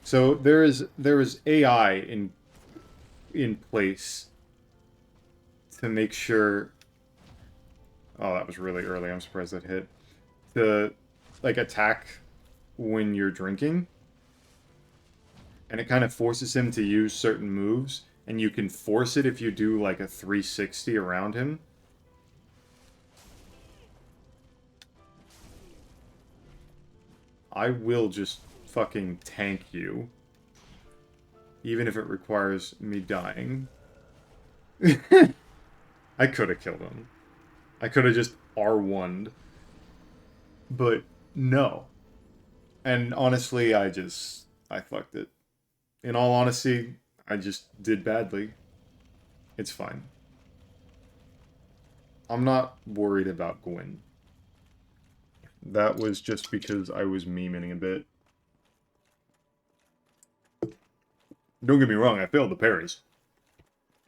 So there is AI in place to make sure. Oh, that was really early. I'm surprised that hit. To, like, attack when you're drinking, and it kind of forces him to use certain moves, and you can force it if you do like a 360 around him. I will just fucking tank you. Even if it requires me dying. I could have killed him. I could have just R1'd. But no. And honestly, I fucked it. In all honesty, I just did badly. It's fine. I'm not worried about Gwyn. That was just because I was memeing a bit. Don't get me wrong, I failed the parries.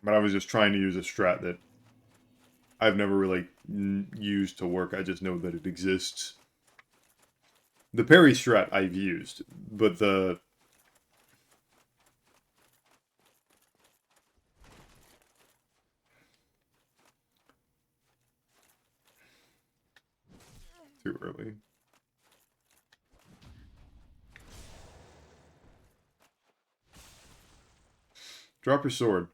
But I was just trying to use a strat that I've never really used to work. I just know that it exists. The parry strat I've used, but the... Too early. Drop your sword.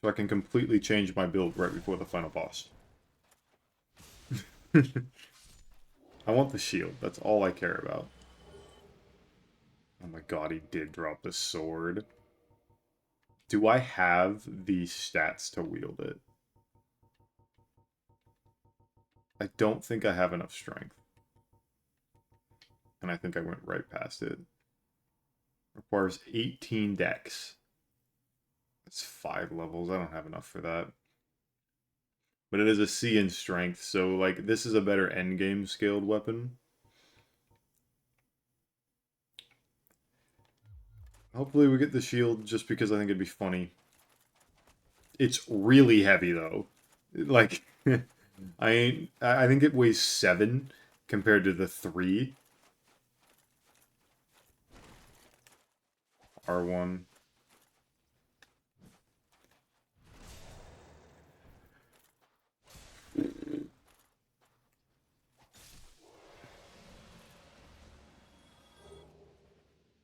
So I can completely change my build right before the final boss. I want the shield. That's all I care about. Oh my god, he did drop the sword. Do I have the stats to wield it? I don't think I have enough strength. And I think I went right past it. Requires 18 dex. That's 5 levels. I don't have enough for that. But it is a C in strength, so like this is a better endgame scaled weapon. Hopefully we get the shield just because I think it'd be funny. It's really heavy though. Like I think it weighs 7 compared to the 3. R1.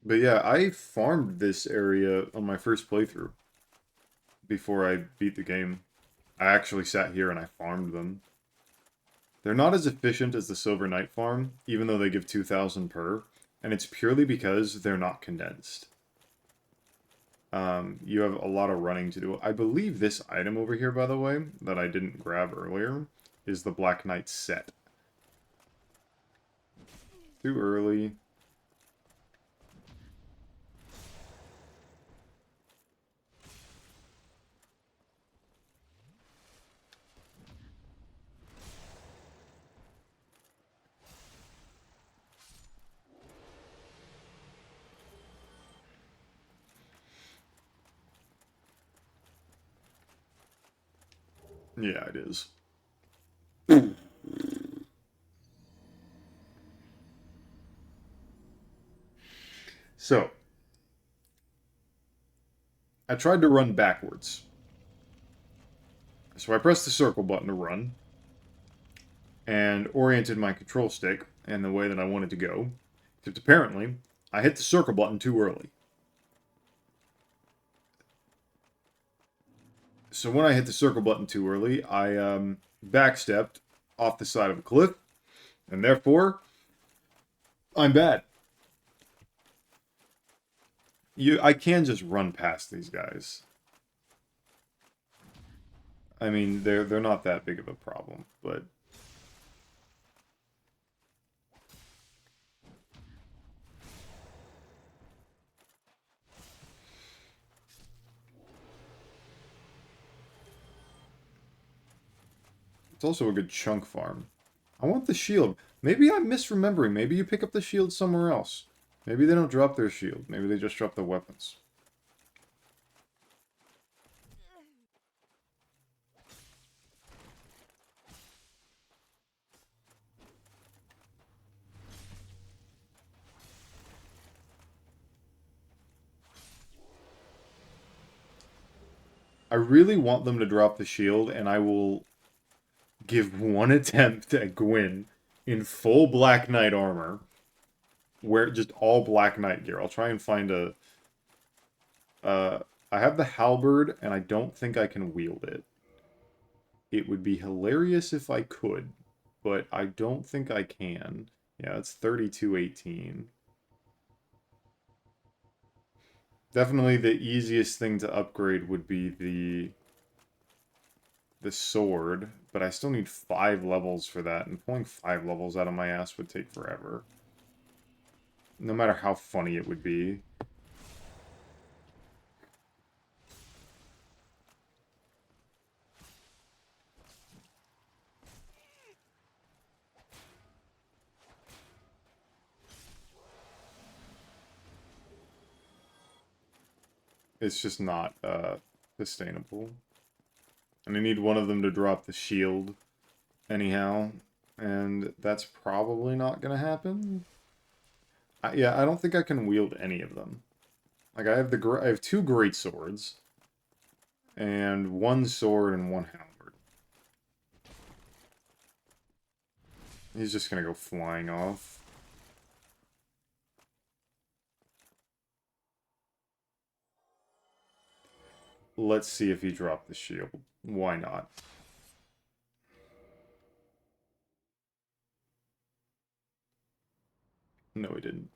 But yeah, I farmed this area on my first playthrough before I beat the game. I actually sat here and I farmed them. They're not as efficient as the Silver Knight farm, even though they give 2,000 per, and it's purely because they're not condensed. You have a lot of running to do. I believe this item over here, by the way, that I didn't grab earlier, is the Black Knight set. Too early. Yeah, it is. So, I tried to run backwards. So I pressed the circle button to run, and oriented my control stick in the way that I wanted to go. Except apparently, I hit the circle button too early. So when I hit the circle button too early, I backstepped off the side of a cliff, and therefore, I'm bad. I can just run past these guys. I mean, they're not that big of a problem, but it's also a good chunk farm. I want the shield. Maybe I'm misremembering. Maybe you pick up the shield somewhere else. Maybe they don't drop their shield. Maybe they just drop their weapons. I really want them to drop the shield, and I will give one attempt at Gwyn in full Black Knight armor. Wear just all Black Knight gear. I'll try and find a... I have the halberd, and I don't think I can wield it. It would be hilarious if I could, but I don't think I can. Yeah, it's 3218. Definitely the easiest thing to upgrade would be the sword, but I still need 5 levels for that, and pulling 5 levels out of my ass would take forever. No matter how funny it would be. It's just not sustainable. And I need one of them to drop the shield anyhow, and that's probably not gonna happen. Yeah, I don't think I can wield any of them. Like I have 2 great swords and 1 sword and 1 halberd. He's just gonna go flying off. Let's see if he dropped the shield. Why not? No, he didn't.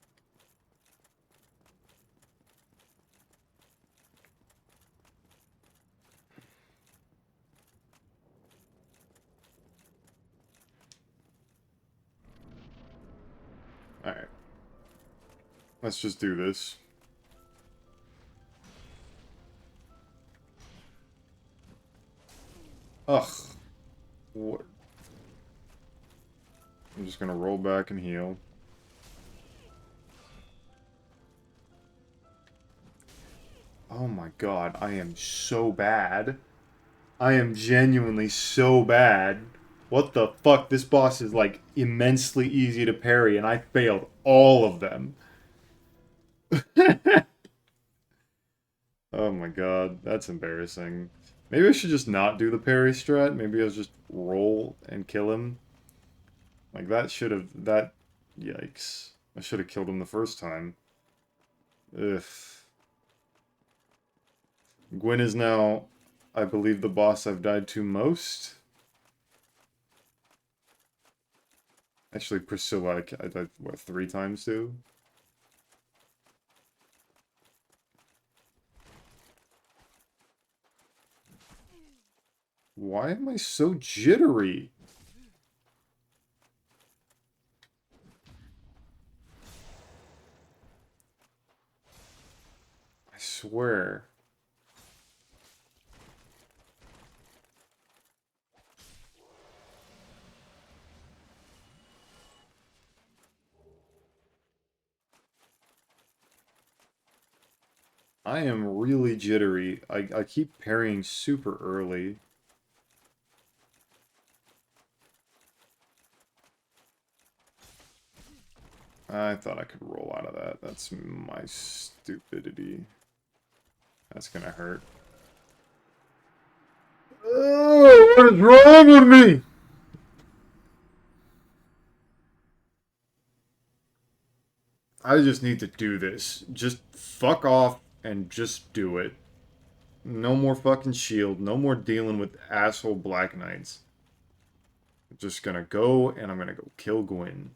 Alright. Let's just do this. Ugh. What? I'm just gonna roll back and heal. Oh my god, I am so bad. I am genuinely so bad. What the fuck? This boss is like immensely easy to parry and I failed all of them. Oh my god, that's embarrassing. Maybe I should just not do the parry strat. Maybe I'll just roll and kill him. Like that should have... that... Yikes. I should have killed him the first time. Ugh. Gwyn is now, I believe, the boss I've died to most. Actually, Priscilla, I died, what, 3 times to? Why am I so jittery? I swear. I am really jittery. I keep parrying super early. I thought I could roll out of that. That's my stupidity. That's gonna hurt. Oh, what is wrong with me? I just need to do this. Just fuck off and just do it. No more fucking shield. No more dealing with asshole Black Knights. I'm just gonna go and I'm gonna go kill Gwyn.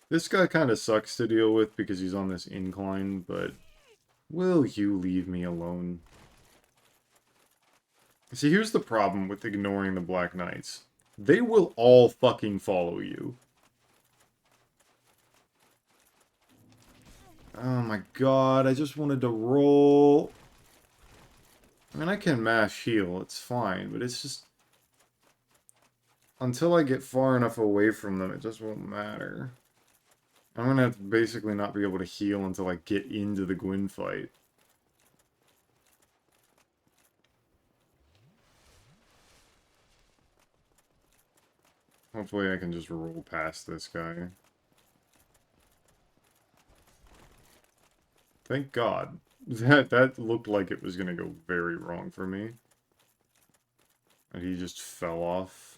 This guy kind of sucks to deal with because he's on this incline, but will you leave me alone? See, here's the problem with ignoring the Black Knights. They will all fucking follow you. Oh my god, I just wanted to roll. I mean, I can mash heal, it's fine, but it's just... until I get far enough away from them, it just won't matter. I'm gonna have to basically not be able to heal until I get into the Gwyn fight. Hopefully I can just roll past this guy. Thank God. That looked like it was gonna go very wrong for me. And he just fell off.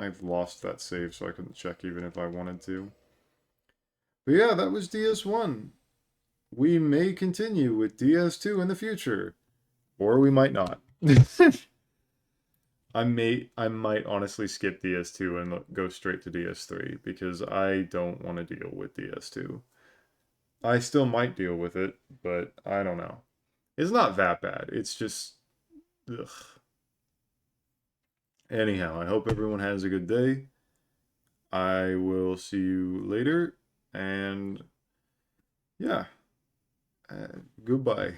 I've lost that save, so I couldn't check even if I wanted to. But yeah, that was DS1. We may continue with DS2 in the future, or we might not. I might honestly skip DS2 and go straight to DS3 because I don't want to deal with DS2. I still might deal with it, but I don't know. It's not that bad. It's just ugh. Anyhow, I hope everyone has a good day. I will see you later, and yeah, goodbye.